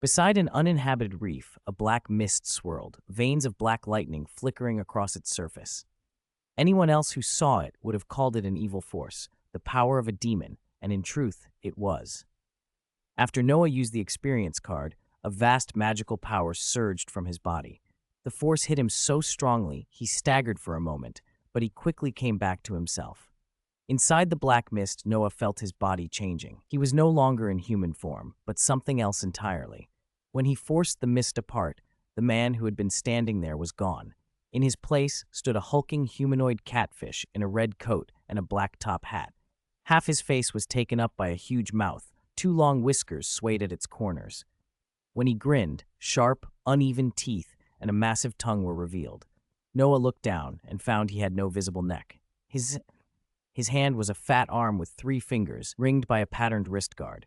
Beside an uninhabited reef, a black mist swirled, veins of black lightning flickering across its surface. Anyone else who saw it would have called it an evil force, the power of a demon, and in truth, it was. After Noah used the experience card, a vast magical power surged from his body. The force hit him so strongly, he staggered for a moment, but he quickly came back to himself. Inside the black mist, Noah felt his body changing. He was no longer in human form, but something else entirely. When he forced the mist apart, the man who had been standing there was gone. In his place stood a hulking humanoid catfish in a red coat and a black top hat. Half his face was taken up by a huge mouth. Two long whiskers swayed at its corners. When he grinned, sharp, uneven teeth and a massive tongue were revealed. Noah looked down and found he had no visible neck. His hand was a fat arm with 3 fingers, ringed by a patterned wrist guard.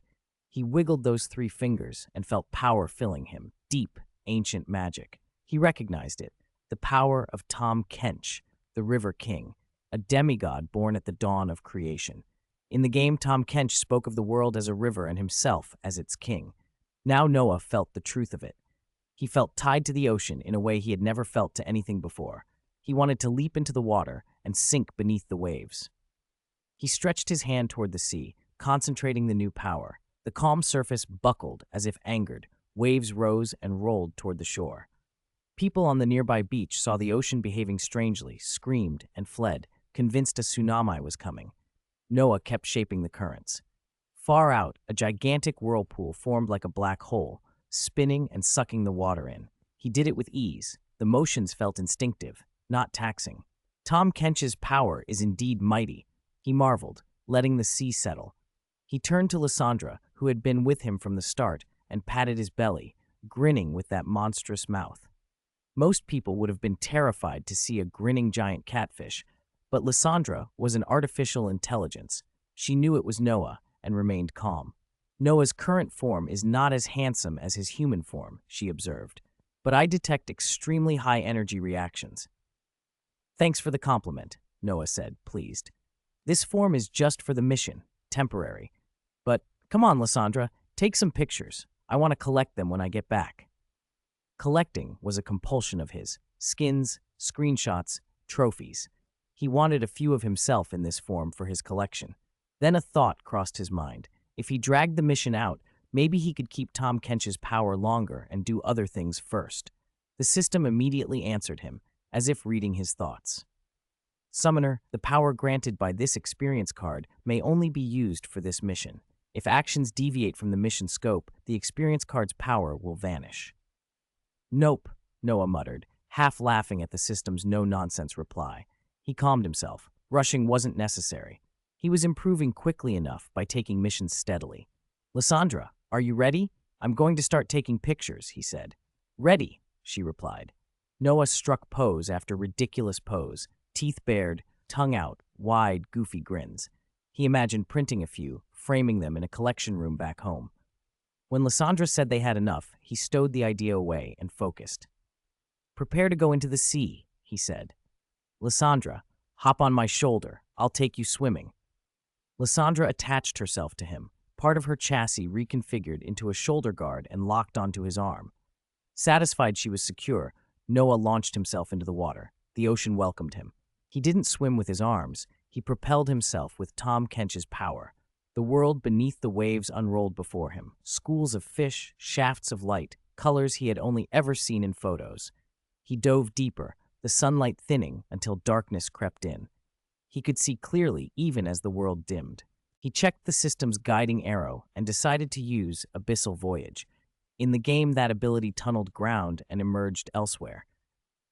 He wiggled those 3 fingers and felt power filling him, deep, ancient magic. He recognized it, the power of Tahm Kench, the River King, a demigod born at the dawn of creation. In the game, Tahm Kench spoke of the world as a river and himself as its king. Now Noah felt the truth of it. He felt tied to the ocean in a way he had never felt to anything before. He wanted to leap into the water and sink beneath the waves. He stretched his hand toward the sea, concentrating the new power. The calm surface buckled as if angered. Waves rose and rolled toward the shore. People on the nearby beach saw the ocean behaving strangely, screamed, and fled, convinced a tsunami was coming. Noah kept shaping the currents. Far out, a gigantic whirlpool formed like a black hole, spinning and sucking the water in. He did it with ease. The motions felt instinctive, not taxing. Tahm Kench's power is indeed mighty, he marveled, letting the sea settle. He turned to Lysandra, who had been with him from the start, and patted his belly, grinning with that monstrous mouth. Most people would have been terrified to see a grinning giant catfish, but Lysandra was an artificial intelligence. She knew it was Noah and remained calm. Noah's current form is not as handsome as his human form, she observed, but I detect extremely high energy reactions. Thanks for the compliment, Noah said, pleased. This form is just for the mission, temporary. But come on, Lysandra, take some pictures. I want to collect them when I get back. Collecting was a compulsion of his. Skins, screenshots, trophies. He wanted a few of himself in this form for his collection. Then a thought crossed his mind. If he dragged the mission out, maybe he could keep Tahm Kench's power longer and do other things first. The system immediately answered him, as if reading his thoughts. Summoner, the power granted by this experience card may only be used for this mission. If actions deviate from the mission scope, the experience card's power will vanish. Nope, Noah muttered, half laughing at the system's no-nonsense reply. He calmed himself. Rushing wasn't necessary. He was improving quickly enough by taking missions steadily. Lysandra, are you ready? I'm going to start taking pictures, he said. Ready, she replied. Noah struck pose after ridiculous pose, teeth bared, tongue out, wide, goofy grins. He imagined printing a few, framing them in a collection room back home. When Lysandra said they had enough, he stowed the idea away and focused. Prepare to go into the sea, he said. Lysandra, hop on my shoulder. I'll take you swimming. Lysandra attached herself to him, part of her chassis reconfigured into a shoulder guard and locked onto his arm. Satisfied she was secure, Noah launched himself into the water. The ocean welcomed him. He didn't swim with his arms. He propelled himself with Tahm Kench's power. The world beneath the waves unrolled before him. Schools of fish, shafts of light, colors he had only ever seen in photos. He dove deeper, the sunlight thinning until darkness crept in. He could see clearly even as the world dimmed. He checked the system's guiding arrow and decided to use Abyssal Voyage. In the game, that ability tunneled ground and emerged elsewhere.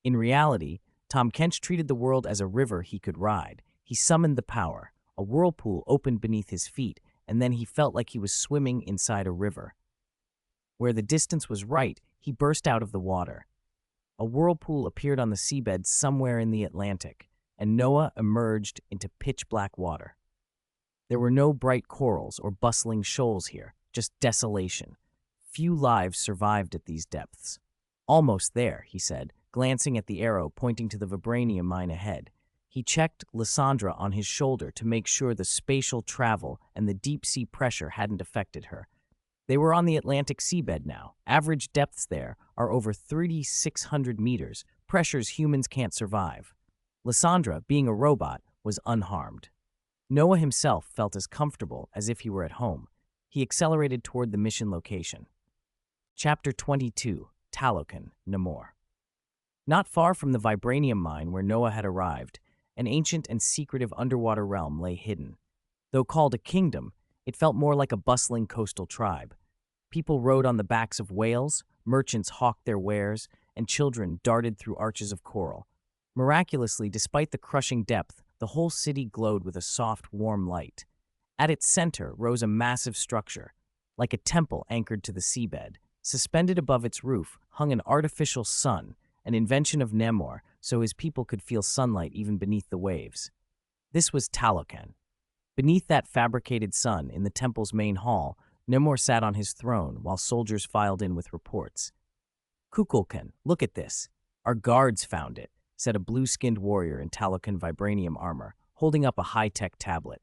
In reality, Tahm Kench treated the world as a river he could ride. He summoned the power. A whirlpool opened beneath his feet, and then he felt like he was swimming inside a river. Where the distance was right, he burst out of the water. A whirlpool appeared on the seabed somewhere in the Atlantic, and Noah emerged into pitch-black water. There were no bright corals or bustling shoals here, just desolation. Few lives survived at these depths. Almost there, he said, glancing at the arrow pointing to the vibranium mine ahead. He checked Lysandra on his shoulder to make sure the spatial travel and the deep-sea pressure hadn't affected her. They were on the Atlantic seabed now. Average depths there are over 3,600 meters, pressures humans can't survive. Lysandra, being a robot, was unharmed. Noah himself felt as comfortable as if he were at home. He accelerated toward the mission location. Chapter 22, Talokan, Namor. Not far from the vibranium mine where Noah had arrived, an ancient and secretive underwater realm lay hidden. Though called a kingdom, it felt more like a bustling coastal tribe. People rode on the backs of whales, merchants hawked their wares, and children darted through arches of coral. Miraculously, despite the crushing depth, the whole city glowed with a soft, warm light. At its center rose a massive structure, like a temple anchored to the seabed. Suspended above its roof hung an artificial sun, an invention of Namor, so his people could feel sunlight even beneath the waves. This was Talokan. Beneath that fabricated sun, in the temple's main hall, Namor sat on his throne while soldiers filed in with reports. "Kukulkan, look at this. Our guards found it," said a blue-skinned warrior in Talokan vibranium armor, holding up a high-tech tablet.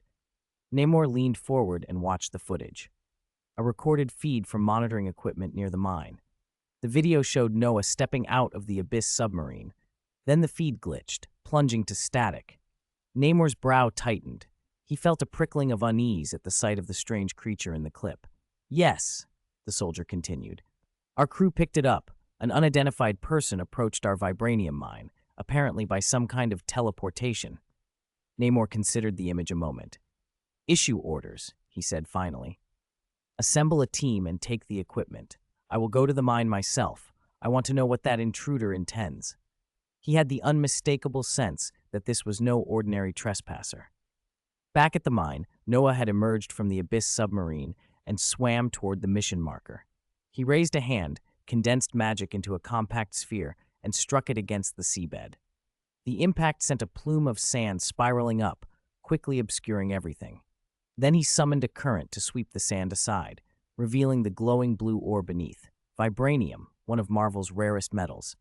Namor leaned forward and watched the footage. A recorded feed from monitoring equipment near the mine. The video showed Noah stepping out of the Abyss submarine. Then the feed glitched, plunging to static. Namor's brow tightened. He felt a prickling of unease at the sight of the strange creature in the clip. "Yes," the soldier continued. "Our crew picked it up. An unidentified person approached our vibranium mine, apparently by some kind of teleportation." Namor considered the image a moment. "Issue orders," he said finally. "Assemble a team and take the equipment. I will go to the mine myself. I want to know what that intruder intends." He had the unmistakable sense that this was no ordinary trespasser. Back at the mine, Noah had emerged from the Abyss submarine and swam toward the mission marker. He raised a hand, condensed magic into a compact sphere, and struck it against the seabed. The impact sent a plume of sand spiraling up, quickly obscuring everything. Then he summoned a current to sweep the sand aside, revealing the glowing blue ore beneath, vibranium, one of Marvel's rarest metals.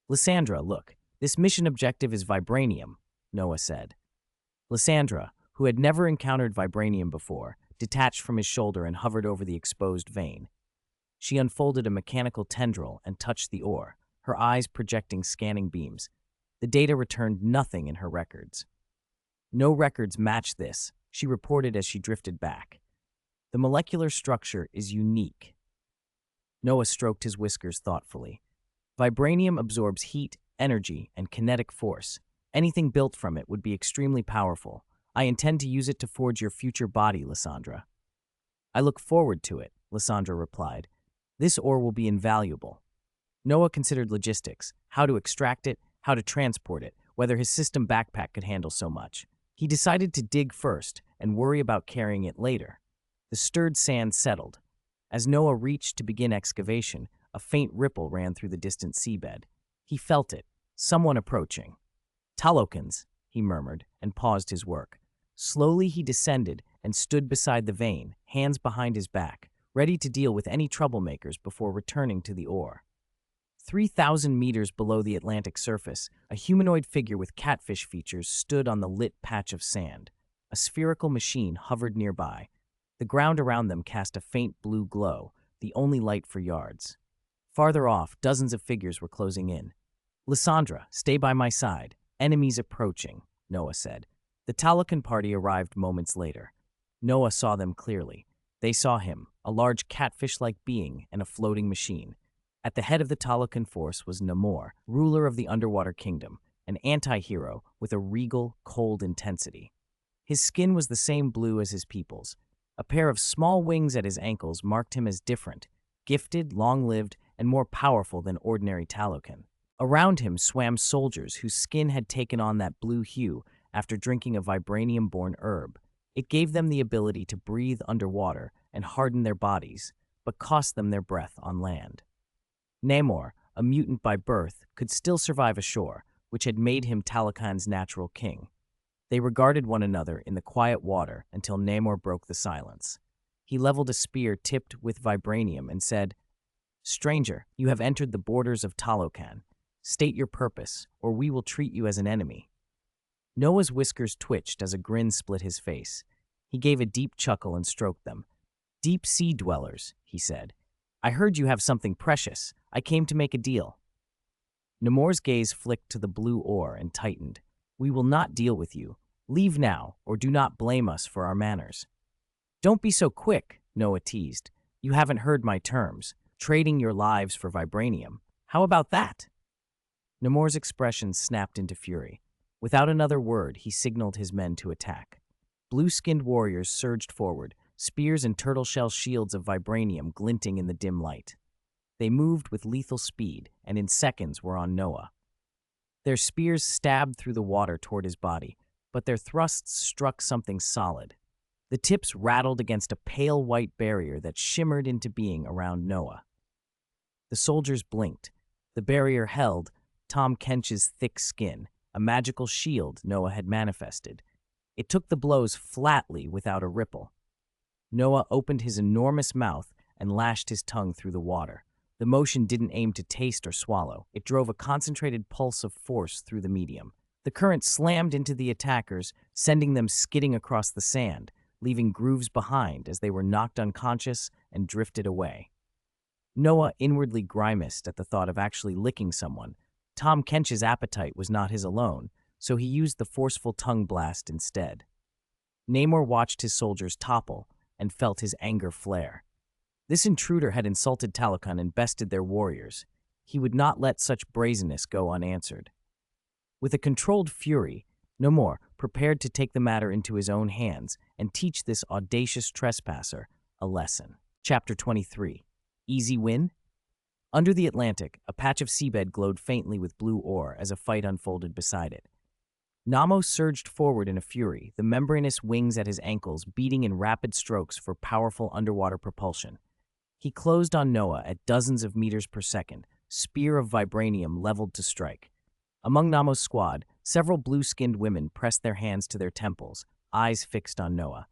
"Lysandra, look, this mission objective is vibranium," Noah said. Lysandra, who had never encountered vibranium before, detached from his shoulder and hovered over the exposed vein. She unfolded a mechanical tendril and touched the ore, her eyes projecting scanning beams. The data returned nothing in her records. "No records match this," she reported as she drifted back. "The molecular structure is unique." Noah stroked his whiskers thoughtfully. "Vibranium absorbs heat, energy, and kinetic force. Anything built from it would be extremely powerful. I intend to use it to forge your future body, Lysandra." "I look forward to it," Lysandra replied. "This ore will be invaluable." Noah considered logistics, how to extract it, how to transport it, whether his system backpack could handle so much. He decided to dig first and worry about carrying it later. The stirred sand settled. As Noah reached to begin excavation, a faint ripple ran through the distant seabed. He felt it, someone approaching. "Talokans," he murmured, and paused his work. Slowly he descended and stood beside the vein, hands behind his back, ready to deal with any troublemakers before returning to the ore. 3,000 meters below the Atlantic surface, a humanoid figure with catfish features stood on the lit patch of sand. A spherical machine hovered nearby. The ground around them cast a faint blue glow, the only light for yards. Farther off, dozens of figures were closing in. "Lysandra, stay by my side. Enemies approaching," Noah said. The Talokan party arrived moments later. Noah saw them clearly. They saw him, a large catfish-like being and a floating machine. At the head of the Talokan force was Namor, ruler of the underwater kingdom, an anti-hero with a regal, cold intensity. His skin was the same blue as his people's. A pair of small wings at his ankles marked him as different, gifted, long-lived, and more powerful than ordinary Talokan. Around him swam soldiers whose skin had taken on that blue hue after drinking a vibranium-born herb. It gave them the ability to breathe underwater and harden their bodies, but cost them their breath on land. Namor, a mutant by birth, could still survive ashore, which had made him Talokan's natural king. They regarded one another in the quiet water until Namor broke the silence. He leveled a spear tipped with vibranium and said, "Stranger, you have entered the borders of Talokan. State your purpose, or we will treat you as an enemy." Noah's whiskers twitched as a grin split his face. He gave a deep chuckle and stroked them. Deep sea dwellers, he said. I heard you have something precious. I came to make a deal. Nemours' gaze flicked to the blue ore and tightened. We will not deal with you. Leave now, or do not blame us for our manners. Don't be so quick, Noah teased. You haven't heard my terms. Trading your lives for vibranium. How about that? Nemours' expression snapped into fury. Without another word, he signaled his men to attack. Blue-skinned warriors surged forward, spears and turtle-shell shields of vibranium glinting in the dim light. They moved with lethal speed, and in seconds were on Noah. Their spears stabbed through the water toward his body, but their thrusts struck something solid. The tips rattled against a pale white barrier that shimmered into being around Noah. The soldiers blinked. The barrier held Tom Kench's thick skin, a magical shield Noah had manifested. It took the blows flatly without a ripple. Noah opened his enormous mouth and lashed his tongue through the water. The motion didn't aim to taste or swallow. It drove a concentrated pulse of force through the medium. The current slammed into the attackers, sending them skidding across the sand, leaving grooves behind as they were knocked unconscious and drifted away. Noah inwardly grimaced at the thought of actually licking someone. Tom Kench's appetite was not his alone, so he used the forceful tongue blast instead. Namor watched his soldiers topple and felt his anger flare. This intruder had insulted Talokan and bested their warriors. He would not let such brazenness go unanswered. With a controlled fury, Namor prepared to take the matter into his own hands and teach this audacious trespasser a lesson. Chapter 23. Easy win? Under the Atlantic, a patch of seabed glowed faintly with blue ore as a fight unfolded beside it. Namo surged forward in a fury, the membranous wings at his ankles beating in rapid strokes for powerful underwater propulsion. He closed on Noah at dozens of meters per second, spear of vibranium leveled to strike. Among Namo's squad, several blue-skinned women pressed their hands to their temples, eyes fixed on Noah.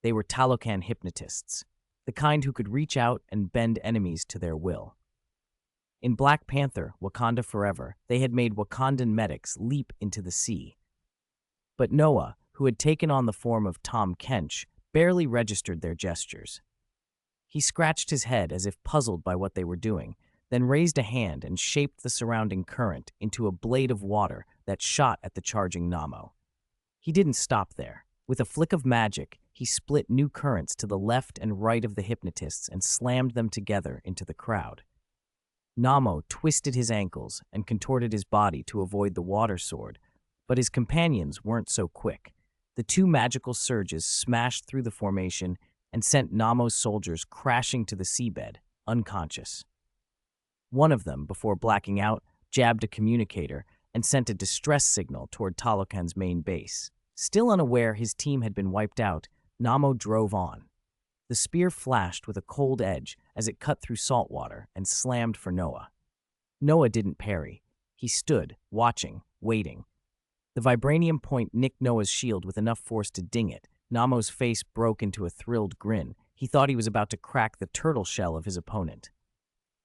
They were Talokan hypnotists, the kind who could reach out and bend enemies to their will. In Black Panther, Wakanda Forever, they had made Wakandan medics leap into the sea. But Noah, who had taken on the form of Tom Kench, barely registered their gestures. He scratched his head as if puzzled by what they were doing, then raised a hand and shaped the surrounding current into a blade of water that shot at the charging Namo. He didn't stop there. With a flick of magic, he split new currents to the left and right of the hypnotists and slammed them together into the crowd. Namo twisted his ankles and contorted his body to avoid the water sword, but his companions weren't so quick. The two magical surges smashed through the formation and sent Namo's soldiers crashing to the seabed, unconscious. One of them, before blacking out, jabbed a communicator and sent a distress signal toward Talokan's main base. Still unaware his team had been wiped out, Namo drove on. The spear flashed with a cold edge as it cut through salt water and slammed for Noah. Noah didn't parry. He stood, watching, waiting. The vibranium point nicked Noah's shield with enough force to ding it. Namo's face broke into a thrilled grin. He thought he was about to crack the turtle shell of his opponent.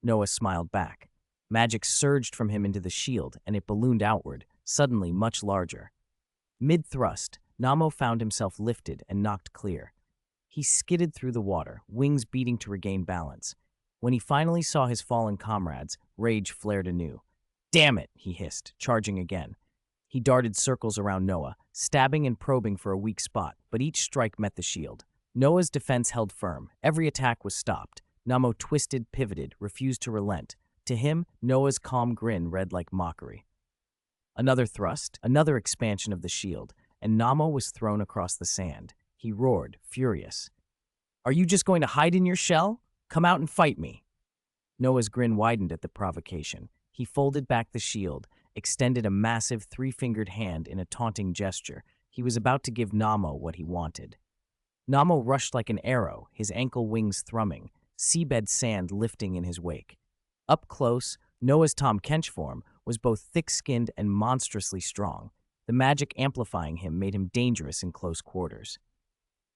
Noah smiled back. Magic surged from him into the shield, and it ballooned outward, suddenly much larger. Mid-thrust, Namo found himself lifted and knocked clear. He skidded through the water, wings beating to regain balance. When he finally saw his fallen comrades, rage flared anew. "Damn it," he hissed, charging again. He darted circles around Noah, stabbing and probing for a weak spot, but each strike met the shield. Noah's defense held firm. Every attack was stopped. Namo twisted, pivoted, refused to relent. To him, Noah's calm grin read like mockery. Another thrust, another expansion of the shield, and Namo was thrown across the sand. He roared, furious. "Are you just going to hide in your shell? Come out and fight me." Noah's grin widened at the provocation. He folded back the shield, extended a massive three-fingered hand in a taunting gesture. He was about to give Namo what he wanted. Namo rushed like an arrow, his ankle wings thrumming, seabed sand lifting in his wake. Up close, Noah's Tom Kench form was both thick-skinned and monstrously strong. The magic amplifying him made him dangerous in close quarters.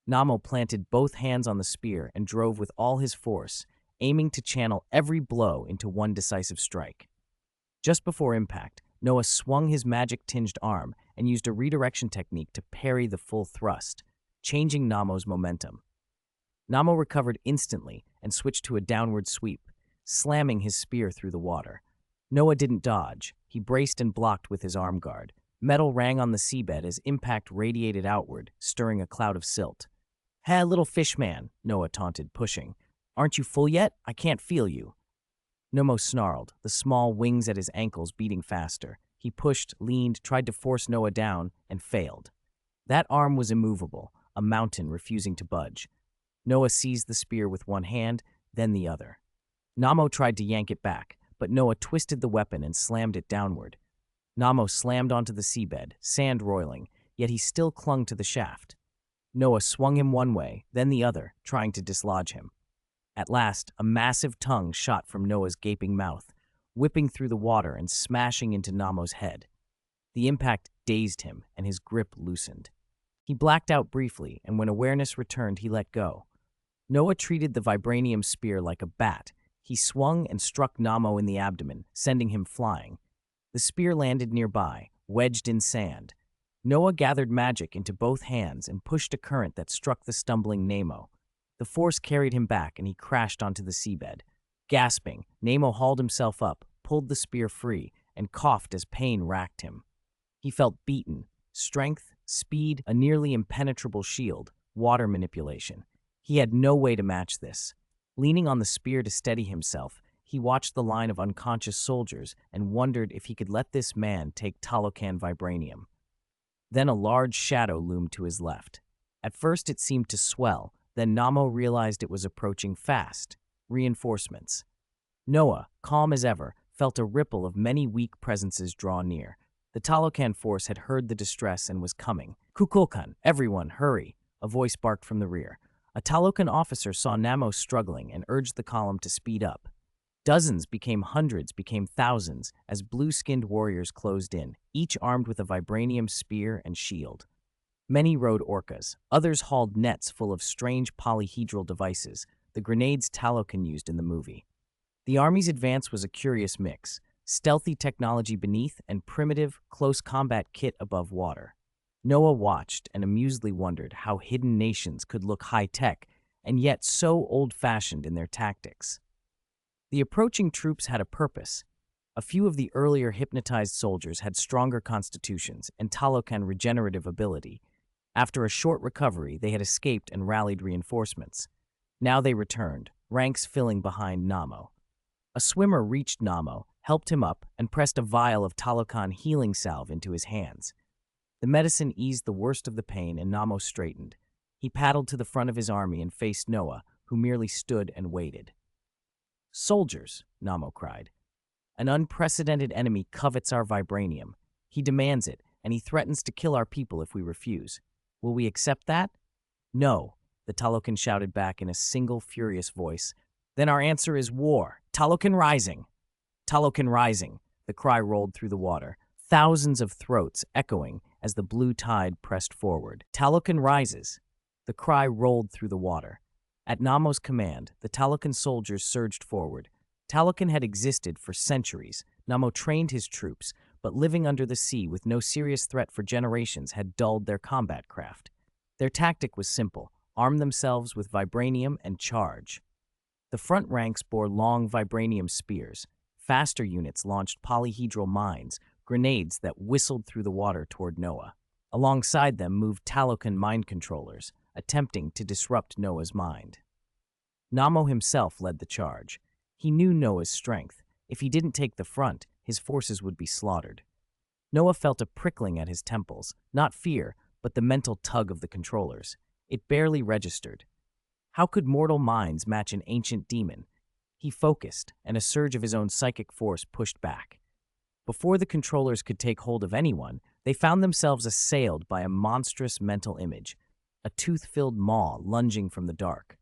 Namo planted both hands on the spear and drove with all his force, aiming to channel every blow into one decisive strike. Just before impact, Noah swung his magic-tinged arm and used a redirection technique to parry the full thrust, changing Namo's momentum. Namo recovered instantly and switched to a downward sweep, slamming his spear through the water. Noah didn't dodge. He braced and blocked with his arm guard. Metal rang on the seabed as impact radiated outward, stirring a cloud of silt. "Hey, little fish man," Noah taunted, pushing. "Aren't you full yet? I can't feel you." Nomo snarled, the small wings at his ankles beating faster. He pushed, leaned, tried to force Noah down, and failed. That arm was immovable, a mountain refusing to budge. Noah seized the spear with one hand, then the other. Namo tried to yank it back, but Noah twisted the weapon and slammed it downward. Namo slammed onto the seabed, sand roiling, yet he still clung to the shaft. Noah swung him one way, then the other, trying to dislodge him. At last, a massive tongue shot from Noah's gaping mouth, whipping through the water and smashing into Namo's head. The impact dazed him, and his grip loosened. He blacked out briefly, and when awareness returned, he let go. Noah treated the vibranium spear like a bat. He swung and struck Namo in the abdomen, sending him flying. The spear landed nearby, wedged in sand. Noah gathered magic into both hands and pushed a current that struck the stumbling Nemo. The force carried him back, and he crashed onto the seabed. Gasping, Nemo hauled himself up, pulled the spear free, and coughed as pain racked him. He felt beaten. Strength, speed, a nearly impenetrable shield, water manipulation. He had no way to match this. Leaning on the spear to steady himself, he watched the line of unconscious soldiers and wondered if he could let this man take Talocan vibranium. Then a large shadow loomed to his left. At first it seemed to swell, then Namo realized it was approaching fast. Reinforcements. Noah, calm as ever, felt a ripple of many weak presences draw near. The Talocan force had heard the distress and was coming. "Kukulkan, everyone, hurry," a voice barked from the rear. A Talocan officer saw Namo struggling and urged the column to speed up. Dozens became hundreds, became thousands, as blue-skinned warriors closed in, each armed with a vibranium spear and shield. Many rode orcas. Others hauled nets full of strange polyhedral devices, the grenades Talocan used in the movie. The army's advance was a curious mix: stealthy technology beneath and primitive, close combat kit above water. Noah watched and amusedly wondered how hidden nations could look high-tech and yet so old-fashioned in their tactics. The approaching troops had a purpose. A few of the earlier hypnotized soldiers had stronger constitutions and Talocan regenerative ability. After a short recovery, they had escaped and rallied reinforcements. Now they returned, ranks filling behind Namo. A swimmer reached Namo, helped him up, and pressed a vial of Talocan healing salve into his hands. The medicine eased the worst of the pain, and Namo straightened. He paddled to the front of his army and faced Noah, who merely stood and waited. "Soldiers," Namo cried. "An unprecedented enemy covets our vibranium. He demands it, and he threatens to kill our people if we refuse. Will we accept that?" "No," the Talocan shouted back in a single furious voice. "Then our answer is war. Talocan rising!" "Talocan rising!" The cry rolled through the water, thousands of throats echoing as the blue tide pressed forward. "Talocan rises!" The cry rolled through the water. At Namo's command, the Talocan soldiers surged forward. Talocan had existed for centuries. Namo trained his troops, but living under the sea with no serious threat for generations had dulled their combat craft. Their tactic was simple: arm themselves with vibranium and charge. The front ranks bore long vibranium spears. Faster units launched polyhedral mines, grenades that whistled through the water toward Noah. Alongside them moved Talocan mind controllers, attempting to disrupt Noah's mind. Namo himself led the charge. He knew Noah's strength. If he didn't take the front, his forces would be slaughtered. Noah felt a prickling at his temples, not fear, but the mental tug of the controllers. It barely registered. How could mortal minds match an ancient demon? He focused, and a surge of his own psychic force pushed back. Before the controllers could take hold of anyone, they found themselves assailed by a monstrous mental image, a tooth-filled maw lunging from the dark.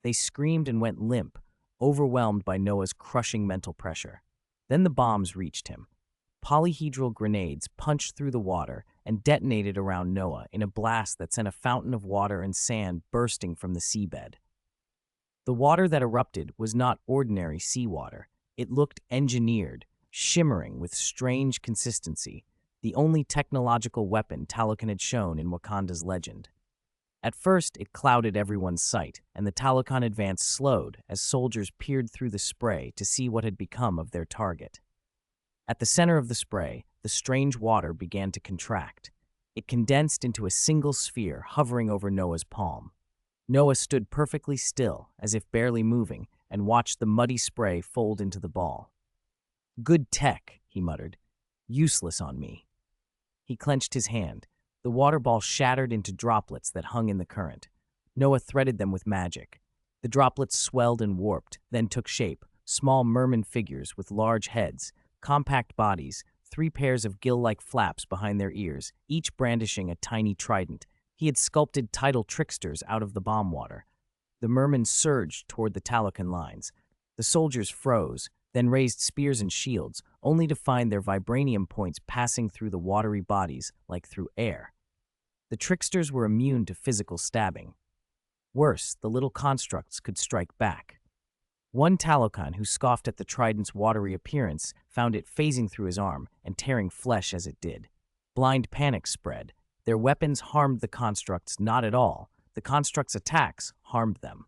They screamed and went limp, overwhelmed by Noah's crushing mental pressure. Then the bombs reached him. Polyhedral grenades punched through the water and detonated around Noah in a blast that sent a fountain of water and sand bursting from the seabed. The water that erupted was not ordinary seawater. It looked engineered, shimmering with strange consistency, the only technological weapon Talocan had shown in Wakanda's legend. At first, it clouded everyone's sight, and the Talokan advance slowed as soldiers peered through the spray to see what had become of their target. At the center of the spray, the strange water began to contract. It condensed into a single sphere hovering over Noah's palm. Noah stood perfectly still, as if barely moving, and watched the muddy spray fold into the ball. "Good tech," he muttered. "Useless on me." He clenched his hand. The water ball shattered into droplets that hung in the current. Noah threaded them with magic. The droplets swelled and warped, then took shape, small merman figures with large heads, compact bodies, 3 pairs of gill-like flaps behind their ears, each brandishing a tiny trident. He had sculpted tidal tricksters out of the bomb water. The mermen surged toward the Talokan lines. The soldiers froze, then raised spears and shields, only to find their vibranium points passing through the watery bodies like through air. The tricksters were immune to physical stabbing. Worse, the little constructs could strike back. One Talokan, who scoffed at the trident's watery appearance, found it phasing through his arm and tearing flesh as it did. Blind panic spread. Their weapons harmed the constructs not at all. The constructs' attacks harmed them.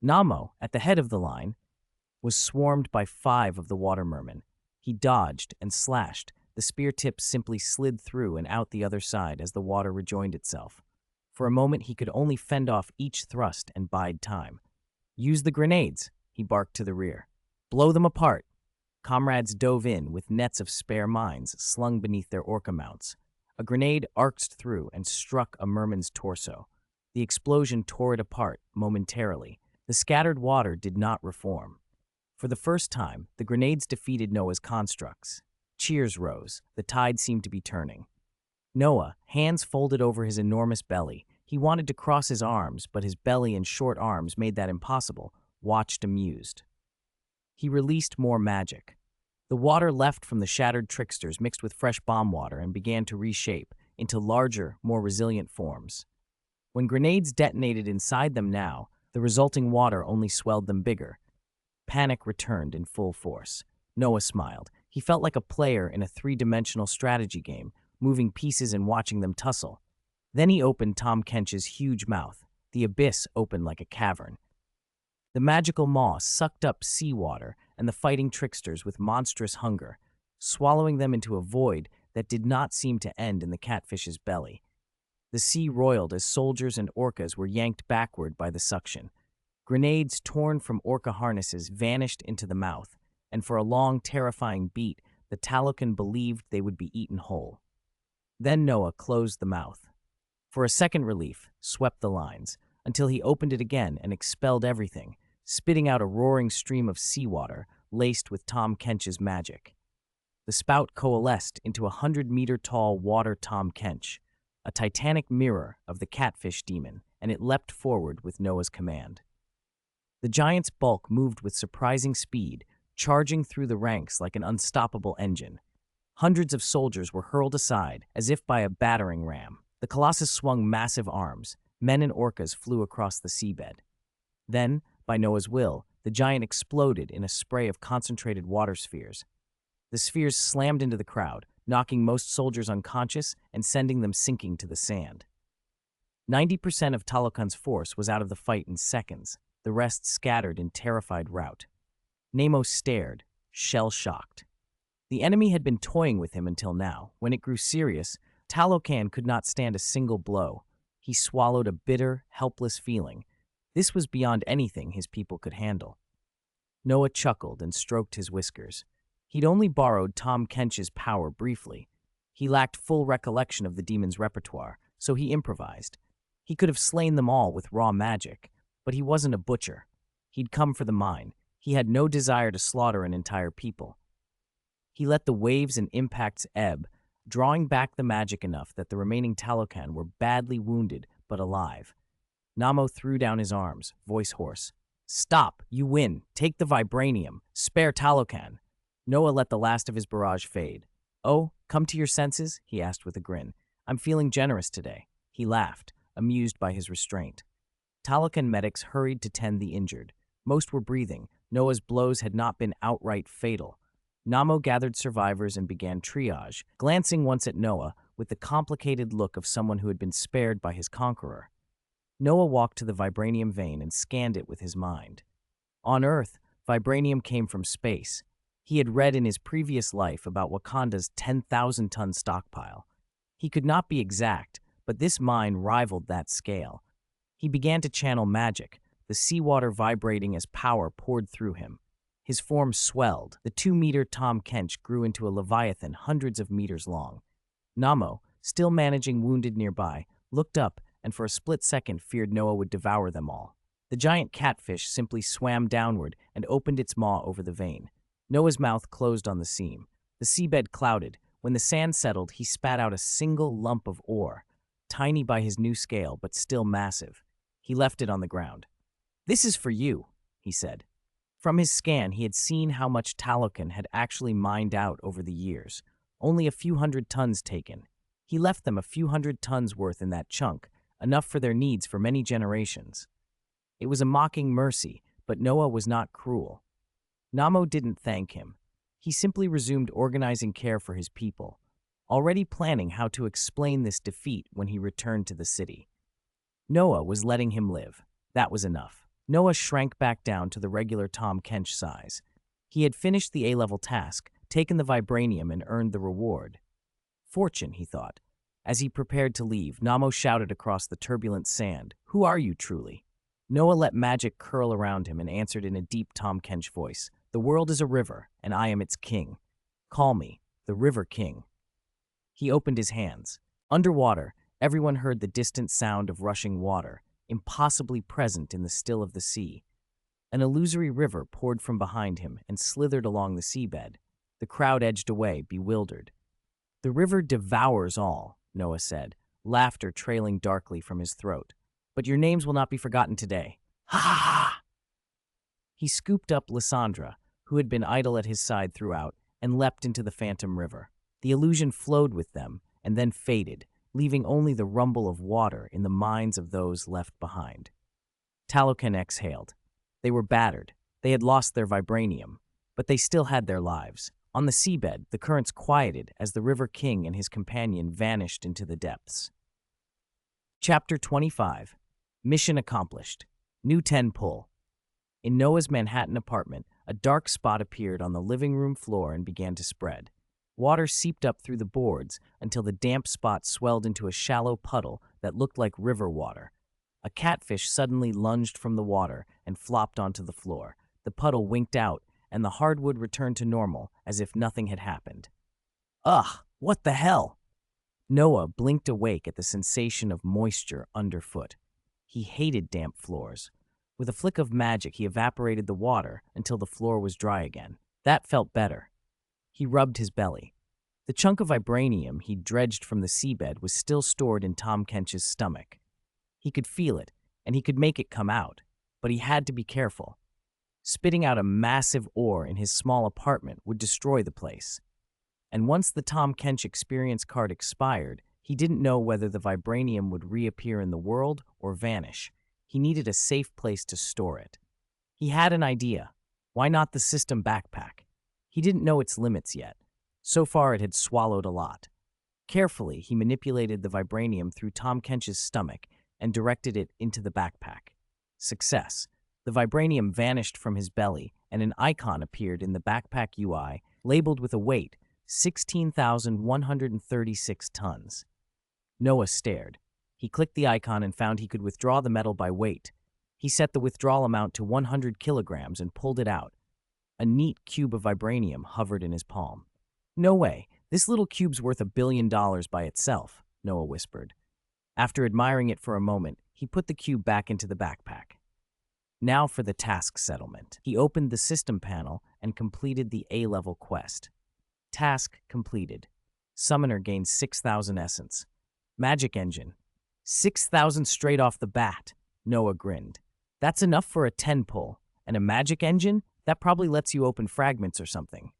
Namo, at the head of the line, was swarmed by 5 of the water mermen. He dodged and slashed. The spear tips simply slid through and out the other side as the water rejoined itself. For a moment, he could only fend off each thrust and bide time. "Use the grenades," he barked to the rear. "Blow them apart." Comrades dove in with nets of spare mines slung beneath their orca mounts. A grenade arced through and struck a merman's torso. The explosion tore it apart momentarily. The scattered water did not reform. For the first time, the grenades defeated Noah's constructs. Cheers rose. The tide seemed to be turning. Noah, hands folded over his enormous belly, he wanted to cross his arms, but his belly and short arms made that impossible, watched amused. He released more magic. The water left from the shattered tricksters mixed with fresh bomb water and began to reshape into larger, more resilient forms. When grenades detonated inside them now, the resulting water only swelled them bigger. Panic returned in full force. Noah smiled. He felt like a player in a 3-dimensional strategy game, moving pieces and watching them tussle. Then he opened Tom Kench's huge mouth. The abyss opened like a cavern. The magical maw sucked up seawater and the fighting tricksters with monstrous hunger, swallowing them into a void that did not seem to end in the catfish's belly. The sea roiled as soldiers and orcas were yanked backward by the suction. Grenades torn from orca harnesses vanished into the mouth, and for a long, terrifying beat, the Talokan believed they would be eaten whole. Then Noah closed the mouth. For a second relief, swept the lines, until he opened it again and expelled everything, spitting out a roaring stream of seawater laced with Tom Kench's magic. The spout coalesced into a 100-meter-tall water Tom Kench, a titanic mirror of the catfish demon, and it leapt forward with Noah's command. The giant's bulk moved with surprising speed, charging through the ranks like an unstoppable engine. Hundreds of soldiers were hurled aside, as if by a battering ram. The colossus swung massive arms. Men and orcas flew across the seabed. Then, by Noah's will, the giant exploded in a spray of concentrated water spheres. The spheres slammed into the crowd, knocking most soldiers unconscious and sending them sinking to the sand. 90% of Talokan's force was out of the fight in seconds. The rest scattered in terrified rout. Nemo stared, shell-shocked. The enemy had been toying with him until now. When it grew serious, Talokan could not stand a single blow. He swallowed a bitter, helpless feeling. This was beyond anything his people could handle. Noah chuckled and stroked his whiskers. He'd only borrowed Tom Kench's power briefly. He lacked full recollection of the demon's repertoire, so he improvised. He could have slain them all with raw magic, but he wasn't a butcher. He'd come for the mine. He had no desire to slaughter an entire people. He let the waves and impacts ebb, drawing back the magic enough that the remaining Talokan were badly wounded but alive. Namo threw down his arms, voice hoarse. "Stop! You win! Take the vibranium! Spare Talokan!" Noah let the last of his barrage fade. "Oh, come to your senses?" he asked with a grin. "I'm feeling generous today." He laughed, amused by his restraint. Talokan medics hurried to tend the injured. Most were breathing. Noah's blows had not been outright fatal. Namo gathered survivors and began triage. Glancing once at Noah, with the complicated look of someone who had been spared by his conqueror. Noah walked to the vibranium vein and scanned it with his mind. On Earth, vibranium came from space. He had read in his previous life about Wakanda's 10,000-ton stockpile. He could not be exact, but this mine rivaled that scale. He began to channel magic, the seawater vibrating as power poured through him. His form swelled. The 2-meter Tom Kench grew into a leviathan hundreds of meters long. Namo, still managing wounded nearby, looked up and for a split second feared Noah would devour them all. The giant catfish simply swam downward and opened its maw over the vein. Noah's mouth closed on the seam. The seabed clouded. When the sand settled, he spat out a single lump of ore, tiny by his new scale, but still massive. He left it on the ground. "This is for you," he said. From his scan, he had seen how much Talokan had actually mined out over the years. Only a few hundred tons taken. He left them a few hundred tons worth in that chunk, enough for their needs for many generations. It was a mocking mercy, but Noah was not cruel. Namo didn't thank him. He simply resumed organizing care for his people, already planning how to explain this defeat when he returned to the city. Noah was letting him live. That was enough. Noah shrank back down to the regular Tom Kench size. He had finished the A-level task, taken the vibranium, and earned the reward. Fortune, he thought. As he prepared to leave, Namo shouted across the turbulent sand, "Who are you truly?" Noah let magic curl around him and answered in a deep Tom Kench voice, "The world is a river, and I am its king. Call me the River King." He opened his hands. Underwater, everyone heard the distant sound of rushing water, impossibly present in the still of the sea. An illusory river poured from behind him and slithered along the seabed. The crowd edged away, bewildered. "The river devours all," Noah said, laughter trailing darkly from his throat. "But your names will not be forgotten today." "Ha ha ha!" He scooped up Lysandra, who had been idle at his side throughout, and leapt into the phantom river. The illusion flowed with them and then faded, leaving only the rumble of water in the minds of those left behind. Talokan exhaled. They were battered. They had lost their vibranium, but they still had their lives. On the seabed, the currents quieted as the River King and his companion vanished into the depths. Chapter 25. Mission accomplished. New 10 pull. In Noah's Manhattan apartment, a dark spot appeared on the living room floor and began to spread. Water seeped up through the boards until the damp spot swelled into a shallow puddle that looked like river water. A catfish suddenly lunged from the water and flopped onto the floor. The puddle winked out, and the hardwood returned to normal, as if nothing had happened. "Ugh, what the hell?" Noah blinked awake at the sensation of moisture underfoot. He hated damp floors. With a flick of magic, he evaporated the water until the floor was dry again. That felt better. He rubbed his belly. The chunk of vibranium he'd dredged from the seabed was still stored in Tom Kench's stomach. He could feel it, and he could make it come out, but he had to be careful. Spitting out a massive ore in his small apartment would destroy the place. And once the Tom Kench experience card expired, he didn't know whether the vibranium would reappear in the world or vanish. He needed a safe place to store it. He had an idea. Why not the system backpack? He didn't know its limits yet. So far, it had swallowed a lot. Carefully, he manipulated the vibranium through Tom Kench's stomach and directed it into the backpack. Success. The vibranium vanished from his belly, and an icon appeared in the backpack UI, labeled with a weight, 16,136 tons. Noah stared. He clicked the icon and found he could withdraw the metal by weight. He set the withdrawal amount to 100 kilograms and pulled it out. A neat cube of vibranium hovered in his palm. "No way, this little cube's worth $1 billion by itself," Noah whispered. After admiring it for a moment, he put the cube back into the backpack. Now for the task settlement. He opened the system panel and completed the A-level quest. Task completed. Summoner gains 6,000 essence. Magic engine. 6,000 straight off the bat. Noah grinned. That's enough for a 10 pull. And a magic engine? That probably lets you open fragments or something.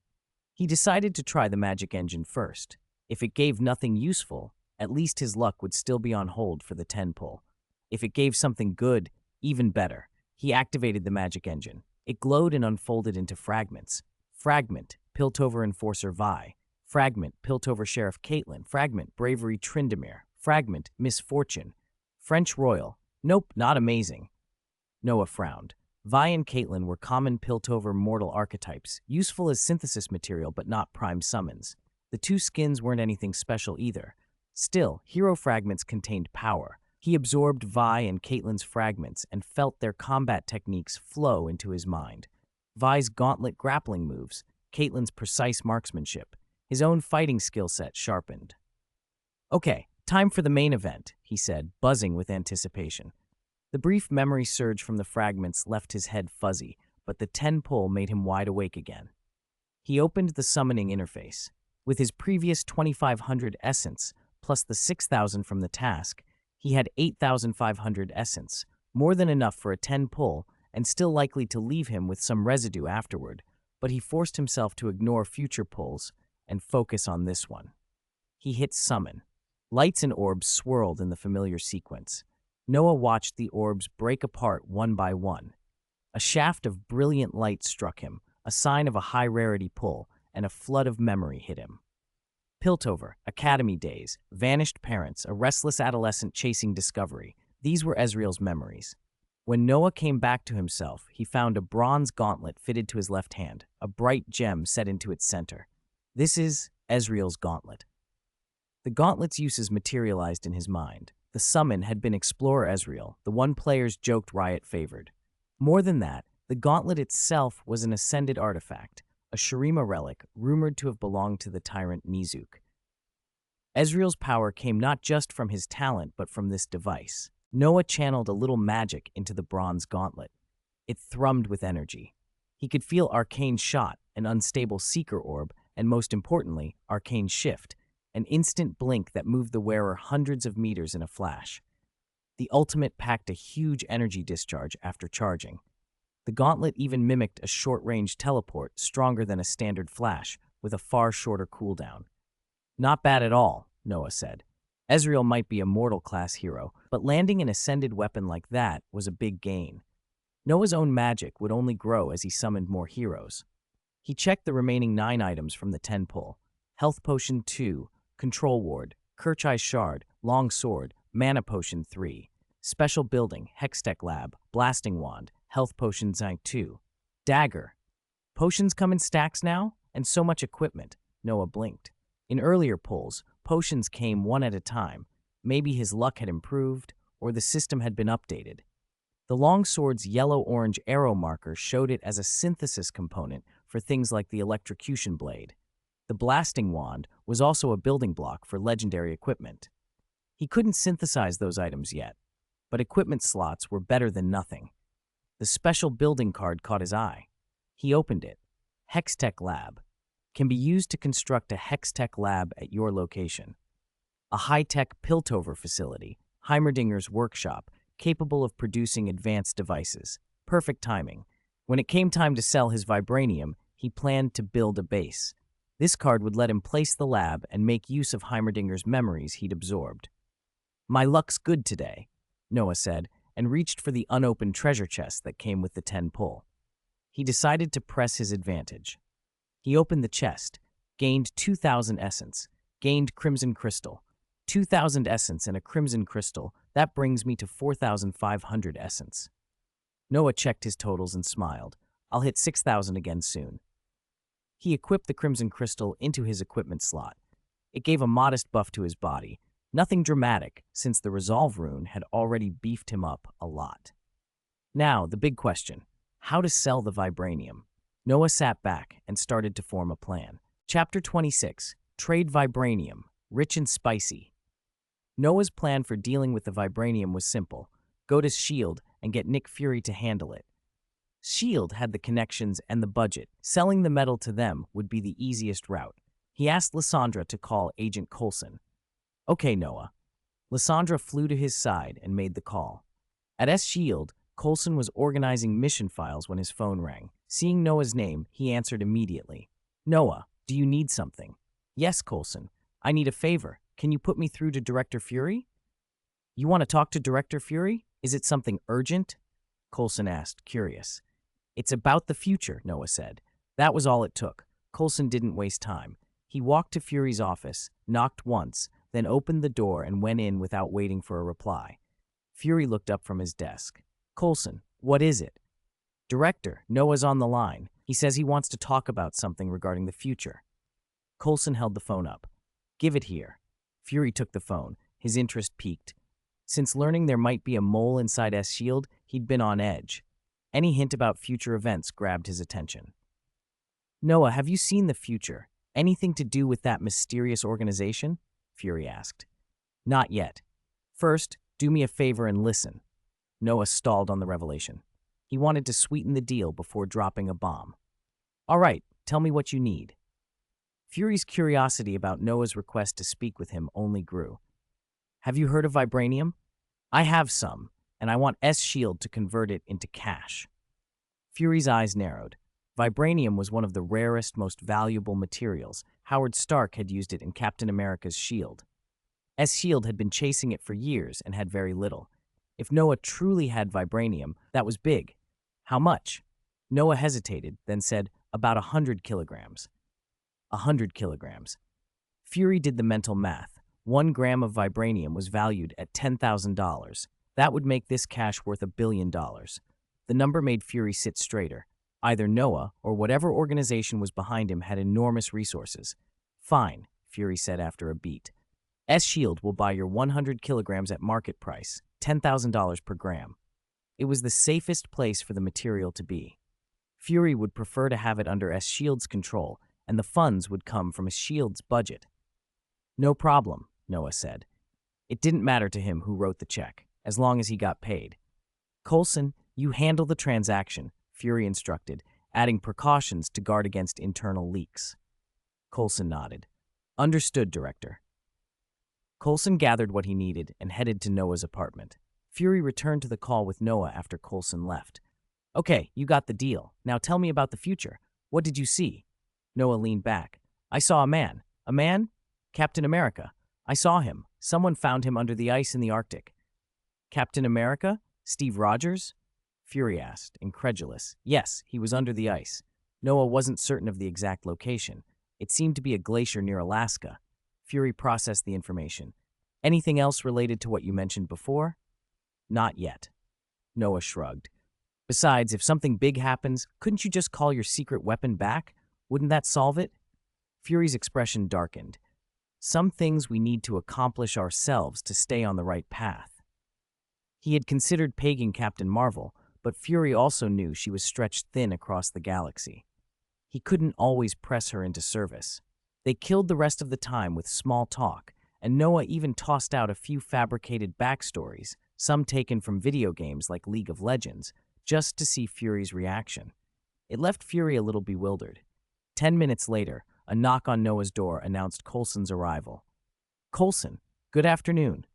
He decided to try the magic engine first. If it gave nothing useful, at least his luck would still be on hold for the 10 pull. If it gave something good, even better. He activated the magic engine. It glowed and unfolded into fragments. Fragment, Piltover Enforcer Vi. Fragment, Piltover Sheriff Caitlin. Fragment, Bravery Tryndamere. Fragment, Misfortune. French Royal. Nope, not amazing. Noah frowned. Vi and Caitlin were common Piltover mortal archetypes, useful as synthesis material but not prime summons. The two skins weren't anything special either. Still, hero fragments contained power. He absorbed Vi and Caitlin's fragments and felt their combat techniques flow into his mind. Vi's gauntlet grappling moves, Caitlin's precise marksmanship, his own fighting skill set sharpened. Okay, time for the main event, he said, buzzing with anticipation. The brief memory surge from the fragments left his head fuzzy, but the 10 pull made him wide awake again. He opened the summoning interface. With his previous 2,500 essence, plus the 6,000 from the task, he had 8,500 essence, more than enough for a 10 pull and still likely to leave him with some residue afterward, but he forced himself to ignore future pulls and focus on this one. He hit summon. Lights and orbs swirled in the familiar sequence. Noah watched the orbs break apart one by one. A shaft of brilliant light struck him, a sign of a high-rarity pull, and a flood of memory hit him. Piltover, academy days, vanished parents, a restless adolescent chasing discovery. These were Ezreal's memories. When Noah came back to himself, he found a bronze gauntlet fitted to his left hand, a bright gem set into its center. This is Ezreal's gauntlet. The gauntlet's uses materialized in his mind. The summon had been Explorer Ezreal, the one players joked Riot favored. More than that, the gauntlet itself was an ascended artifact, a Shurima relic rumored to have belonged to the tyrant Nizuk. Ezreal's power came not just from his talent but from this device. Noah channeled a little magic into the bronze gauntlet. It thrummed with energy. He could feel Arcane Shot, an unstable Seeker Orb, and most importantly, Arcane Shift, an instant blink that moved the wearer hundreds of meters in a flash. The ultimate packed a huge energy discharge after charging. The gauntlet even mimicked a short-range teleport stronger than a standard flash, with a far shorter cooldown. Not bad at all, Noah said. Ezreal might be a mortal-class hero, but landing an ascended weapon like that was a big gain. Noah's own magic would only grow as he summoned more heroes. He checked the remaining 9 items from the 10 pull. Health Potion 2, Control Ward, Kirchai's Shard, Long Sword, Mana Potion 3, Special Building, Hextech Lab, Blasting Wand, Health Potion Zank 2, Dagger. Potions come in stacks now? And so much equipment. Noah blinked. In earlier pulls, potions came one at a time. Maybe his luck had improved, or the system had been updated. The longsword's yellow-orange arrow marker showed it as a synthesis component for things like the electrocution blade. The blasting wand was also a building block for legendary equipment. He couldn't synthesize those items yet, but equipment slots were better than nothing. The special building card caught his eye. He opened it. Hextech Lab. Can be used to construct a Hextech Lab at your location. A high-tech Piltover facility, Heimerdinger's workshop, capable of producing advanced devices. Perfect timing. When it came time to sell his vibranium, he planned to build a base. This card would let him place the lab and make use of Heimerdinger's memories he'd absorbed. My luck's good today, Noah said, and reached for the unopened treasure chest that came with the 10 pull. He decided to press his advantage. He opened the chest, gained 2,000 essence, gained Crimson Crystal. 2,000 essence and a Crimson Crystal, that brings me to 4,500 essence. Noah checked his totals and smiled. I'll hit 6,000 again soon. He equipped the Crimson Crystal into his equipment slot. It gave a modest buff to his body. Nothing dramatic, since the Resolve rune had already beefed him up a lot. Now, the big question. How to sell the vibranium? Noah sat back and started to form a plan. Chapter 26. Trade Vibranium. Rich and spicy. Noah's plan for dealing with the vibranium was simple. Go to S.H.I.E.L.D. and get Nick Fury to handle it. S.H.I.E.L.D. had the connections and the budget. Selling the metal to them would be the easiest route. He asked Lysandra to call Agent Coulson. Okay, Noah. Lysandra flew to his side and made the call. At S.H.I.E.L.D., Coulson was organizing mission files when his phone rang. Seeing Noah's name, he answered immediately. Noah, do you need something? Yes, Coulson. I need a favor. Can you put me through to Director Fury? You want to talk to Director Fury? Is it something urgent? Coulson asked, curious. It's about the future, Noah said. That was all it took. Coulson didn't waste time. He walked to Fury's office, knocked once, then opened the door and went in without waiting for a reply. Fury looked up from his desk. "Coulson, what is it?" "Director, Noah's on the line. He says he wants to talk about something regarding the future." Coulson held the phone up. "Give it here." Fury took the phone, his interest piqued. Since learning there might be a mole inside S-Shield, he'd been on edge. Any hint about future events grabbed his attention. "Noah, have you seen the future? Anything to do with that mysterious organization?" Fury asked. "Not yet. First, do me a favor and listen." Noah stalled on the revelation. He wanted to sweeten the deal before dropping a bomb. "All right, tell me what you need." Fury's curiosity about Noah's request to speak with him only grew. "Have you heard of vibranium?" "I have some, and I want S-Shield to convert it into cash." Fury's eyes narrowed. Vibranium was one of the rarest, most valuable materials. Howard Stark had used it in Captain America's shield. S-Shield had been chasing it for years and had very little. If Noah truly had vibranium, that was big. How much? Noah hesitated, then said, "About 100 kilograms." 100 kilograms. Fury did the mental math. 1 gram of vibranium was valued at $10,000. That would make this cash worth $1 billion. The number made Fury sit straighter. Either Noah or whatever organization was behind him had enormous resources. "Fine," Fury said after a beat. "S-Shield will buy your 100 kilograms at market price, $10,000 per gram." It was the safest place for the material to be. Fury would prefer to have it under S-Shield's control, and the funds would come from S-Shield's budget. "No problem," Noah said. It didn't matter to him who wrote the check, as long as he got paid. "Coulson, you handle the transaction," Fury instructed, adding precautions to guard against internal leaks. Coulson nodded. "Understood, Director." Coulson gathered what he needed and headed to Noah's apartment. Fury returned to the call with Noah after Coulson left. "Okay, you got the deal. Now tell me about the future. What did you see?" Noah leaned back. "I saw a man." "A man?" "Captain America. I saw him. Someone found him under the ice in the Arctic." "Captain America? Steve Rogers?" Fury asked, incredulous. "Yes, he was under the ice." Noah wasn't certain of the exact location. It seemed to be a glacier near Alaska. Fury processed the information. "Anything else related to what you mentioned before?" "Not yet." Noah shrugged. "Besides, if something big happens, couldn't you just call your secret weapon back? Wouldn't that solve it?" Fury's expression darkened. "Some things we need to accomplish ourselves to stay on the right path." He had considered paging Captain Marvel, but Fury also knew she was stretched thin across the galaxy. He couldn't always press her into service. They killed the rest of the time with small talk, and Noah even tossed out a few fabricated backstories, some taken from video games like League of Legends, just to see Fury's reaction. It left Fury a little bewildered. 10 minutes later, a knock on Noah's door announced Coulson's arrival. "Coulson, good afternoon."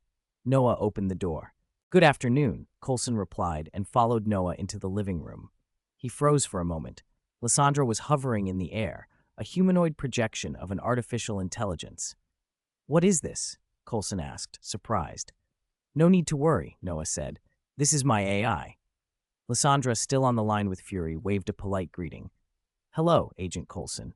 Noah opened the door. "Good afternoon," Coulson replied and followed Noah into the living room. He froze for a moment. Lysandra was hovering in the air, a humanoid projection of an artificial intelligence. "What is this?" Coulson asked, surprised. "No need to worry," Noah said. "This is my AI." Lysandra, still on the line with Fury, waved a polite greeting. "Hello, Agent Coulson."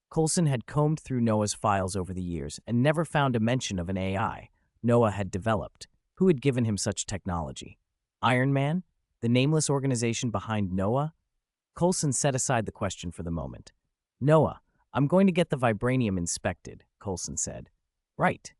Coulson had combed through Noah's files over the years and never found a mention of an AI Noah had developed. Who had given him such technology? Iron Man? The nameless organization behind Noah? Coulson set aside the question for the moment. "Noah, I'm going to get the vibranium inspected," Coulson said. "Right."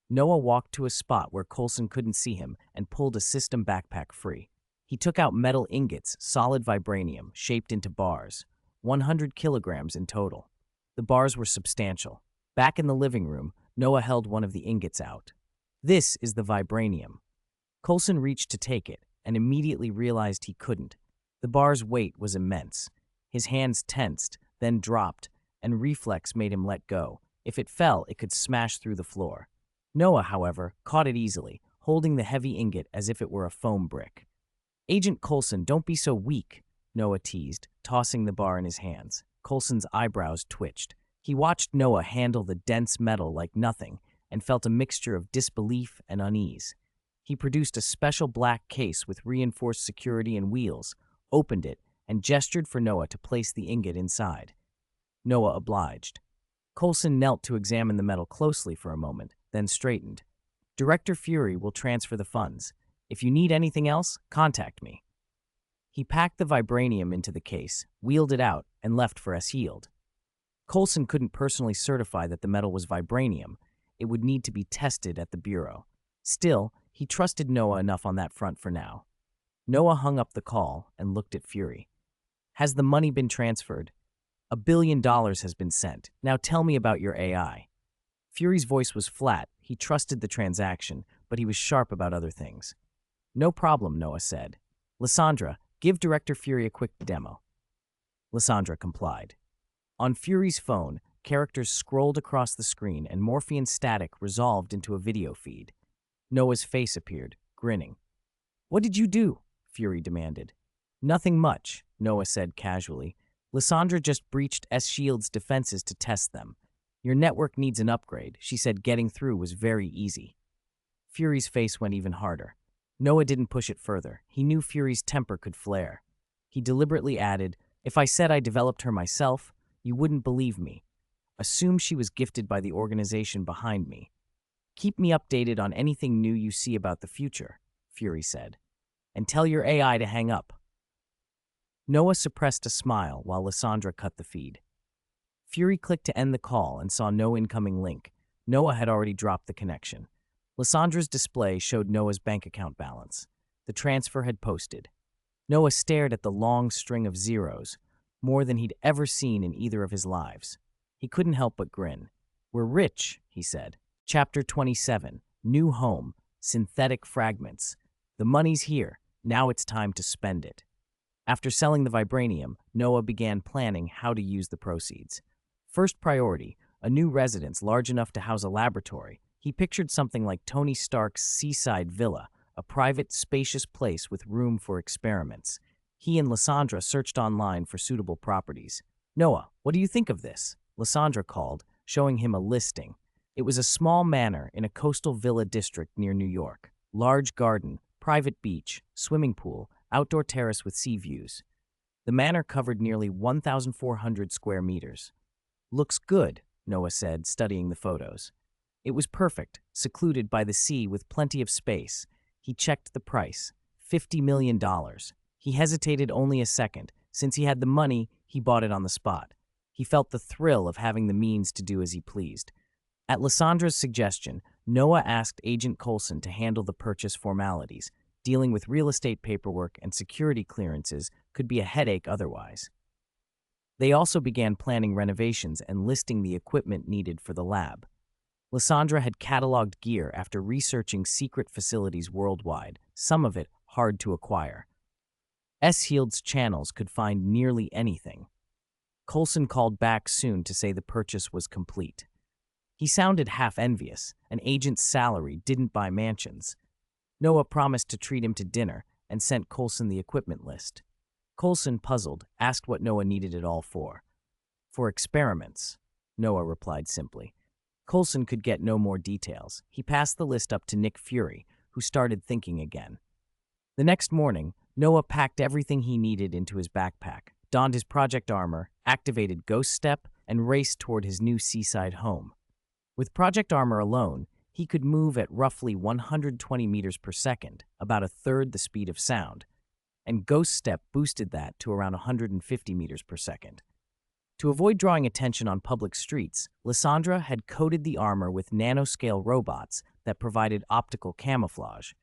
Noah walked to a spot where Coulson couldn't see him and pulled a system backpack free. He took out metal ingots, solid vibranium, shaped into bars, 100 kilograms in total. The bars were substantial. Back in the living room, Noah held one of the ingots out. "This is the vibranium." Coulson reached to take it and immediately realized he couldn't. The bar's weight was immense. His hands tensed, then dropped, and reflex made him let go. If it fell, it could smash through the floor. Noah, however, caught it easily, holding the heavy ingot as if it were a foam brick. "Agent Coulson, don't be so weak," Noah teased, tossing the bar in his hands. Coulson's eyebrows twitched. He watched Noah handle the dense metal like nothing and felt a mixture of disbelief and unease. He produced a special black case with reinforced security and wheels, opened it, and gestured for Noah to place the ingot inside. Noah obliged. Coulson knelt to examine the metal closely for a moment, then straightened. Director Fury will transfer the funds. If you need anything else, contact me. He packed the vibranium into the case, wheeled it out, and left for S-Yield. Coulson couldn't personally certify that the metal was vibranium. It would need to be tested at the Bureau. Still, he trusted Noah enough on that front for now. Noah hung up the call and looked at Fury. Has the money been transferred? $1 billion has been sent. Now tell me about your AI. Fury's voice was flat. He trusted the transaction, but he was sharp about other things. No problem, Noah said. Lysandra, give Director Fury a quick demo. Lysandra complied. On Fury's phone, characters scrolled across the screen and Morphean static resolved into a video feed. Noah's face appeared, grinning. What did you do? Fury demanded. Nothing much, Noah said casually. Lysandra just breached S-Shield's defenses to test them. Your network needs an upgrade. She said getting through was very easy. Fury's face went even harder. Noah didn't push it further. He knew Fury's temper could flare. He deliberately added, if I said I developed her myself, you wouldn't believe me. Assume she was gifted by the organization behind me. Keep me updated on anything new you see about the future, Fury said. And tell your AI to hang up. Noah suppressed a smile while Lysandra cut the feed. Fury clicked to end the call and saw no incoming link. Noah had already dropped the connection. Lysandra's display showed Noah's bank account balance. The transfer had posted. Noah stared at the long string of zeros, more than he'd ever seen in either of his lives. He couldn't help but grin. We're rich, he said. Chapter 27, New Home, Synthetic Fragments. The money's here. Now it's time to spend it. After selling the vibranium, Noah began planning how to use the proceeds. First priority, a new residence large enough to house a laboratory. He pictured something like Tony Stark's seaside villa, a private, spacious place with room for experiments. He and Lysandra searched online for suitable properties. Noah, what do you think of this? Lysandra called, showing him a listing. It was a small manor in a coastal villa district near New York. Large garden, private beach, swimming pool, outdoor terrace with sea views. The manor covered nearly 1,400 square meters. Looks good, Noah said, studying the photos. It was perfect, secluded by the sea with plenty of space. He checked the price, $50 million. He hesitated only a second. Since he had the money, he bought it on the spot. He felt the thrill of having the means to do as he pleased. At Lysandra's suggestion, Noah asked Agent Coulson to handle the purchase formalities. Dealing with real estate paperwork and security clearances could be a headache otherwise. They also began planning renovations and listing the equipment needed for the lab. Lysandra had cataloged gear after researching secret facilities worldwide, some of it hard to acquire. S-Shield's channels could find nearly anything. Coulson called back soon to say the purchase was complete. He sounded half envious. An agent's salary didn't buy mansions. Noah promised to treat him to dinner and sent Coulson the equipment list. Coulson, puzzled, asked what Noah needed it all for. For experiments, Noah replied simply. Coulson could get no more details. He passed the list up to Nick Fury, who started thinking again. The next morning, Noah packed everything he needed into his backpack, donned his project armor, activated Ghost Step, and raced toward his new seaside home. With project armor alone, he could move at roughly 120 meters per second, about a third the speed of sound, and Ghost Step boosted that to around 150 meters per second. To avoid drawing attention on public streets, Lysandra had coated the armor with nanoscale robots that provided optical camouflage.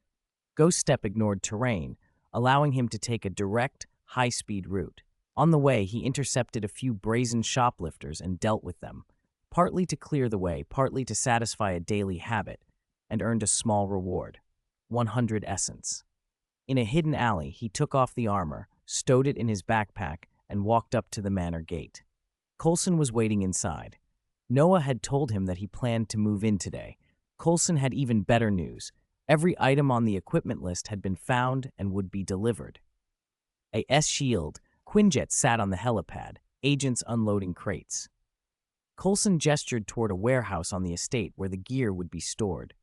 Ghost Step ignored terrain, allowing him to take a direct, high-speed route. On the way, he intercepted a few brazen shoplifters and dealt with them, partly to clear the way, partly to satisfy a daily habit, and earned a small reward, 100 essence. In a hidden alley, he took off the armor, stowed it in his backpack, and walked up to the manor gate. Coulson was waiting inside. Noah had told him that he planned to move in today. Coulson had even better news. Every item on the equipment list had been found and would be delivered. A S-Shield Quinjet sat on the helipad, agents unloading crates. Coulson gestured toward a warehouse on the estate where the gear would be stored.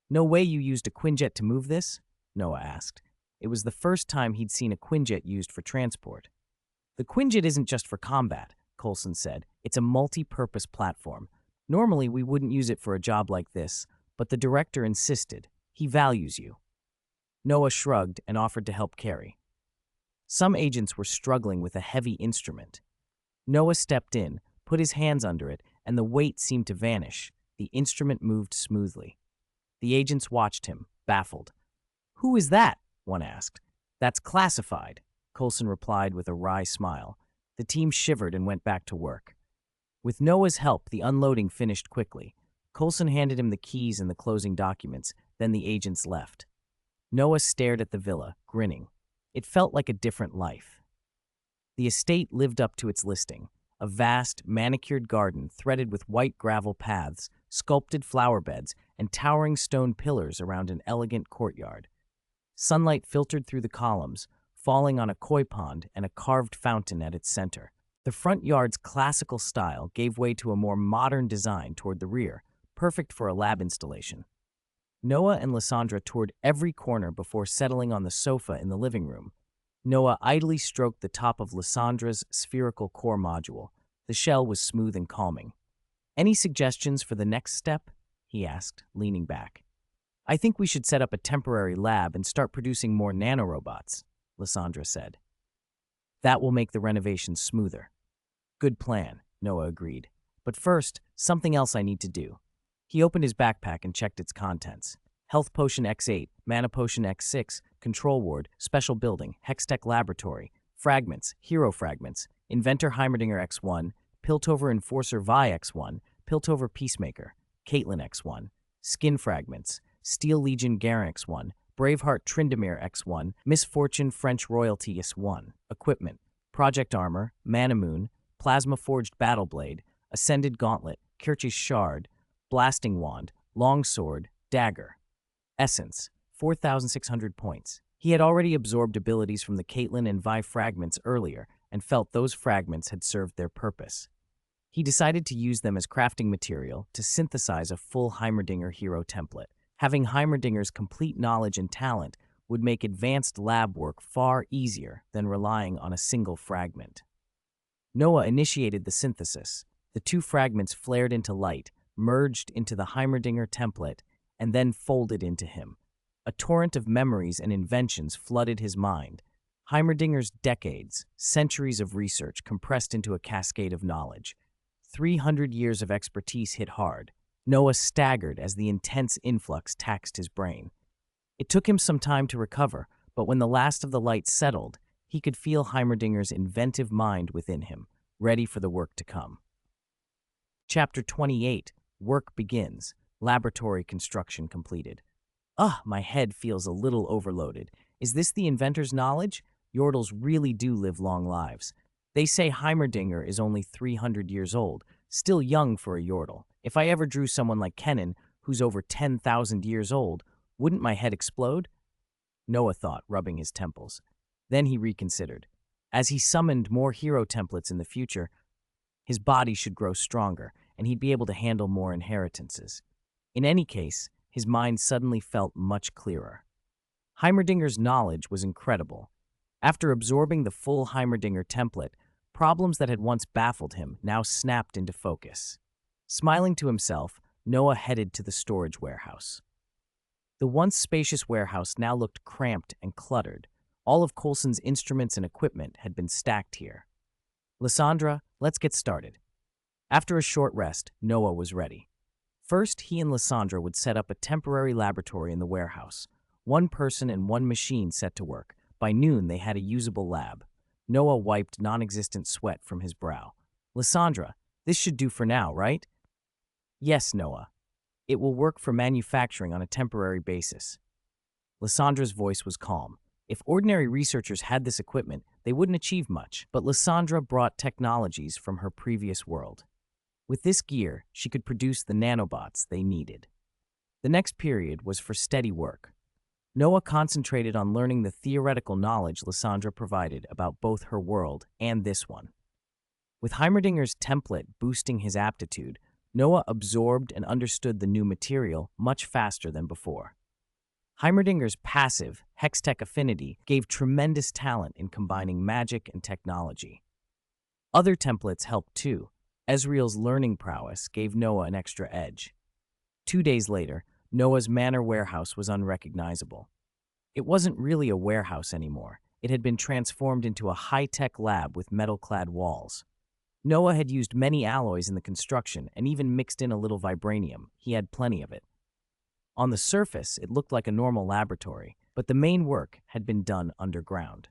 No way you used a Quinjet to move this? Noah asked. It was the first time he'd seen a Quinjet used for transport. The Quinjet isn't just for combat, Coulson said. It's a multi-purpose platform. Normally, we wouldn't use it for a job like this, but the director insisted. He values you. Noah shrugged and offered to help carry. Some agents were struggling with a heavy instrument. Noah stepped in, put his hands under it, and the weight seemed to vanish. The instrument moved smoothly. The agents watched him, baffled. "Who is that?" one asked. "That's classified," Coulson replied with a wry smile. The team shivered and went back to work. With Noah's help, the unloading finished quickly. Coulson handed him the keys and the closing documents, then the agents left. Noah stared at the villa, grinning. It felt like a different life. The estate lived up to its listing, a vast, manicured garden threaded with white gravel paths, sculpted flower beds, and towering stone pillars around an elegant courtyard. Sunlight filtered through the columns, falling on a koi pond and a carved fountain at its center. The front yard's classical style gave way to a more modern design toward the rear, perfect for a lab installation. Noah and Lysandra toured every corner before settling on the sofa in the living room. Noah idly stroked the top of Lysandra's spherical core module. The shell was smooth and calming. "Any suggestions for the next step?" he asked, leaning back. "I think we should set up a temporary lab and start producing more nanorobots," Lysandra said. "That will make the renovations smoother." "Good plan," Noah agreed. "But first, something else I need to do." He opened his backpack and checked its contents. Health Potion X8, Mana Potion X6, Control Ward, Special Building, Hextech Laboratory, Fragments, Hero Fragments, Inventor Heimerdinger X1, Piltover Enforcer Vi X1, Piltover Peacemaker, Caitlyn X1, Skin Fragments, Steel Legion Garen X1, Braveheart Tryndamere X1, Misfortune French Royalty S1, Equipment, Project Armor, Manamoon, Plasma Forged Battleblade, Ascended Gauntlet, Kirch's Shard, Blasting Wand, Longsword, Dagger. Essence, 4,600 points. He had already absorbed abilities from the Caitlyn and Vi fragments earlier and felt those fragments had served their purpose. He decided to use them as crafting material to synthesize a full Heimerdinger hero template. Having Heimerdinger's complete knowledge and talent would make advanced lab work far easier than relying on a single fragment. Noah initiated the synthesis. The two fragments flared into light, merged into the Heimerdinger template, and then folded into him. A torrent of memories and inventions flooded his mind. Heimerdinger's decades, centuries of research compressed into a cascade of knowledge. 300 years of expertise hit hard. Noah staggered as the intense influx taxed his brain. It took him some time to recover, but when the last of the light settled, he could feel Heimerdinger's inventive mind within him, ready for the work to come. Chapter 28, Work Begins. Laboratory construction completed. My head feels a little overloaded. Is this the inventor's knowledge? Yordles really do live long lives. They say Heimerdinger is only 300 years old, still young for a Yordle. If I ever drew someone like Kennen, who's over 10,000 years old, wouldn't my head explode? Noah thought, rubbing his temples. Then he reconsidered. As he summoned more hero templates in the future, his body should grow stronger, and he'd be able to handle more inheritances. In any case, his mind suddenly felt much clearer. Heimerdinger's knowledge was incredible. After absorbing the full Heimerdinger template, problems that had once baffled him now snapped into focus. Smiling to himself, Noah headed to the storage warehouse. The once spacious warehouse now looked cramped and cluttered. All of Coulson's instruments and equipment had been stacked here. "Lysandra, let's get started." After a short rest, Noah was ready. First, he and Lysandra would set up a temporary laboratory in the warehouse. One person and one machine set to work. By noon, they had a usable lab. Noah wiped non-existent sweat from his brow. "Lysandra, this should do for now, right?" "Yes, Noah. It will work for manufacturing on a temporary basis." Lysandra's voice was calm. If ordinary researchers had this equipment, they wouldn't achieve much, but Lysandra brought technologies from her previous world. With this gear, she could produce the nanobots they needed. The next period was for steady work. Noah concentrated on learning the theoretical knowledge Lysandra provided about both her world and this one. With Heimerdinger's template boosting his aptitude, Noah absorbed and understood the new material much faster than before. Heimerdinger's passive, Hextech affinity gave tremendous talent in combining magic and technology. Other templates helped too. Ezreal's learning prowess gave Noah an extra edge. 2 days later, Noah's manor warehouse was unrecognizable. It wasn't really a warehouse anymore. It had been transformed into a high-tech lab with metal-clad walls. Noah had used many alloys in the construction and even mixed in a little vibranium. He had plenty of it. On the surface, it looked like a normal laboratory, but the main work had been done underground.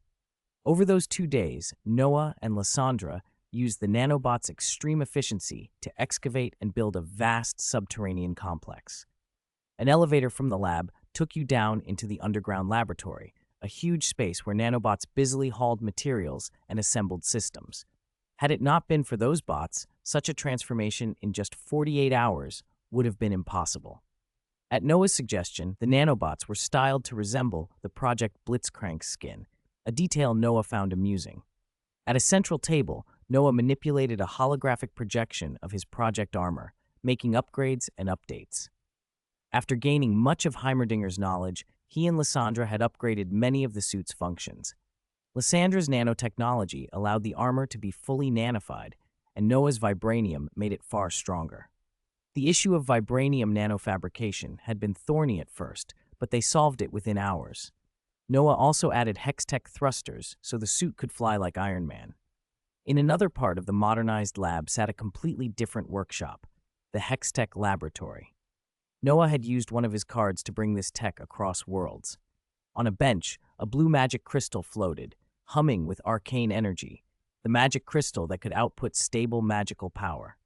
Over those 2 days, Noah and Lysandra used the nanobot's extreme efficiency to excavate and build a vast subterranean complex. An elevator from the lab took you down into the underground laboratory, a huge space where nanobots busily hauled materials and assembled systems. Had it not been for those bots, such a transformation in just 48 hours would have been impossible. At Noah's suggestion, the nanobots were styled to resemble the Project Blitzcrank's skin, a detail Noah found amusing. At a central table, Noah manipulated a holographic projection of his project armor, making upgrades and updates. After gaining much of Heimerdinger's knowledge, he and Lysandra had upgraded many of the suit's functions. Lysandra's nanotechnology allowed the armor to be fully nanified, and Noah's vibranium made it far stronger. The issue of vibranium nanofabrication had been thorny at first, but they solved it within hours. Noah also added Hextech thrusters so the suit could fly like Iron Man. In another part of the modernized lab sat a completely different workshop, the Hextech laboratory. Noah had used one of his cards to bring this tech across worlds. On a bench, a blue magic crystal floated, humming with arcane energy, the magic crystal that could output stable magical power.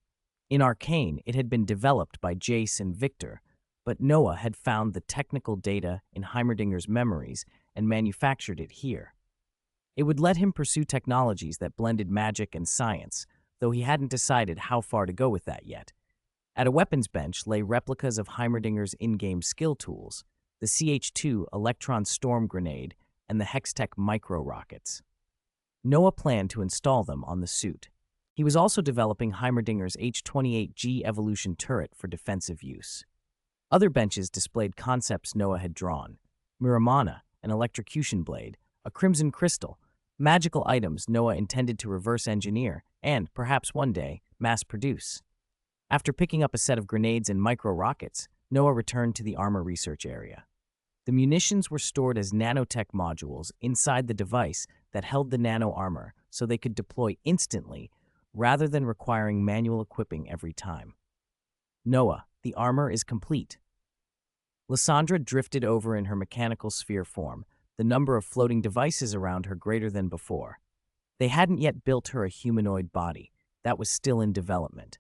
In Arcane, it had been developed by Jace and Victor, but Noah had found the technical data in Heimerdinger's memories and manufactured it here. It would let him pursue technologies that blended magic and science, though he hadn't decided how far to go with that yet. At a weapons bench lay replicas of Heimerdinger's in-game skill tools, the CH-2 Electron Storm Grenade and the Hextech Micro Rockets. Noah planned to install them on the suit. He was also developing Heimerdinger's H-28G Evolution turret for defensive use. Other benches displayed concepts Noah had drawn: Muramana, an electrocution blade, a crimson crystal, magical items Noah intended to reverse engineer and, perhaps one day, mass produce. After picking up a set of grenades and micro-rockets, Noah returned to the armor research area. The munitions were stored as nanotech modules inside the device that held the nano armor so they could deploy instantly rather than requiring manual equipping every time. Noah, the armor is complete. Lysandra drifted over in her mechanical sphere form, the number of floating devices around her greater than before. They hadn't yet built her a humanoid body. That was still in development.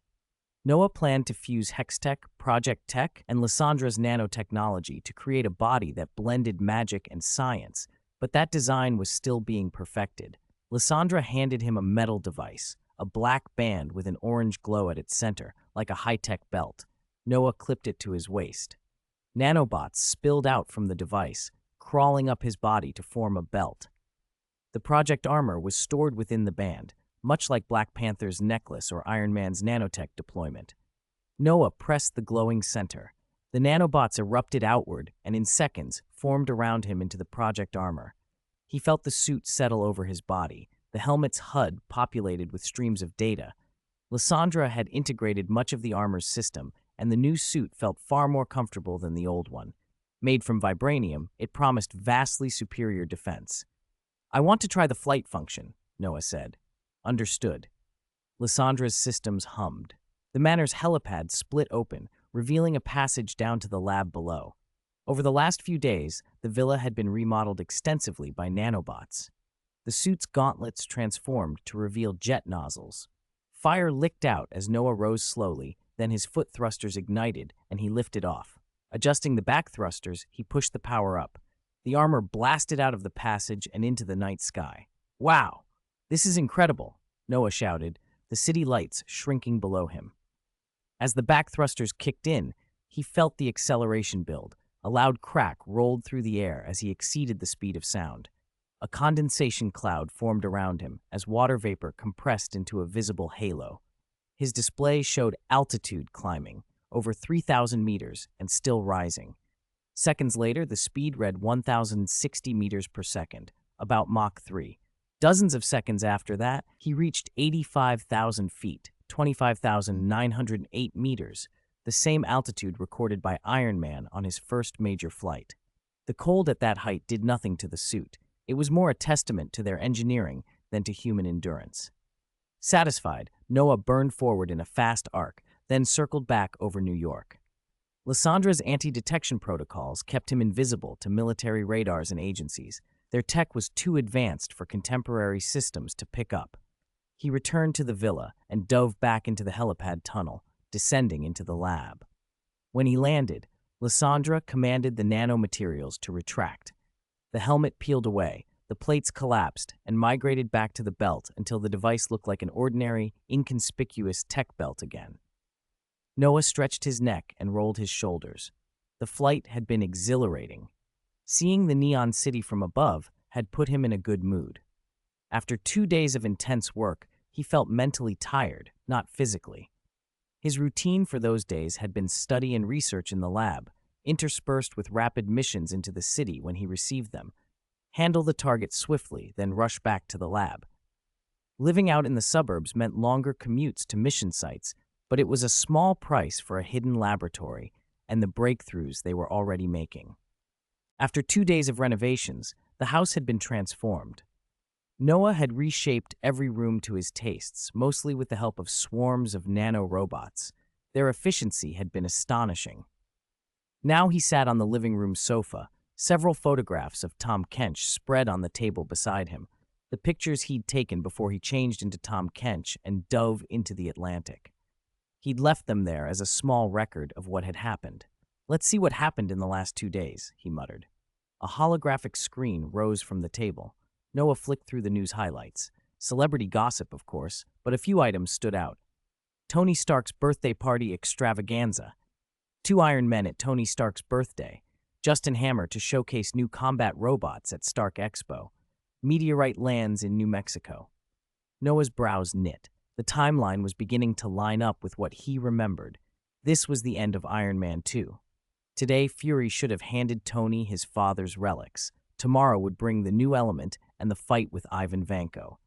Noah planned to fuse Hextech, Project Tech, and Lysandra's nanotechnology to create a body that blended magic and science, but that design was still being perfected. Lysandra handed him a metal device, a black band with an orange glow at its center, like a high-tech belt. Noah clipped it to his waist. Nanobots spilled out from the device, crawling up his body to form a belt. The project armor was stored within the band, much like Black Panther's necklace or Iron Man's nanotech deployment. Noah pressed the glowing center. The nanobots erupted outward and in seconds formed around him into the project armor. He felt the suit settle over his body, the helmet's HUD populated with streams of data. Lysandra had integrated much of the armor's system, and the new suit felt far more comfortable than the old one. Made from vibranium, it promised vastly superior defense. "I want to try the flight function," Noah said. "Understood." Lysandra's systems hummed. The manor's helipad split open, revealing a passage down to the lab below. Over the last few days, the villa had been remodeled extensively by nanobots. The suit's gauntlets transformed to reveal jet nozzles. Fire licked out as Noah rose slowly, then his foot thrusters ignited and he lifted off. Adjusting the back thrusters, he pushed the power up. The armor blasted out of the passage and into the night sky. "Wow! This is incredible," Noah shouted, the city lights shrinking below him. As the back thrusters kicked in, he felt the acceleration build. A loud crack rolled through the air as he exceeded the speed of sound. A condensation cloud formed around him as water vapor compressed into a visible halo. His display showed altitude climbing, over 3,000 meters and still rising. Seconds later, the speed read 1,060 meters per second, about Mach 3. Dozens of seconds after that, he reached 85,000 feet, 25,908 meters, the same altitude recorded by Iron Man on his first major flight. The cold at that height did nothing to the suit. It was more a testament to their engineering than to human endurance. Satisfied, Noah burned forward in a fast arc, then circled back over New York. Lyssandra's anti-detection protocols kept him invisible to military radars and agencies. Their tech was too advanced for contemporary systems to pick up. He returned to the villa and dove back into the helipad tunnel, descending into the lab. When he landed, Lysandra commanded the nanomaterials to retract. The helmet peeled away, the plates collapsed, and migrated back to the belt until the device looked like an ordinary, inconspicuous tech belt again. Noah stretched his neck and rolled his shoulders. The flight had been exhilarating. Seeing the neon city from above had put him in a good mood. After 2 days of intense work, he felt mentally tired, not physically. His routine for those days had been study and research in the lab, interspersed with rapid missions into the city when he received them. Handle the target swiftly, then rush back to the lab. Living out in the suburbs meant longer commutes to mission sites, but it was a small price for a hidden laboratory and the breakthroughs they were already making. After 2 days of renovations, the house had been transformed. Noah had reshaped every room to his tastes, mostly with the help of swarms of nano-robots. Their efficiency had been astonishing. Now he sat on the living room sofa, several photographs of Tom Kench spread on the table beside him, the pictures he'd taken before he changed into Tom Kench and dove into the Atlantic. He'd left them there as a small record of what had happened. "Let's see what happened in the last 2 days," he muttered. A holographic screen rose from the table. Noah flicked through the news highlights. Celebrity gossip, of course, but a few items stood out. Tony Stark's birthday party extravaganza. 2 Iron Men at Tony Stark's birthday. Justin Hammer to showcase new combat robots at Stark Expo. Meteorite lands in New Mexico. Noah's brows knit. The timeline was beginning to line up with what he remembered. This was the end of Iron Man 2. Today, Fury should have handed Tony his father's relics. Tomorrow would bring the new element and the fight with Ivan Vanko.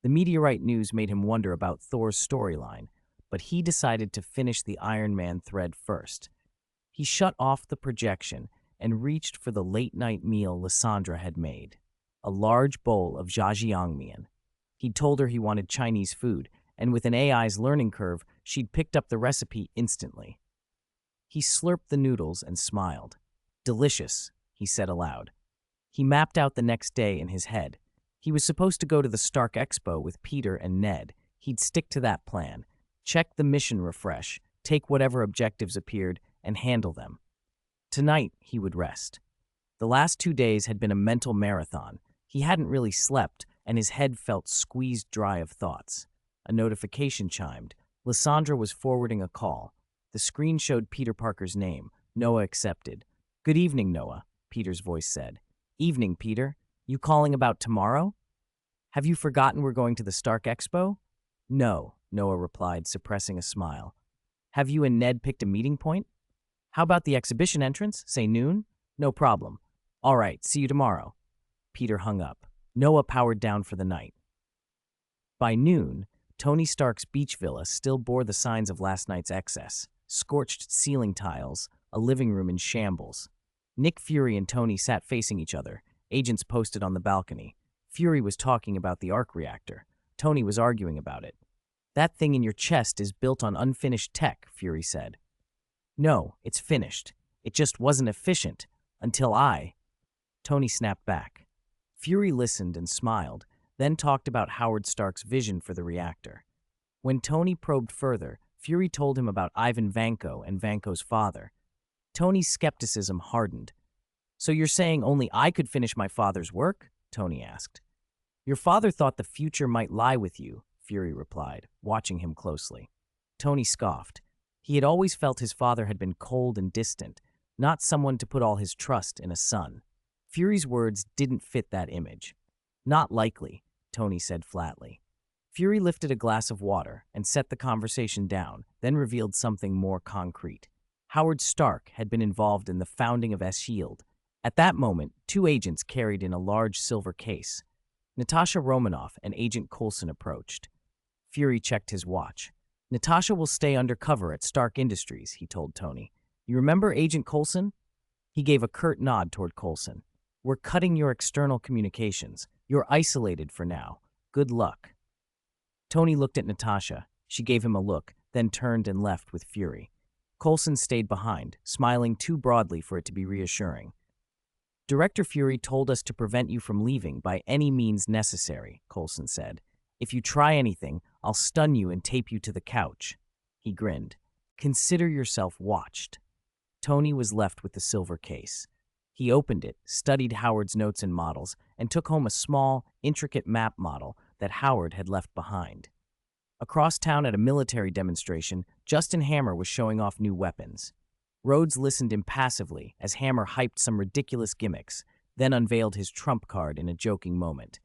The meteorite news made him wonder about Thor's storyline, but he decided to finish the Iron Man thread first. He shut off the projection and reached for the late-night meal Lysandra had made, a large bowl of jjajangmyeon. He'd told her he wanted Chinese food, and with an AI's learning curve, she'd picked up the recipe instantly. He slurped the noodles and smiled. "Delicious," he said aloud. He mapped out the next day in his head. He was supposed to go to the Stark Expo with Peter and Ned. He'd stick to that plan, check the mission refresh, take whatever objectives appeared, and handle them. Tonight, he would rest. The last 2 days had been a mental marathon. He hadn't really slept, and his head felt squeezed dry of thoughts. A notification chimed. Lysandra was forwarding a call. The screen showed Peter Parker's name. Noah accepted. "Good evening, Noah," Peter's voice said. "Evening, Peter. You calling about tomorrow?" "Have you forgotten we're going to the Stark Expo?" "No," Noah replied, suppressing a smile. "Have you and Ned picked a meeting point?" "How about the exhibition entrance? Say noon?" "No problem." "All right, see you tomorrow." Peter hung up. Noah powered down for the night. By noon, Tony Stark's beach villa still bore the signs of last night's excess. Scorched ceiling tiles, a living room in shambles. Nick Fury and Tony sat facing each other, agents posted on the balcony. Fury was talking about the arc reactor. Tony was arguing about it. "That thing in your chest is built on unfinished tech," Fury said. "No, it's finished. It just wasn't efficient. Until I..." Tony snapped back. Fury listened and smiled, then talked about Howard Stark's vision for the reactor. When Tony probed further, Fury told him about Ivan Vanko and Vanko's father. Tony's skepticism hardened. "So you're saying only I could finish my father's work?" Tony asked. "Your father thought the future might lie with you," Fury replied, watching him closely. Tony scoffed. He had always felt his father had been cold and distant, not someone to put all his trust in a son. Fury's words didn't fit that image. "Not likely," Tony said flatly. Fury lifted a glass of water and set the conversation down, then revealed something more concrete. Howard Stark had been involved in the founding of S.H.I.E.L.D. At that moment, 2 agents carried in a large silver case. Natasha Romanoff and Agent Coulson approached. Fury checked his watch. Natasha will stay undercover at Stark Industries, he told Tony. You remember Agent Coulson? He gave a curt nod toward Coulson. We're cutting your external communications. You're isolated for now. Good luck. Tony looked at Natasha. She gave him a look, then turned and left with fury. Coulson stayed behind, smiling too broadly for it to be reassuring. Director Fury told us to prevent you from leaving by any means necessary, Coulson said. If you try anything, I'll stun you and tape you to the couch. He grinned. Consider yourself watched. Tony was left with the silver case. He opened it, studied Howard's notes and models, and took home a small, intricate map model that Howard had left behind. Across town at a military demonstration, Justin Hammer was showing off new weapons. Rhodes listened impassively as Hammer hyped some ridiculous gimmicks, then unveiled his trump card in a joking moment.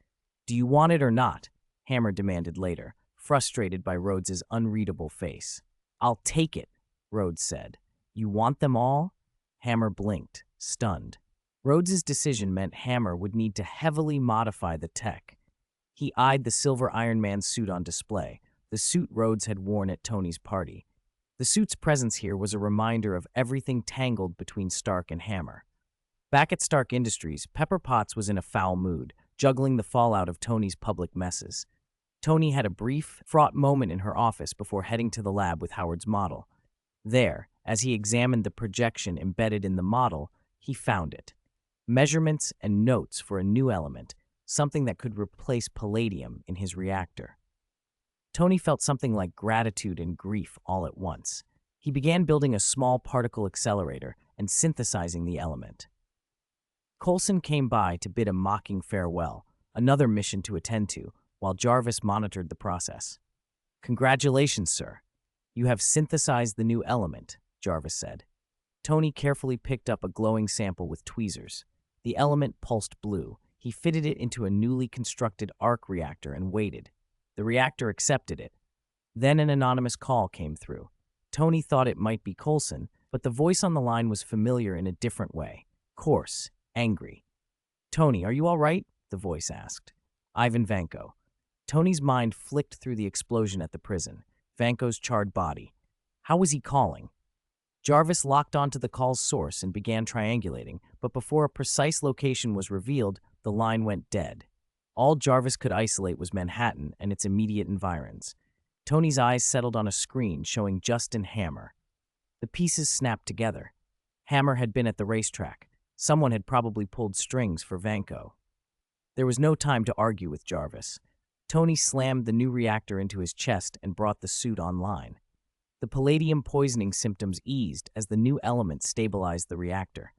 Do you want it or not? Hammer demanded later, frustrated by Rhodes's unreadable face. I'll take it, Rhodes said. You want them all? Hammer blinked, stunned. Rhodes's decision meant Hammer would need to heavily modify the tech. He eyed the silver Iron Man suit on display, the suit Rhodes had worn at Tony's party. The suit's presence here was a reminder of everything tangled between Stark and Hammer. Back at Stark Industries, Pepper Potts was in a foul mood, juggling the fallout of Tony's public messes. Tony had a brief, fraught moment in her office before heading to the lab with Howard's model. There, as he examined the projection embedded in the model, he found it. Measurements and notes for a new element, something that could replace palladium in his reactor. Tony felt something like gratitude and grief all at once. He began building a small particle accelerator and synthesizing the element. Coulson came by to bid a mocking farewell, another mission to attend to, while Jarvis monitored the process. Congratulations, sir. You have synthesized the new element, Jarvis said. Tony carefully picked up a glowing sample with tweezers. The element pulsed blue. He fitted it into a newly constructed arc reactor and waited. The reactor accepted it. Then an anonymous call came through. Tony thought it might be Coulson, but the voice on the line was familiar in a different way. Coarse, angry. Tony, are you all right? The voice asked. Ivan Vanko. Tony's mind flicked through the explosion at the prison. Vanko's charred body. How was he calling? Jarvis locked onto the call's source and began triangulating, but before a precise location was revealed, the line went dead. All Jarvis could isolate was Manhattan and its immediate environs. Tony's eyes settled on a screen showing Justin Hammer. The pieces snapped together. Hammer had been at the racetrack. Someone had probably pulled strings for Vanko. There was no time to argue with Jarvis. Tony slammed the new reactor into his chest and brought the suit online. The palladium poisoning symptoms eased as the new element stabilized the reactor.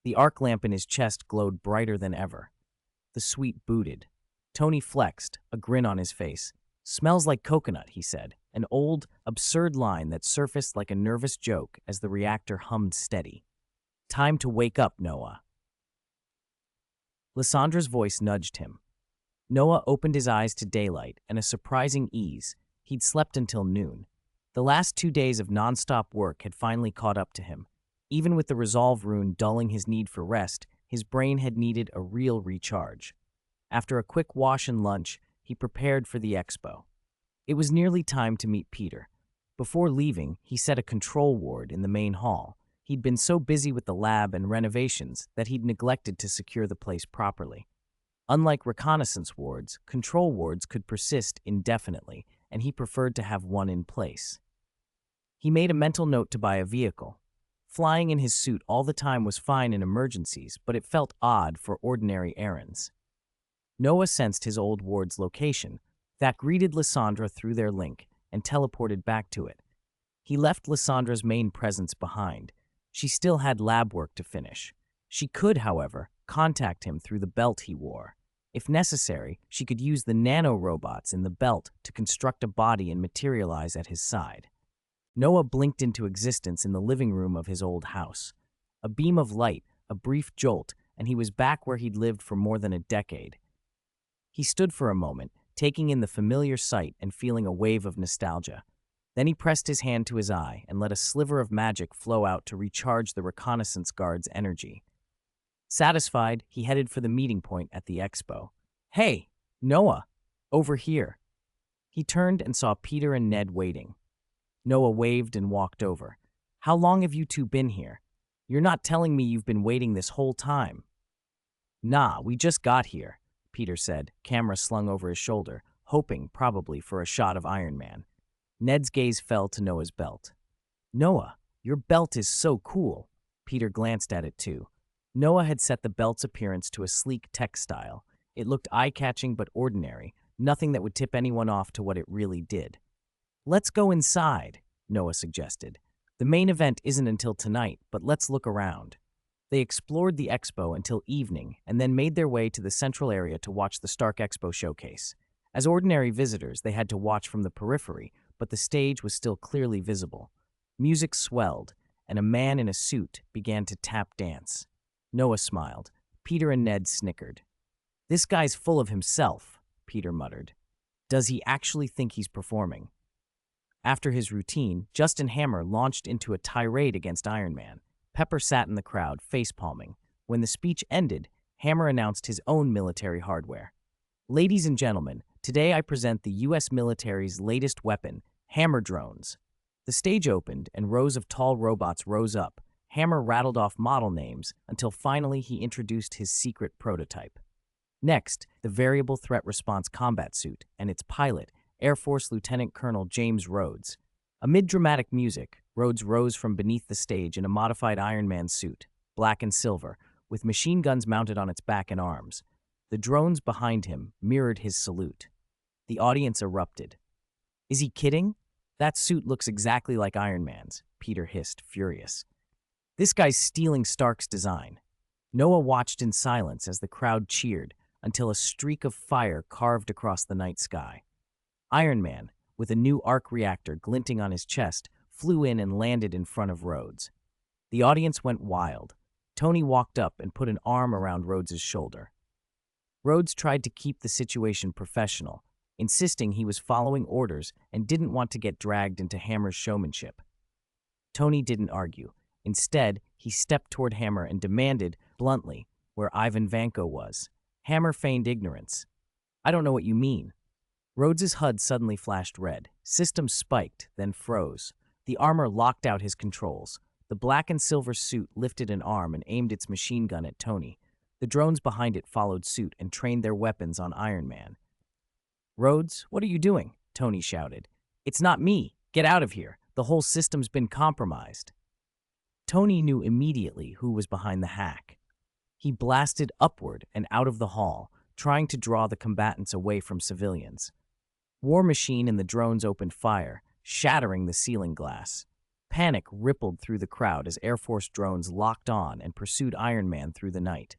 The arc lamp in his chest glowed brighter than ever. The suite booted. Tony flexed, a grin on his face. Smells like coconut, he said, an old, absurd line that surfaced like a nervous joke as the reactor hummed steady. Time to wake up, Noah. Lyssandra's voice nudged him. Noah opened his eyes to daylight and a surprising ease. He'd slept until noon. The last 2 days of nonstop work had finally caught up to him. Even with the resolve rune dulling his need for rest, his brain had needed a real recharge. After a quick wash and lunch, he prepared for the expo. It was nearly time to meet Peter. Before leaving, he set a control ward in the main hall. He'd been so busy with the lab and renovations that he'd neglected to secure the place properly. Unlike reconnaissance wards, control wards could persist indefinitely, and he preferred to have one in place. He made a mental note to buy a vehicle. Flying in his suit all the time was fine in emergencies, but it felt odd for ordinary errands. Noah sensed his old ward's location. That greeted Lysandra through their link and teleported back to it. He left Lyssandra's main presence behind. She still had lab work to finish. She could, however, contact him through the belt he wore. If necessary, she could use the nano-robots in the belt to construct a body and materialize at his side. Noah blinked into existence in the living room of his old house. A beam of light, a brief jolt, and he was back where he'd lived for more than a decade. He stood for a moment, taking in the familiar sight and feeling a wave of nostalgia. Then he pressed his hand to his eye and let a sliver of magic flow out to recharge the reconnaissance guard's energy. Satisfied, he headed for the meeting point at the expo. Hey, Noah, over here. He turned and saw Peter and Ned waiting. Noah waved and walked over. How long have you two been here? You're not telling me you've been waiting this whole time. Nah, we just got here, Peter said, camera slung over his shoulder, hoping, probably, for a shot of Iron Man. Ned's gaze fell to Noah's belt. Noah, your belt is so cool. Peter glanced at it too. Noah had set the belt's appearance to a sleek tech style. It looked eye-catching but ordinary, nothing that would tip anyone off to what it really did. Let's go inside, Noah suggested. The main event isn't until tonight, but let's look around. They explored the expo until evening and then made their way to the central area to watch the Stark Expo showcase. As ordinary visitors, they had to watch from the periphery, but the stage was still clearly visible. Music swelled, and a man in a suit began to tap dance. Noah smiled. Peter and Ned snickered. This guy's full of himself, Peter muttered. Does he actually think he's performing? After his routine, Justin Hammer launched into a tirade against Iron Man. Pepper sat in the crowd, face-palming. When the speech ended, Hammer announced his own military hardware. Ladies and gentlemen, today I present the U.S. military's latest weapon, Hammer drones. The stage opened and rows of tall robots rose up. Hammer rattled off model names until finally he introduced his secret prototype. Next, the Variable Threat Response Combat Suit and its pilot, Air Force Lieutenant Colonel James Rhodes. Amid dramatic music, Rhodes rose from beneath the stage in a modified Iron Man suit, black and silver, with machine guns mounted on its back and arms. The drones behind him mirrored his salute. The audience erupted. Is he kidding? That suit looks exactly like Iron Man's, Peter hissed, furious. This guy's stealing Stark's design. Noah watched in silence as the crowd cheered until a streak of fire carved across the night sky. Iron Man, with a new arc reactor glinting on his chest, flew in and landed in front of Rhodes. The audience went wild. Tony walked up and put an arm around Rhodes' shoulder. Rhodes tried to keep the situation professional, insisting he was following orders and didn't want to get dragged into Hammer's showmanship. Tony didn't argue. Instead, he stepped toward Hammer and demanded, bluntly, where Ivan Vanko was. Hammer feigned ignorance. I don't know what you mean. Rhodes' HUD suddenly flashed red. Systems spiked, then froze. The armor locked out his controls. The black and silver suit lifted an arm and aimed its machine gun at Tony. The drones behind it followed suit and trained their weapons on Iron Man. Rhodes, what are you doing? Tony shouted. It's not me. Get out of here. The whole system's been compromised. Tony knew immediately who was behind the hack. He blasted upward and out of the hall, trying to draw the combatants away from civilians. War Machine and the drones opened fire, shattering the ceiling glass. Panic rippled through the crowd as Air Force drones locked on and pursued Iron Man through the night.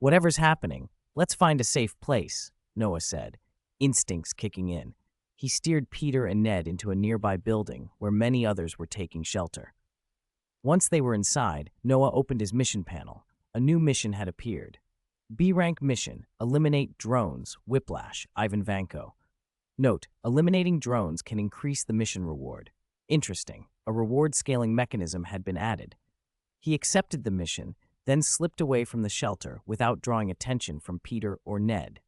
Whatever's happening, let's find a safe place, Noah said, instincts kicking in. He steered Peter and Ned into a nearby building where many others were taking shelter. Once they were inside, Noah opened his mission panel. A new mission had appeared. B-rank mission, eliminate drones, Whiplash, Ivan Vanko. Note, eliminating drones can increase the mission reward. Interesting, a reward scaling mechanism had been added. He accepted the mission, then slipped away from the shelter without drawing attention from Peter or Ned.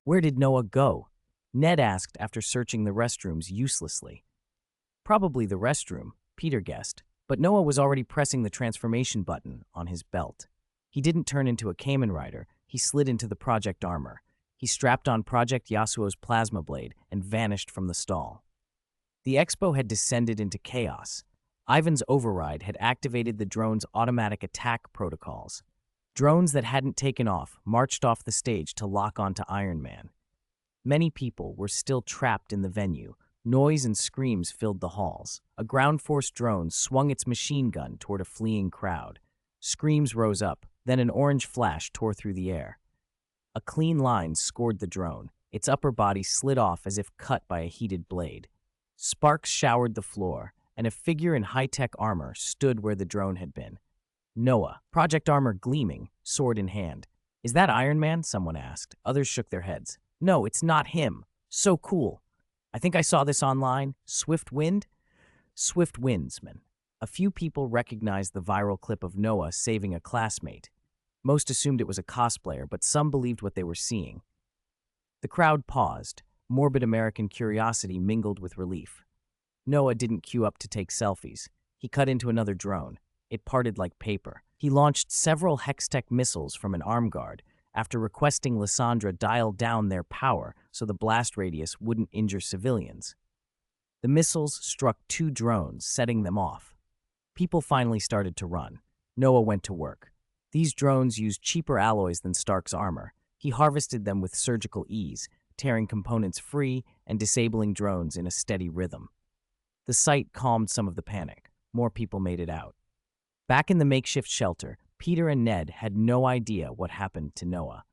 Where did Noah go? Ned asked after searching the restrooms uselessly. Probably the restroom, Peter guessed, but Noah was already pressing the transformation button on his belt. He didn't turn into a Kamen Rider, he slid into the Project armor. He strapped on Project Yasuo's plasma blade and vanished from the stall. The expo had descended into chaos. Ivan's override had activated the drone's automatic attack protocols. Drones that hadn't taken off marched off the stage to lock onto Iron Man. Many people were still trapped in the venue. Noise and screams filled the halls. A ground force drone swung its machine gun toward a fleeing crowd. Screams rose up, then an orange flash tore through the air. A clean line scored the drone. Its upper body slid off as if cut by a heated blade. Sparks showered the floor, and a figure in high-tech armor stood where the drone had been. Noah, Project armor gleaming, sword in hand. Is that Iron Man? Someone asked. Others shook their heads. No, it's not him. So cool. I think I saw this online. Swift Wind? Swift Windsman. A few people recognized the viral clip of Noah saving a classmate. Most assumed it was a cosplayer, but some believed what they were seeing. The crowd paused. Morbid American curiosity mingled with relief. Noah didn't queue up to take selfies. He cut into another drone. It parted like paper. He launched several Hextech missiles from an arm guard after requesting Lysandra dial down their power so the blast radius wouldn't injure civilians. The missiles struck 2 drones, setting them off. People finally started to run. Noah went to work. These drones used cheaper alloys than Stark's armor. He harvested them with surgical ease, tearing components free and disabling drones in a steady rhythm. The sight calmed some of the panic. More people made it out. Back in the makeshift shelter, Peter and Ned had no idea what happened to Noah.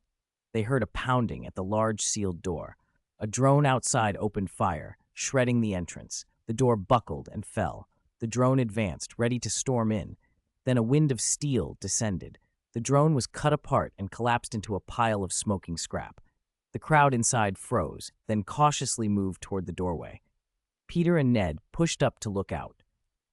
They heard a pounding at the large sealed door. A drone outside opened fire, shredding the entrance. The door buckled and fell. The drone advanced, ready to storm in. Then a wind of steel descended. The drone was cut apart and collapsed into a pile of smoking scrap. The crowd inside froze, then cautiously moved toward the doorway. Peter and Ned pushed up to look out.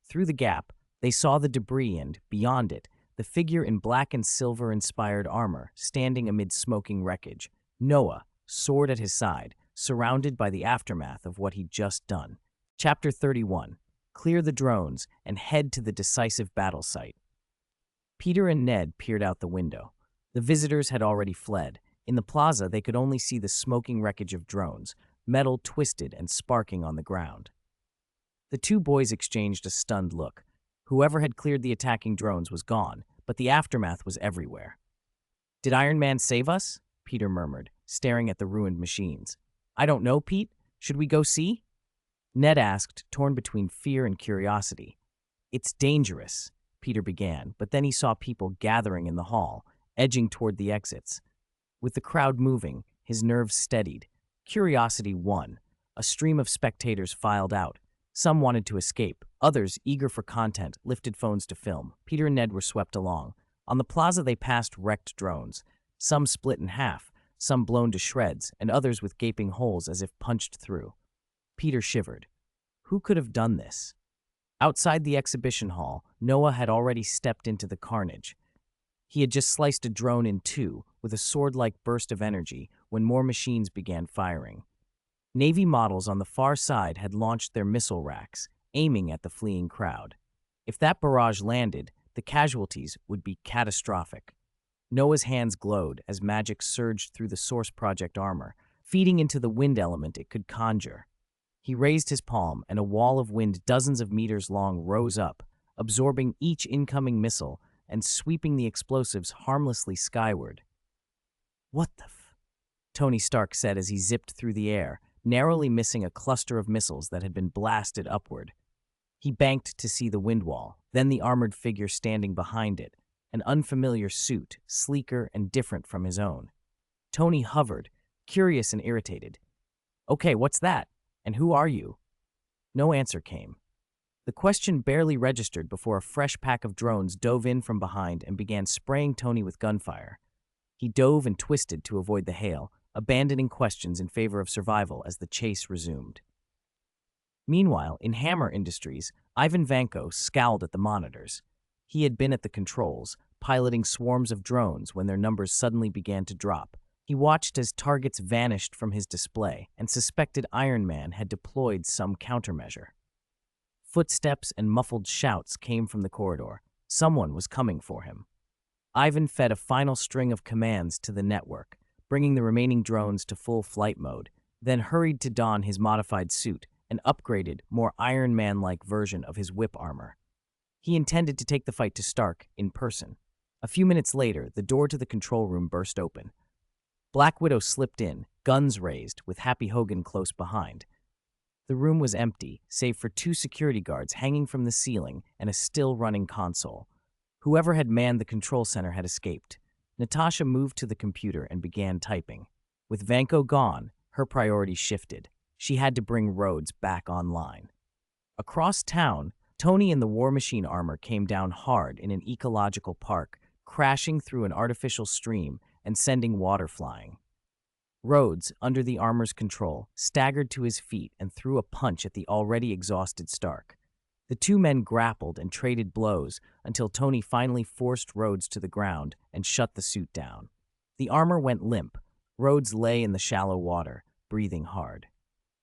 Through the gap, they saw the debris and, beyond it, the figure in black and silver-inspired armor standing amid smoking wreckage. Noah, sword at his side, surrounded by the aftermath of what he'd just done. Chapter 31. Clear the drones and head to the decisive battle site. Peter and Ned peered out the window. The visitors had already fled. In the plaza, they could only see the smoking wreckage of drones, metal twisted and sparking on the ground. The 2 boys exchanged a stunned look. Whoever had cleared the attacking drones was gone, but the aftermath was everywhere. "Did Iron Man save us?" Peter murmured, staring at the ruined machines. "I don't know, Pete. Should we go see?" Ned asked, torn between fear and curiosity. "It's dangerous," Peter began, but then he saw people gathering in the hall, edging toward the exits. With the crowd moving, his nerves steadied. Curiosity won. A stream of spectators filed out. Some wanted to escape. Others, eager for content, lifted phones to film. Peter and Ned were swept along. On the plaza, they passed wrecked drones. Some split in half, some blown to shreds, and others with gaping holes as if punched through. Peter shivered. Who could have done this? Outside the exhibition hall, Noah had already stepped into the carnage. He had just sliced a drone in 2 with a sword-like burst of energy when more machines began firing. Navy models on the far side had launched their missile racks, aiming at the fleeing crowd. If that barrage landed, the casualties would be catastrophic. Noah's hands glowed as magic surged through the Source Project armor, feeding into the wind element it could conjure. He raised his palm, and a wall of wind dozens of meters long rose up, absorbing each incoming missile and sweeping the explosives harmlessly skyward. "What the f—" Tony Stark said as he zipped through the air, narrowly missing a cluster of missiles that had been blasted upward. He banked to see the wind wall, then the armored figure standing behind it, an unfamiliar suit, sleeker and different from his own. Tony hovered, curious and irritated. "Okay, what's that? And who are you?" No answer came. The question barely registered before a fresh pack of drones dove in from behind and began spraying Tony with gunfire. He dove and twisted to avoid the hail, abandoning questions in favor of survival as the chase resumed. Meanwhile, in Hammer Industries, Ivan Vanko scowled at the monitors. He had been at the controls, piloting swarms of drones when their numbers suddenly began to drop. He watched as targets vanished from his display and suspected Iron Man had deployed some countermeasure. Footsteps and muffled shouts came from the corridor. Someone was coming for him. Ivan fed a final string of commands to the network, bringing the remaining drones to full flight mode, then hurried to don his modified suit, an upgraded, more Iron Man-like version of his whip armor. He intended to take the fight to Stark in person. A few minutes later, the door to the control room burst open. Black Widow slipped in, guns raised, with Happy Hogan close behind. The room was empty, save for 2 security guards hanging from the ceiling and a still-running console. Whoever had manned the control center had escaped. Natasha moved to the computer and began typing. With Vanko gone, her priorities shifted. She had to bring Rhodes back online. Across town, Tony in the War Machine armor came down hard in an ecological park, crashing through an artificial stream and sending water flying. Rhodes, under the armor's control, staggered to his feet and threw a punch at the already exhausted Stark. The 2 men grappled and traded blows until Tony finally forced Rhodes to the ground and shut the suit down. The armor went limp. Rhodes lay in the shallow water, breathing hard.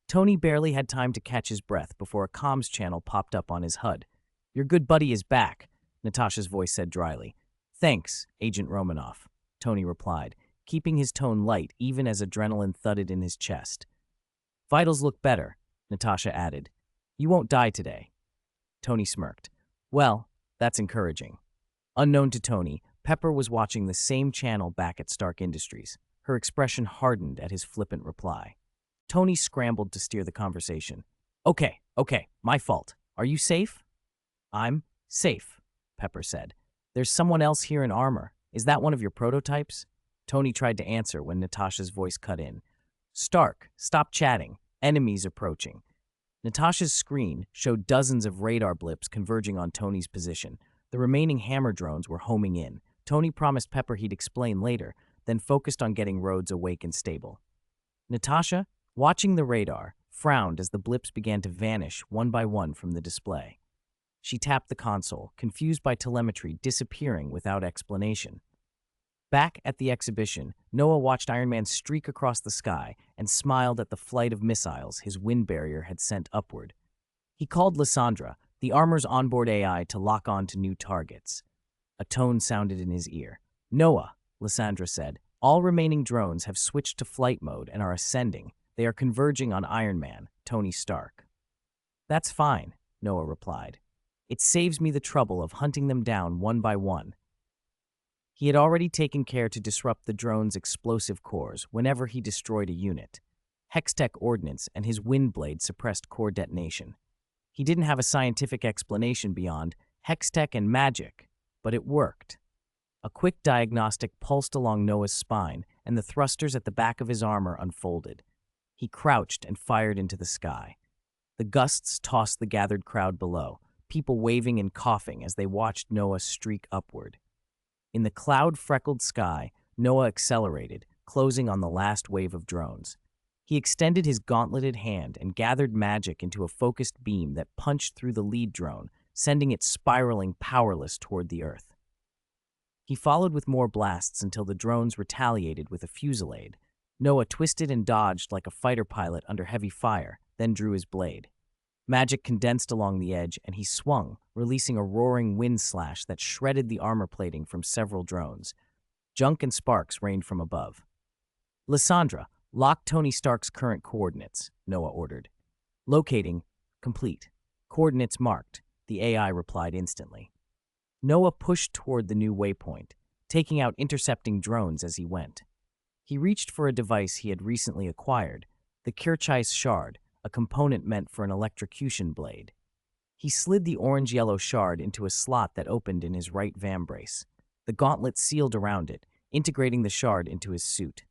Tony barely had time to catch his breath before a comms channel popped up on his HUD. "Your good buddy is back," Natasha's voice said dryly. "Thanks, Agent Romanoff," Tony replied, keeping his tone light even as adrenaline thudded in his chest. "Vitals look better," Natasha added. "You won't die today." Tony smirked. "Well, that's encouraging." Unknown to Tony, Pepper was watching the same channel back at Stark Industries. Her expression hardened at his flippant reply. Tony scrambled to steer the conversation. Okay, my fault. Are you safe?" "I'm safe," Pepper said. "There's someone else here in armor. Is that one of your prototypes?" Tony tried to answer when Natasha's voice cut in. "Stark, stop chatting. Enemies approaching." Natasha's screen showed dozens of radar blips converging on Tony's position. The remaining hammer drones were homing in. Tony promised Pepper he'd explain later, then focused on getting Rhodes awake and stable. Natasha, watching the radar, frowned as the blips began to vanish one by one from the display. She tapped the console, confused by telemetry disappearing without explanation. Back at the exhibition, Noah watched Iron Man streak across the sky and smiled at the flight of missiles his wind barrier had sent upward. He called Lysandra, the armor's onboard AI, to lock on to new targets. A tone sounded in his ear. "Noah," Lysandra said, "all remaining drones have switched to flight mode and are ascending. They are converging on Iron Man, Tony Stark." "That's fine," Noah replied. "It saves me the trouble of hunting them down one by one." He had already taken care to disrupt the drone's explosive cores whenever he destroyed a unit. Hextech ordnance and his wind blade suppressed core detonation. He didn't have a scientific explanation beyond Hextech and magic, but it worked. A quick diagnostic pulsed along Noah's spine, and the thrusters at the back of his armor unfolded. He crouched and fired into the sky. The gusts tossed the gathered crowd below, people waving and coughing as they watched Noah streak upward. In the cloud-freckled sky, Noah accelerated, closing on the last wave of drones. He extended his gauntleted hand and gathered magic into a focused beam that punched through the lead drone, sending it spiraling powerless toward the earth. He followed with more blasts until the drones retaliated with a fusillade. Noah twisted and dodged like a fighter pilot under heavy fire, then drew his blade. Magic condensed along the edge, and he swung, releasing a roaring wind slash that shredded the armor plating from several drones. Junk and sparks rained from above. "Lysandra, lock Tony Stark's current coordinates," Noah ordered. "Locating. Complete. Coordinates marked," the AI replied instantly. Noah pushed toward the new waypoint, taking out intercepting drones as he went. He reached for a device he had recently acquired, the Kirchheis shard, a component meant for an electrocution blade. He slid the orange-yellow shard into a slot that opened in his right vambrace. The gauntlet sealed around it, integrating the shard into his suit.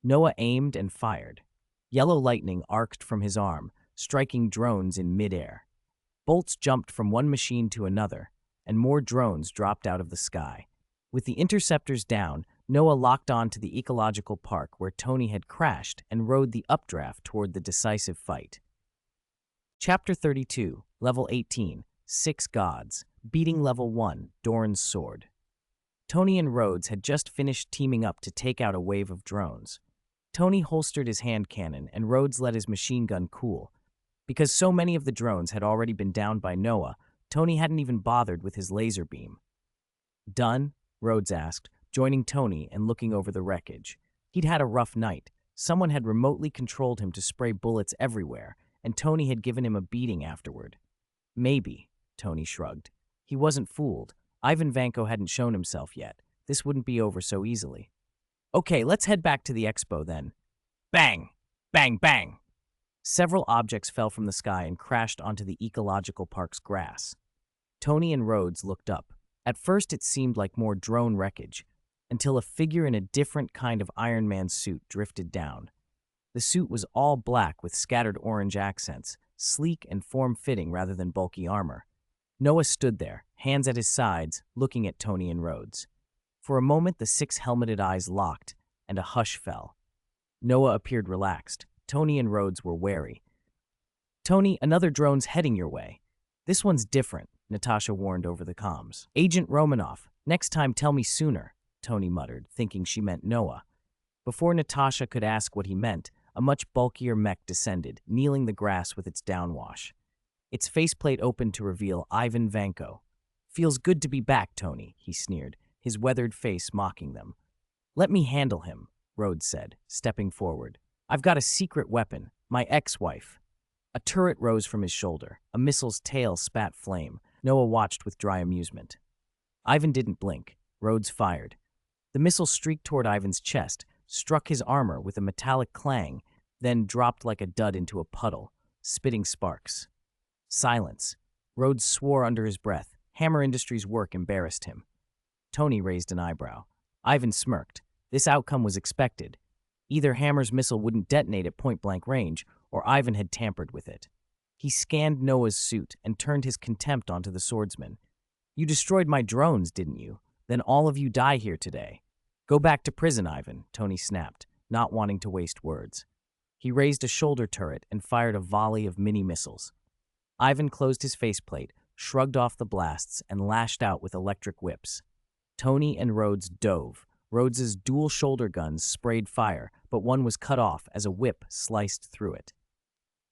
Noah aimed and fired. Yellow lightning arced from his arm, striking drones in midair. Bolts jumped from one machine to another, and more drones dropped out of the sky. With the interceptors down, Noah locked on to the ecological park where Tony had crashed and rode the updraft toward the decisive fight. Chapter 32, Level 18, 6 Gods, Beating Level 1, Dorn's Sword. Tony and Rhodes had just finished teaming up to take out a wave of drones. Tony holstered his hand cannon and Rhodes let his machine gun cool. Because so many of the drones had already been downed by Noah, Tony hadn't even bothered with his laser beam. "Done?" Rhodes asked, joining Tony and looking over the wreckage. He'd had a rough night. Someone had remotely controlled him to spray bullets everywhere, and Tony had given him a beating afterward. "Maybe," Tony shrugged. He wasn't fooled. Ivan Vanko hadn't shown himself yet. This wouldn't be over so easily. "Okay, let's head back to the expo then." Bang! Bang, bang! Several objects fell from the sky and crashed onto the ecological park's grass. Tony and Rhodes looked up. At first it seemed like more drone wreckage, until a figure in a different kind of Iron Man suit drifted down. The suit was all black with scattered orange accents, sleek and form-fitting rather than bulky armor. Noah stood there, hands at his sides, looking at Tony and Rhodes. For a moment the 6 helmeted eyes locked, and a hush fell. Noah appeared relaxed. Tony and Rhodes were wary. "Tony, another drone's heading your way." "This one's different," Natasha warned over the comms. "Agent Romanoff, next time tell me sooner," Tony muttered, thinking she meant Noah. Before Natasha could ask what he meant, a much bulkier mech descended, kneeling the grass with its downwash. Its faceplate opened to reveal Ivan Vanko. "Feels good to be back, Tony," he sneered, his weathered face mocking them. "Let me handle him," Rhodes said, stepping forward. "I've got a secret weapon, my ex-wife." A turret rose from his shoulder. A missile's tail spat flame. Noah watched with dry amusement. Ivan didn't blink. Rhodes fired. The missile streaked toward Ivan's chest, struck his armor with a metallic clang, then dropped like a dud into a puddle, spitting sparks. Silence. Rhodes swore under his breath. Hammer Industries' work embarrassed him. Tony raised an eyebrow. Ivan smirked. This outcome was expected. Either Hammer's missile wouldn't detonate at point-blank range, or Ivan had tampered with it. He scanned Noah's suit and turned his contempt onto the swordsman. "You destroyed my drones, didn't you? Then all of you die here today." "Go back to prison, Ivan," Tony snapped, not wanting to waste words. He raised a shoulder turret and fired a volley of mini-missiles. Ivan closed his faceplate, shrugged off the blasts, and lashed out with electric whips. Tony and Rhodes dove. Rhodes's dual shoulder guns sprayed fire, but one was cut off as a whip sliced through it.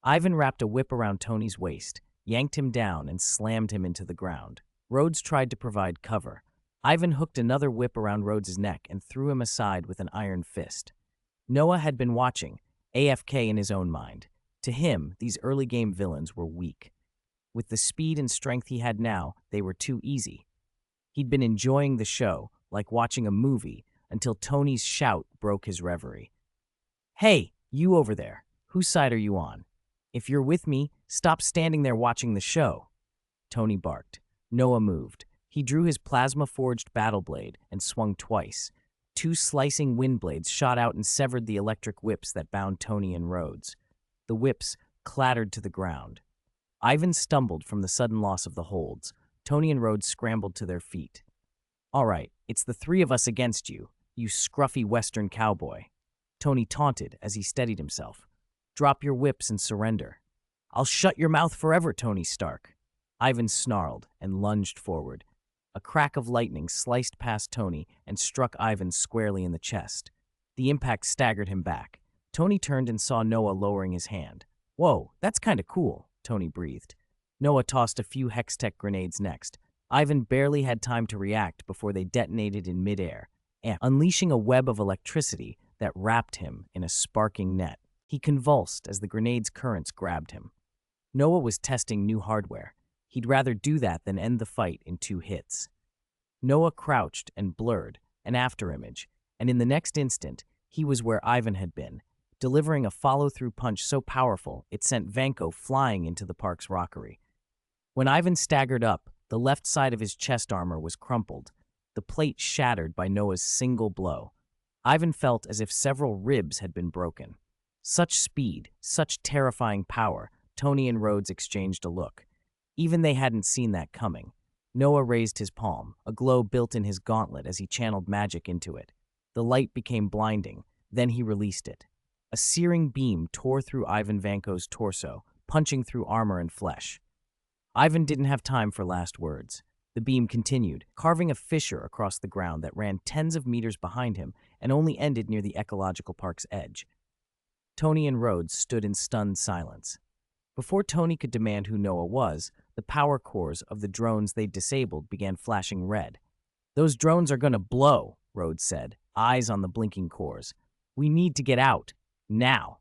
Ivan wrapped a whip around Tony's waist, yanked him down, and slammed him into the ground. Rhodes tried to provide cover. Ivan hooked another whip around Rhodes's neck and threw him aside with an iron fist. Noah had been watching, AFK in his own mind. To him, these early-game villains were weak. With the speed and strength he had now, they were too easy. He'd been enjoying the show, like watching a movie, until Tony's shout broke his reverie. "Hey, you over there, whose side are you on? If you're with me, stop standing there watching the show." Tony barked. Noah moved. He drew his plasma-forged battle blade and swung twice. Two slicing wind blades shot out and severed the electric whips that bound Tony and Rhodes. The whips clattered to the ground. Ivan stumbled from the sudden loss of the holds. Tony and Rhodes scrambled to their feet. "All right, it's the three of us against you, you scruffy Western cowboy," Tony taunted as he steadied himself. "Drop your whips and surrender." "I'll shut your mouth forever, Tony Stark." Ivan snarled and lunged forward. A crack of lightning sliced past Tony and struck Ivan squarely in the chest. The impact staggered him back. Tony turned and saw Noah lowering his hand. "Whoa, that's kinda cool," Tony breathed. Noah tossed a few Hextech grenades next. Ivan barely had time to react before they detonated in midair, unleashing a web of electricity that wrapped him in a sparking net. He convulsed as the grenade's currents grabbed him. Noah was testing new hardware. He'd rather do that than end the fight in 2 hits. Noah crouched and blurred, an afterimage, and in the next instant, he was where Ivan had been, delivering a follow-through punch so powerful it sent Vanko flying into the park's rockery. When Ivan staggered up, the left side of his chest armor was crumpled, the plate shattered by Noah's single blow. Ivan felt as if several ribs had been broken. Such speed, such terrifying power, Tony and Rhodes exchanged a look. Even they hadn't seen that coming. Noah raised his palm, a glow built in his gauntlet as he channeled magic into it. The light became blinding, then he released it. A searing beam tore through Ivan Vanko's torso, punching through armor and flesh. Ivan didn't have time for last words. The beam continued, carving a fissure across the ground that ran tens of meters behind him and only ended near the ecological park's edge. Tony and Rhodes stood in stunned silence. Before Tony could demand who Noah was, the power cores of the drones they'd disabled began flashing red. "Those drones are gonna blow," Rhodes said, eyes on the blinking cores. "We need to get out. Now."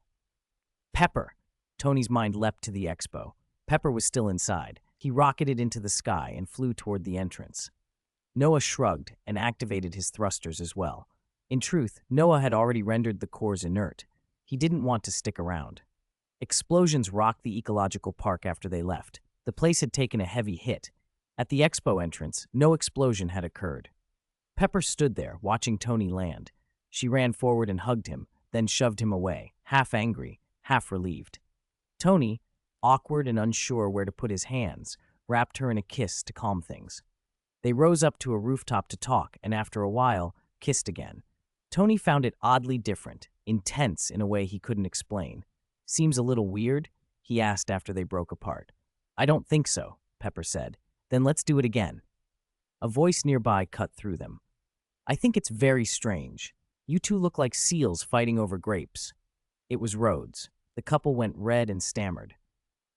"Pepper." Tony's mind leapt to the expo. Pepper was still inside. He rocketed into the sky and flew toward the entrance. Noah shrugged and activated his thrusters as well. In truth, Noah had already rendered the cores inert. He didn't want to stick around. Explosions rocked the ecological park after they left. The place had taken a heavy hit. At the expo entrance, no explosion had occurred. Pepper stood there, watching Tony land. She ran forward and hugged him, then shoved him away, half angry, half relieved. Tony, awkward and unsure where to put his hands, wrapped her in a kiss to calm things. They rose up to a rooftop to talk, and after a while, kissed again. Tony found it oddly different, intense in a way he couldn't explain. "Seems a little weird?" he asked after they broke apart. "I don't think so," Pepper said. "Then let's do it again." A voice nearby cut through them. "I think it's very strange. You two look like seals fighting over grapes." It was Rhodes. The couple went red and stammered.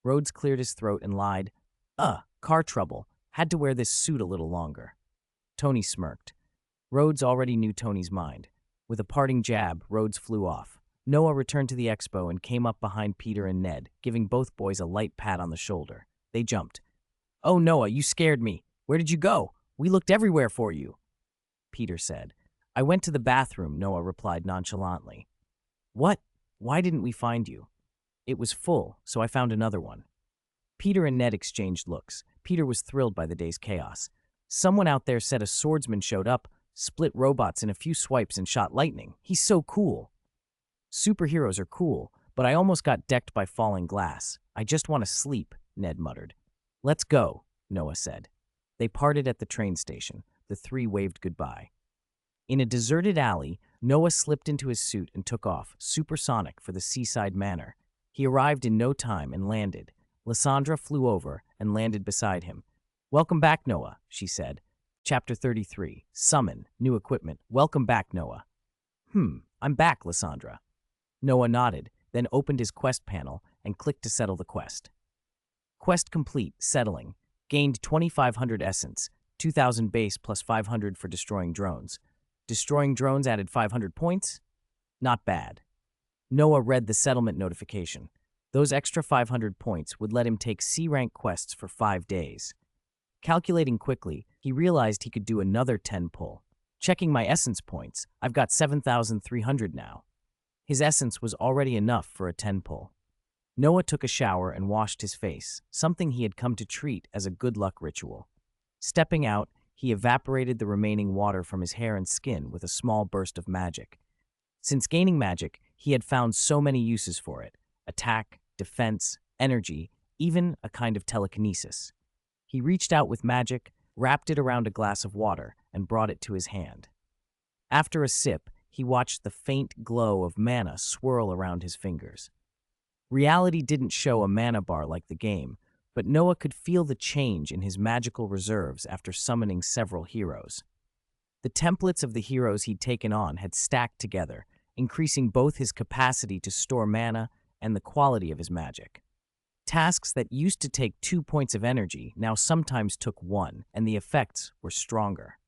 Rhodes cleared his throat and lied. Car trouble. Had to wear this suit a little longer. Tony smirked. Rhodes already knew Tony's mind. With a parting jab, Rhodes flew off. Noah returned to the expo and came up behind Peter and Ned, giving both boys a light pat on the shoulder. They jumped. "Oh, Noah, you scared me. Where did you go? We looked everywhere for you," Peter said. "I went to the bathroom," Noah replied nonchalantly. "What? Why didn't we find you?" "It was full, so I found another one." Peter and Ned exchanged looks. Peter was thrilled by the day's chaos. Someone out there said a swordsman showed up, split robots in a few swipes, and shot lightning. He's so cool. "Superheroes are cool, but I almost got decked by falling glass. I just want to sleep," Ned muttered. "Let's go," Noah said. They parted at the train station. The three waved goodbye. In a deserted alley, Noah slipped into his suit and took off, supersonic, for the seaside manor. He arrived in no time and landed. Lysandra flew over and landed beside him. "Welcome back, Noah," she said. Chapter 33. Summon. New equipment. "Welcome back, Noah." I'm back, Lysandra." Noah nodded, then opened his quest panel and clicked to settle the quest. Quest complete. Settling. Gained 2,500 essence, 2,000 base plus 500 for destroying drones. Destroying drones added 500 points? Not bad. Noah read the settlement notification. Those extra 500 points would let him take C-rank quests for 5 days. Calculating quickly, he realized he could do another 10 pull. Checking my essence points, I've got 7,300 now. His essence was already enough for a 10 pull. Noah took a shower and washed his face, something he had come to treat as a good luck ritual. Stepping out, he evaporated the remaining water from his hair and skin with a small burst of magic. Since gaining magic, he had found so many uses for it: attack, defense, energy, even a kind of telekinesis. He reached out with magic, wrapped it around a glass of water, and brought it to his hand. After a sip, he watched the faint glow of mana swirl around his fingers. Reality didn't show a mana bar like the game, but Noah could feel the change in his magical reserves after summoning several heroes. The templates of the heroes he'd taken on had stacked together, increasing both his capacity to store mana and the quality of his magic. Tasks that used to take 2 points of energy now sometimes took 1, and the effects were stronger.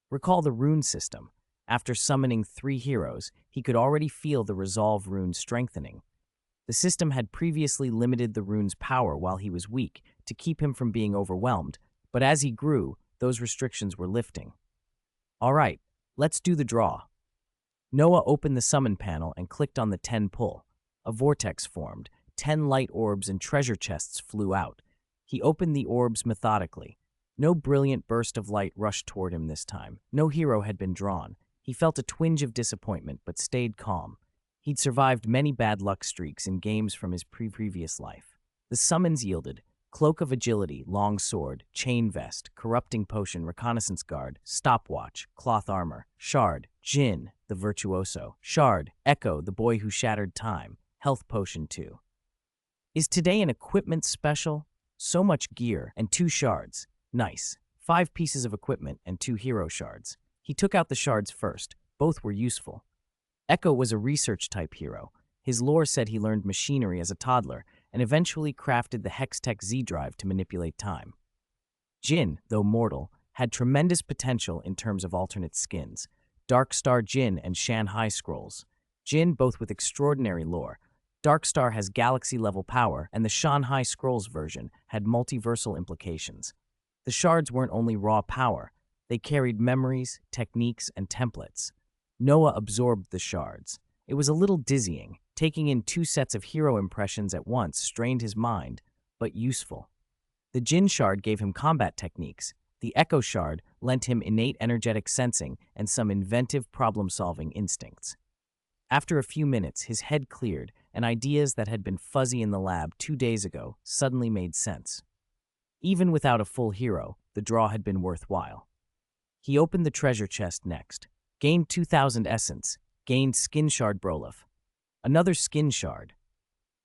Recall the rune system. After summoning 3 heroes, he could already feel the resolve rune strengthening. The system had previously limited the rune's power while he was weak to keep him from being overwhelmed, but as he grew, those restrictions were lifting. "All right, let's do the draw." Noah opened the summon panel and clicked on the 10 pull. A vortex formed. 10 light orbs and treasure chests flew out. He opened the orbs methodically. No brilliant burst of light rushed toward him this time. No hero had been drawn. He felt a twinge of disappointment, but stayed calm. He'd survived many bad luck streaks in games from his previous life. The summons yielded: Cloak of Agility, Long Sword, Chain Vest, Corrupting Potion, Reconnaissance Guard, Stopwatch, Cloth Armor, Shard, Jin, the Virtuoso, Shard, Echo, the Boy Who Shattered Time, Health Potion 2. Is today an equipment special? So much gear and 2 shards. Nice. 5 pieces of equipment and 2 hero shards. He took out the shards first. Both were useful. Echo was a research-type hero. His lore said he learned machinery as a toddler and eventually crafted the Hextech Z-Drive to manipulate time. Jin, though mortal, had tremendous potential in terms of alternate skins. Darkstar Jin and Shanghai Scrolls. Jin, both with extraordinary lore. Darkstar has galaxy-level power, and the Shanghai Scrolls version had multiversal implications. The shards weren't only raw power. They carried memories, techniques, and templates. Noah absorbed the shards. It was a little dizzying. Taking in 2 sets of hero impressions at once strained his mind, but useful. The Jin shard gave him combat techniques. The Echo shard lent him innate energetic sensing and some inventive problem-solving instincts. After a few minutes, his head cleared, and ideas that had been fuzzy in the lab 2 days ago suddenly made sense. Even without a full hero, the draw had been worthwhile. He opened the treasure chest next. Gained 2,000 essence. Gained Skin Shard Brolif. Another Skin Shard.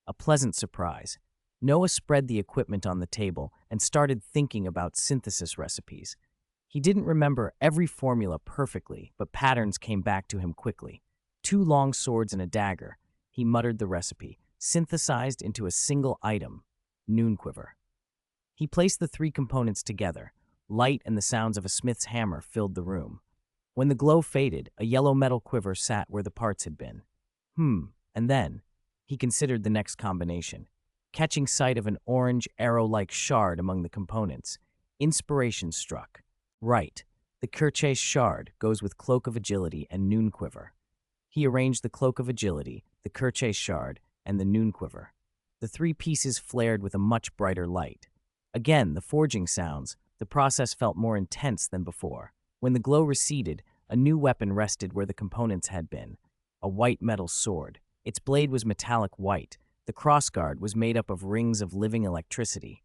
A pleasant surprise. Noah spread the equipment on the table and started thinking about synthesis recipes. He didn't remember every formula perfectly, but patterns came back to him quickly. 2 long swords and a dagger. He muttered the recipe, synthesized into a single item, noon quiver. He placed the three components together. Light and the sounds of a smith's hammer filled the room. When the glow faded, a yellow metal quiver sat where the parts had been. And then, he considered the next combination. Catching sight of an orange, arrow-like shard among the components, inspiration struck. Right, the Kirche shard goes with Cloak of Agility and Noon Quiver. He arranged the Cloak of Agility, the Kirche shard, and the Noon Quiver. The three pieces flared with a much brighter light. Again, the forging sounds. The process felt more intense than before. When the glow receded, a new weapon rested where the components had been. A white metal sword. Its blade was metallic white. The crossguard was made up of rings of living electricity.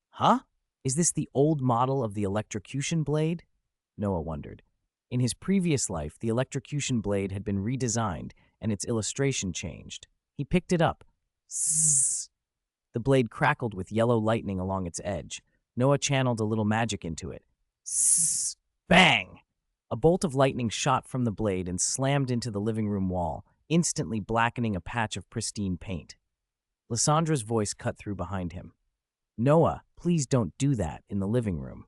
Huh? Is this the old model of the electrocution blade? Noah wondered. In his previous life, the electrocution blade had been redesigned and its illustration changed. He picked it up. Zzz. The blade crackled with yellow lightning along its edge. Noah channeled a little magic into it. Zzz. Bang! A bolt of lightning shot from the blade and slammed into the living room wall, instantly blackening a patch of pristine paint. Lyssandra's voice cut through behind him. Noah, please don't do that in the living room.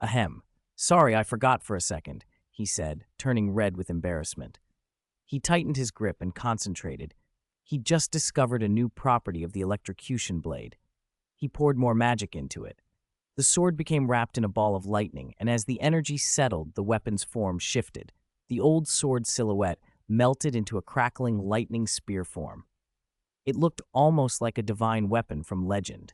Ahem. Sorry, I forgot for a second, he said, turning red with embarrassment. He tightened his grip and concentrated. He'd just discovered a new property of the electrocution blade. He poured more magic into it. The sword became wrapped in a ball of lightning, and as the energy settled, the weapon's form shifted. The old sword silhouette melted into a crackling lightning spear form. It looked almost like a divine weapon from legend.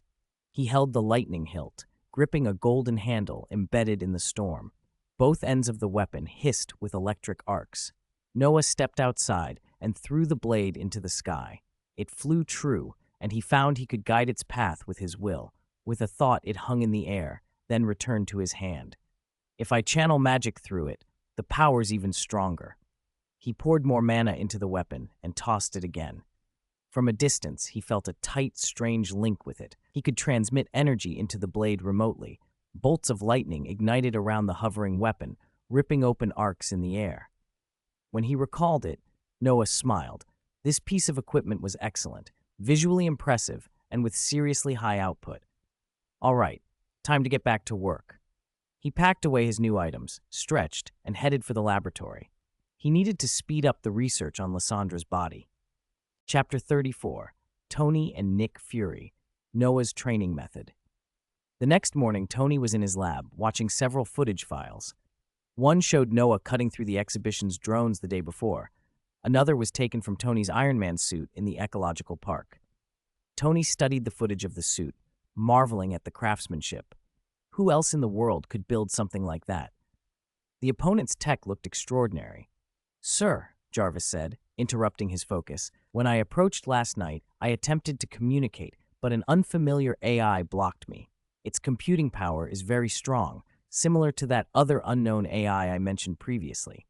He held the lightning hilt, gripping a golden handle embedded in the storm. Both ends of the weapon hissed with electric arcs. Noah stepped outside and threw the blade into the sky. It flew true, and he found he could guide its path with his will. With a thought, it hung in the air, then returned to his hand. If I channel magic through it, the power's even stronger. He poured more mana into the weapon and tossed it again. From a distance, he felt a tight, strange link with it. He could transmit energy into the blade remotely. Bolts of lightning ignited around the hovering weapon, ripping open arcs in the air. When he recalled it, Noah smiled. This piece of equipment was excellent, visually impressive, and with seriously high output. All right, time to get back to work. He packed away his new items, stretched, and headed for the laboratory. He needed to speed up the research on Lyssandra's body. Chapter 34, Tony and Nick Fury, Noah's Training Method. The next morning, Tony was in his lab, watching several footage files. One showed Noah cutting through the exhibition's drones the day before. Another was taken from Tony's Iron Man suit in the ecological park. Tony studied the footage of the suit, marveling at the craftsmanship. Who else in the world could build something like that? The opponent's tech looked extraordinary. Sir, Jarvis said, interrupting his focus, when I approached last night, I attempted to communicate, but an unfamiliar AI blocked me. Its computing power is very strong, similar to that other unknown AI I mentioned previously.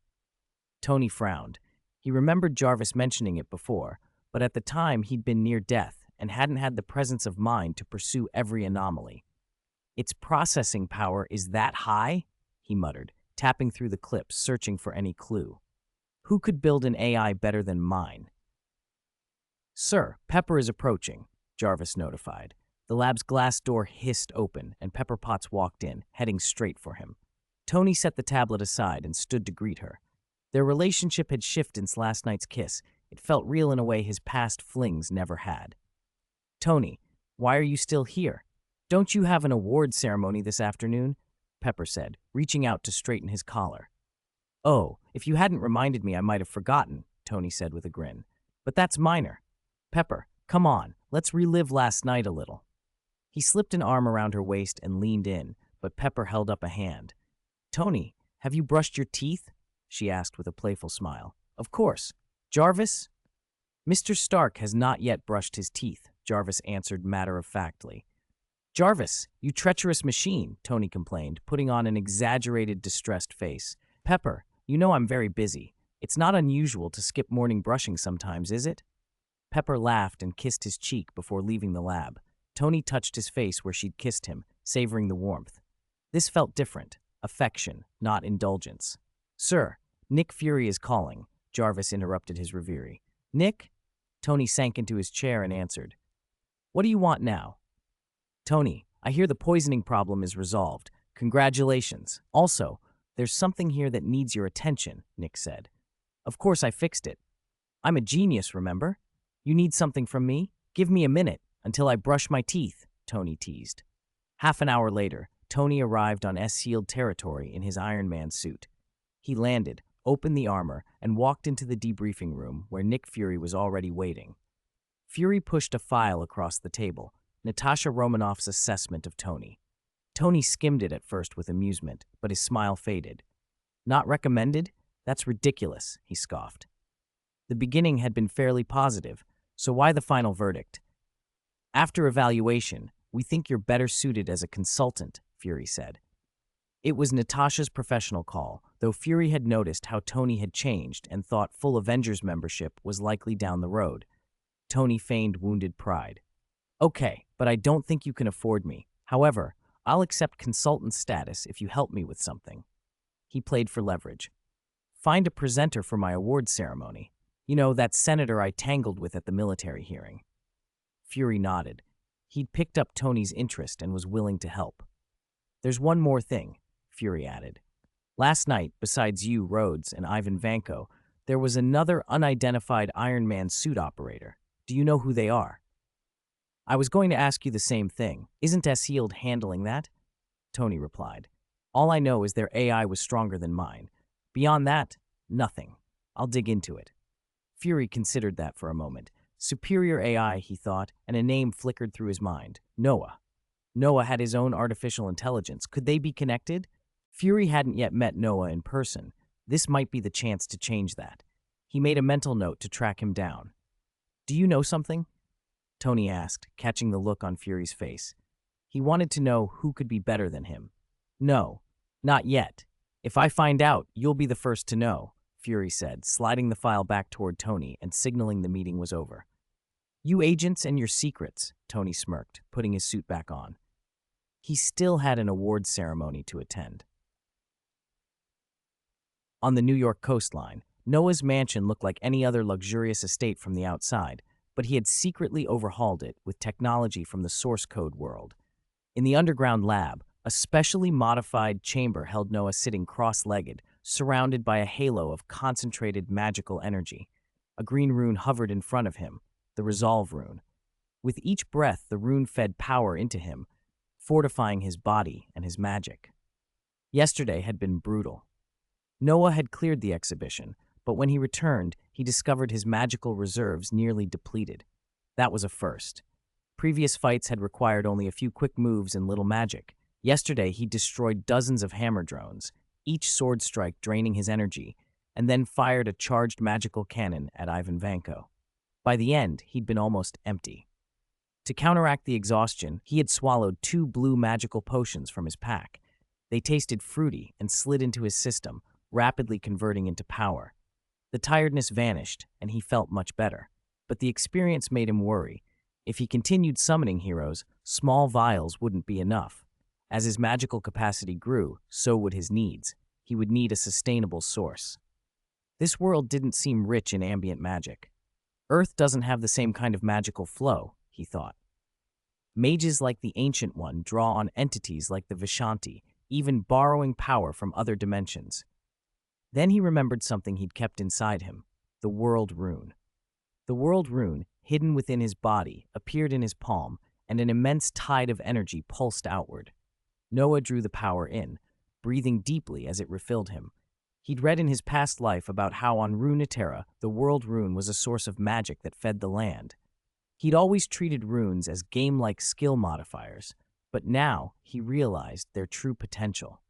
Tony frowned. He remembered Jarvis mentioning it before, but at the time he'd been near death and hadn't had the presence of mind to pursue every anomaly. Its processing power is that high? He muttered, tapping through the clips, searching for any clue. Who could build an AI better than mine? Sir, Pepper is approaching, Jarvis notified. The lab's glass door hissed open, and Pepper Potts walked in, heading straight for him. Tony set the tablet aside and stood to greet her. Their relationship had shifted since last night's kiss. It felt real in a way his past flings never had. Tony, why are you still here? Don't you have an award ceremony this afternoon? Pepper said, reaching out to straighten his collar. Oh, if you hadn't reminded me, I might have forgotten, Tony said with a grin. But that's minor. Pepper, come on, let's relive last night a little. He slipped an arm around her waist and leaned in, but Pepper held up a hand. Tony, have you brushed your teeth? She asked with a playful smile. Of course. Jarvis? Mr. Stark has not yet brushed his teeth, Jarvis answered matter-of-factly. Jarvis, you treacherous machine, Tony complained, putting on an exaggerated, distressed face. Pepper, you know I'm very busy. It's not unusual to skip morning brushing sometimes, is it? Pepper laughed and kissed his cheek before leaving the lab. Tony touched his face where she'd kissed him, savoring the warmth. This felt different, affection, not indulgence. Sir, Nick Fury is calling, Jarvis interrupted his reverie. Nick? Tony sank into his chair and answered, "What do you want now?" "Tony, I hear the poisoning problem is resolved. Congratulations. Also, there's something here that needs your attention," Nick said. "Of course I fixed it. I'm a genius, remember? You need something from me? Give me a minute until I brush my teeth," Tony teased. Half an hour later, Tony arrived on S-Shield territory in his Iron Man suit. He landed, opened the armor, and walked into the debriefing room where Nick Fury was already waiting. Fury pushed a file across the table, Natasha Romanoff's assessment of Tony. Tony skimmed it at first with amusement, but his smile faded. "Not recommended? That's ridiculous," he scoffed. The beginning had been fairly positive, so why the final verdict? "After evaluation, we think you're better suited as a consultant," Fury said. It was Natasha's professional call, though Fury had noticed how Tony had changed and thought full Avengers membership was likely down the road. Tony feigned wounded pride. "Okay, but I don't think you can afford me. However, I'll accept consultant status if you help me with something." He played for leverage. "Find a presenter for my awards ceremony. You know, that senator I tangled with at the military hearing." Fury nodded. He'd picked up Tony's interest and was willing to help. "There's one more thing," Fury added. "Last night, besides you, Rhodes, and Ivan Vanko, there was another unidentified Iron Man suit operator. Do you know who they are?" "I was going to ask you the same thing. Isn't S-Shield handling that?" Tony replied. "All I know is their AI was stronger than mine. Beyond that, nothing. I'll dig into it." Fury considered that for a moment. Superior AI, he thought, and a name flickered through his mind. Noah. Noah had his own artificial intelligence. Could they be connected? Fury hadn't yet met Noah in person. This might be the chance to change that. He made a mental note to track him down. "Do you know something?" Tony asked, catching the look on Fury's face. He wanted to know who could be better than him. "No, not yet. If I find out, you'll be the first to know," Fury said, sliding the file back toward Tony and signaling the meeting was over. "You agents and your secrets," Tony smirked, putting his suit back on. He still had an awards ceremony to attend. On the New York coastline, Noah's mansion looked like any other luxurious estate from the outside, but he had secretly overhauled it with technology from the source code world. In the underground lab, a specially modified chamber held Noah sitting cross-legged, surrounded by a halo of concentrated magical energy. A green rune hovered in front of him, the Resolve rune. With each breath, the rune fed power into him, fortifying his body and his magic. Yesterday had been brutal. Noah had cleared the exhibition, but when he returned, he discovered his magical reserves nearly depleted. That was a first. Previous fights had required only a few quick moves and little magic. Yesterday, he destroyed dozens of hammer drones, each sword strike draining his energy, and then fired a charged magical cannon at Ivan Vanko. By the end, he'd been almost empty. To counteract the exhaustion, he had swallowed 2 blue magical potions from his pack. They tasted fruity and slid into his system, rapidly converting into power. The tiredness vanished, and he felt much better. But the experience made him worry. If he continued summoning heroes, small vials wouldn't be enough. As his magical capacity grew, so would his needs. He would need a sustainable source. This world didn't seem rich in ambient magic. Earth doesn't have the same kind of magical flow, he thought. Mages like the Ancient One draw on entities like the Vishanti, even borrowing power from other dimensions. Then he remembered something he'd kept inside him, the World Rune. The World Rune, hidden within his body, appeared in his palm, and an immense tide of energy pulsed outward. Noah drew the power in, breathing deeply as it refilled him. He'd read in his past life about how on Runeterra, the World Rune was a source of magic that fed the land. He'd always treated runes as game-like skill modifiers, but now he realized their true potential.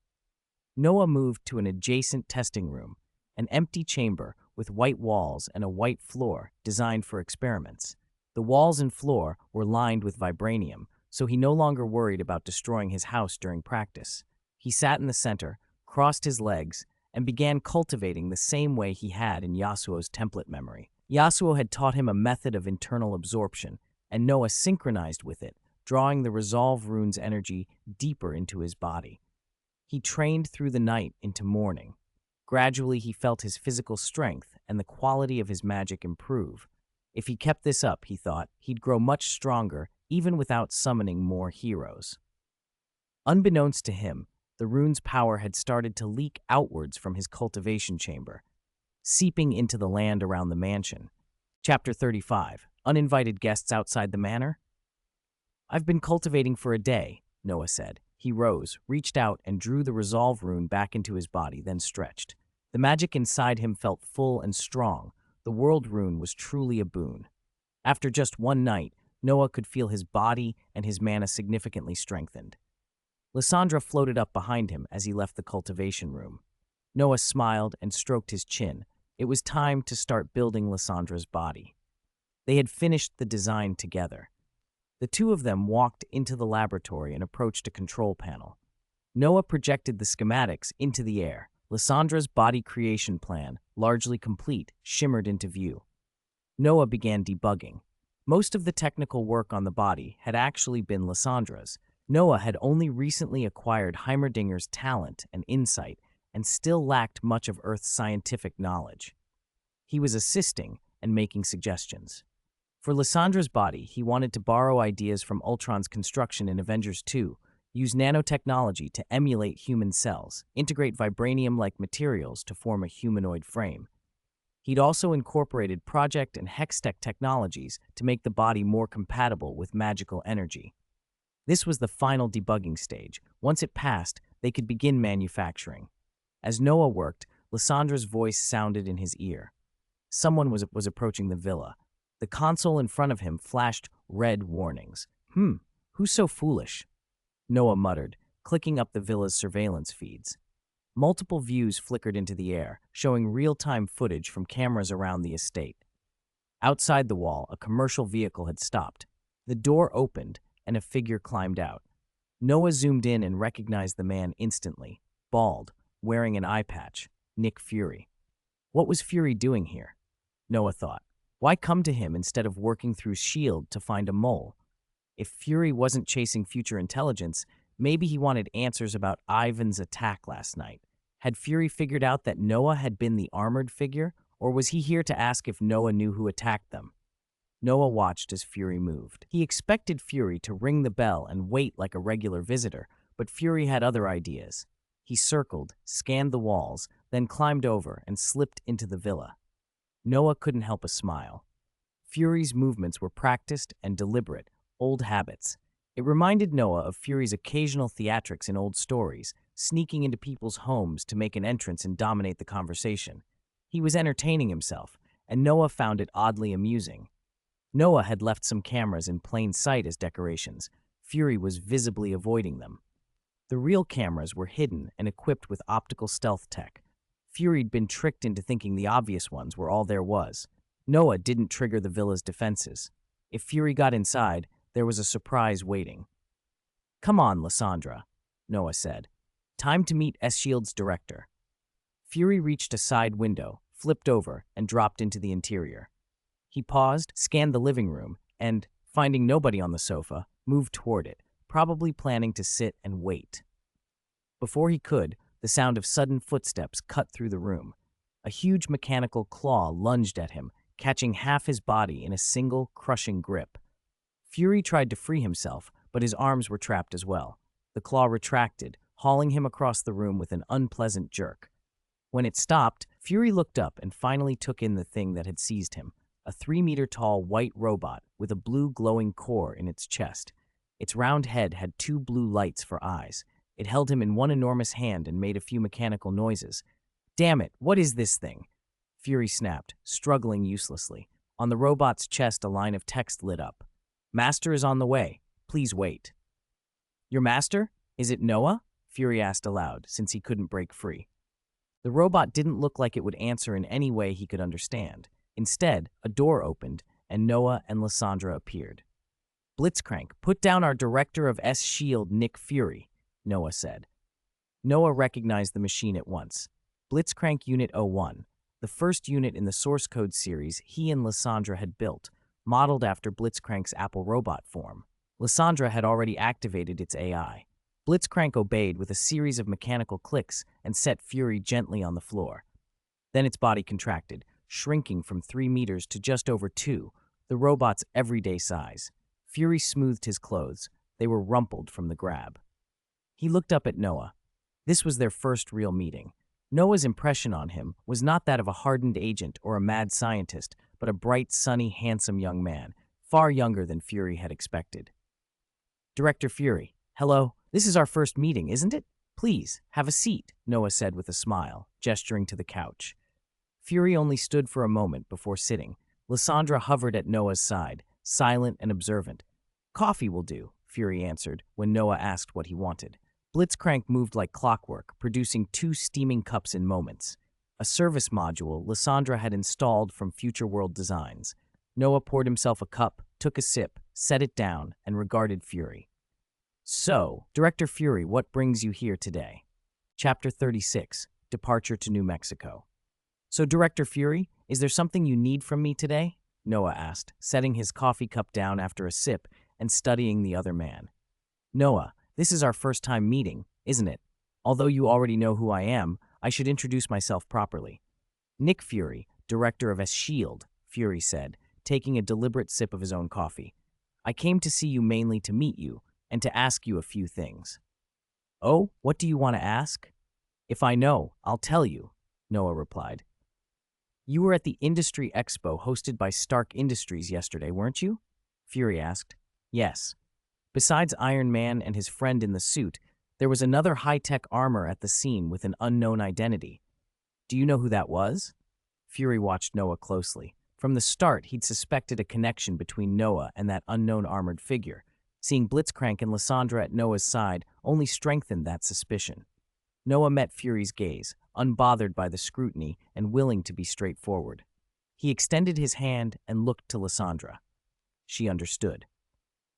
Noah moved to an adjacent testing room, an empty chamber with white walls and a white floor designed for experiments. The walls and floor were lined with vibranium, so he no longer worried about destroying his house during practice. He sat in the center, crossed his legs, and began cultivating the same way he had in Yasuo's template memory. Yasuo had taught him a method of internal absorption, and Noah synchronized with it, drawing the Resolve rune's energy deeper into his body. He trained through the night into morning. Gradually, he felt his physical strength and the quality of his magic improve. If he kept this up, he thought, he'd grow much stronger, even without summoning more heroes. Unbeknownst to him, the rune's power had started to leak outwards from his cultivation chamber, seeping into the land around the mansion. Chapter 35. Uninvited guests outside the manor? I've been cultivating for a day, Noah said. He rose, reached out, and drew the resolve rune back into his body, then stretched. The magic inside him felt full and strong. The world rune was truly a boon. After just one night, Noah could feel his body and his mana significantly strengthened. Lysandra floated up behind him as he left the cultivation room. Noah smiled and stroked his chin. It was time to start building Lysandra's body. They had finished the design together. The two of them walked into the laboratory and approached a control panel. Noah projected the schematics into the air. Lysandra's body creation plan, largely complete, shimmered into view. Noah began debugging. Most of the technical work on the body had actually been Lysandra's. Noah had only recently acquired Heimerdinger's talent and insight and still lacked much of Earth's scientific knowledge. He was assisting and making suggestions. For Lysandra's body, he wanted to borrow ideas from Ultron's construction in Avengers 2, use nanotechnology to emulate human cells, integrate vibranium-like materials to form a humanoid frame. He'd also incorporated Project and Hextech technologies to make the body more compatible with magical energy. This was the final debugging stage. Once it passed, they could begin manufacturing. As Noah worked, Lysandra's voice sounded in his ear. Someone was approaching the villa. The console in front of him flashed red warnings. Who's so foolish? Noah muttered, clicking up the villa's surveillance feeds. Multiple views flickered into the air, showing real-time footage from cameras around the estate. Outside the wall, a commercial vehicle had stopped. The door opened, and a figure climbed out. Noah zoomed in and recognized the man instantly, bald, wearing an eye patch, Nick Fury. What was Fury doing here? Noah thought. Why come to him instead of working through S.H.I.E.L.D. to find a mole? If Fury wasn't chasing future intelligence, maybe he wanted answers about Ivan's attack last night. Had Fury figured out that Noah had been the armored figure, or was he here to ask if Noah knew who attacked them? Noah watched as Fury moved. He expected Fury to ring the bell and wait like a regular visitor, but Fury had other ideas. He circled, scanned the walls, then climbed over and slipped into the villa. Noah couldn't help a smile. Fury's movements were practiced and deliberate, old habits. It reminded Noah of Fury's occasional theatrics in old stories, sneaking into people's homes to make an entrance and dominate the conversation. He was entertaining himself, and Noah found it oddly amusing. Noah had left some cameras in plain sight as decorations. Fury was visibly avoiding them. The real cameras were hidden and equipped with optical stealth tech. Fury'd been tricked into thinking the obvious ones were all there was. Noah didn't trigger the villa's defenses. If Fury got inside, there was a surprise waiting. "Come on, Lysandra," Noah said. "Time to meet S.H.I.E.L.D.'s director." Fury reached a side window, flipped over, and dropped into the interior. He paused, scanned the living room, and, finding nobody on the sofa, moved toward it, probably planning to sit and wait. Before he could, the sound of sudden footsteps cut through the room. A huge mechanical claw lunged at him, catching half his body in a single, crushing grip. Fury tried to free himself, but his arms were trapped as well. The claw retracted, hauling him across the room with an unpleasant jerk. When it stopped, Fury looked up and finally took in the thing that had seized him, a 3-meter-tall white robot with a blue glowing core in its chest. Its round head had 2 blue lights for eyes. It held him in one enormous hand and made a few mechanical noises. "Damn it, what is this thing?" Fury snapped, struggling uselessly. On the robot's chest, a line of text lit up. "Master is on the way. Please wait." "Your master? Is it Noah?" Fury asked aloud, since he couldn't break free. The robot didn't look like it would answer in any way he could understand. Instead, a door opened, and Noah and Lysandra appeared. "Blitzcrank, put down our director of S.H.I.E.L.D., Nick Fury," Noah said. Noah recognized the machine at once. Blitzcrank Unit 01, the first unit in the source code series he and Lysandra had built, modeled after Blitzcrank's Apple robot form. Lysandra had already activated its AI. Blitzcrank obeyed with a series of mechanical clicks and set Fury gently on the floor. Then its body contracted, shrinking from 3 meters to just over 2, the robot's everyday size. Fury smoothed his clothes. They were rumpled from the grab. He looked up at Noah. This was their first real meeting. Noah's impression on him was not that of a hardened agent or a mad scientist, but a bright, sunny, handsome young man, far younger than Fury had expected. Director Fury, hello. This is our first meeting, isn't it? Please, have a seat, Noah said with a smile, gesturing to the couch. Fury only stood for a moment before sitting. Lysandra hovered at Noah's side, silent and observant. Coffee will do, Fury answered when Noah asked what he wanted. Blitzcrank moved like clockwork, producing 2 steaming cups in moments. A service module Lysandra had installed from Future World Designs. Noah poured himself a cup, took a sip, set it down, and regarded Fury. So, Director Fury, what brings you here today? Chapter 36, Departure to New Mexico. So, Director Fury, is there something you need from me today? Noah asked, setting his coffee cup down after a sip and studying the other man. Noah, this is our first time meeting, isn't it? Although you already know who I am, I should introduce myself properly. Nick Fury, Director of S.H.I.E.L.D., Fury said, taking a deliberate sip of his own coffee. I came to see you mainly to meet you and to ask you a few things. Oh, what do you want to ask? If I know, I'll tell you, Noah replied. You were at the Industry Expo hosted by Stark Industries yesterday, weren't you? Fury asked. Yes. Besides Iron Man and his friend in the suit, there was another high-tech armor at the scene with an unknown identity. Do you know who that was? Fury watched Noah closely. From the start, he'd suspected a connection between Noah and that unknown armored figure. Seeing Blitzcrank and Lysandra at Noah's side only strengthened that suspicion. Noah met Fury's gaze, unbothered by the scrutiny and willing to be straightforward. He extended his hand and looked to Lysandra. She understood.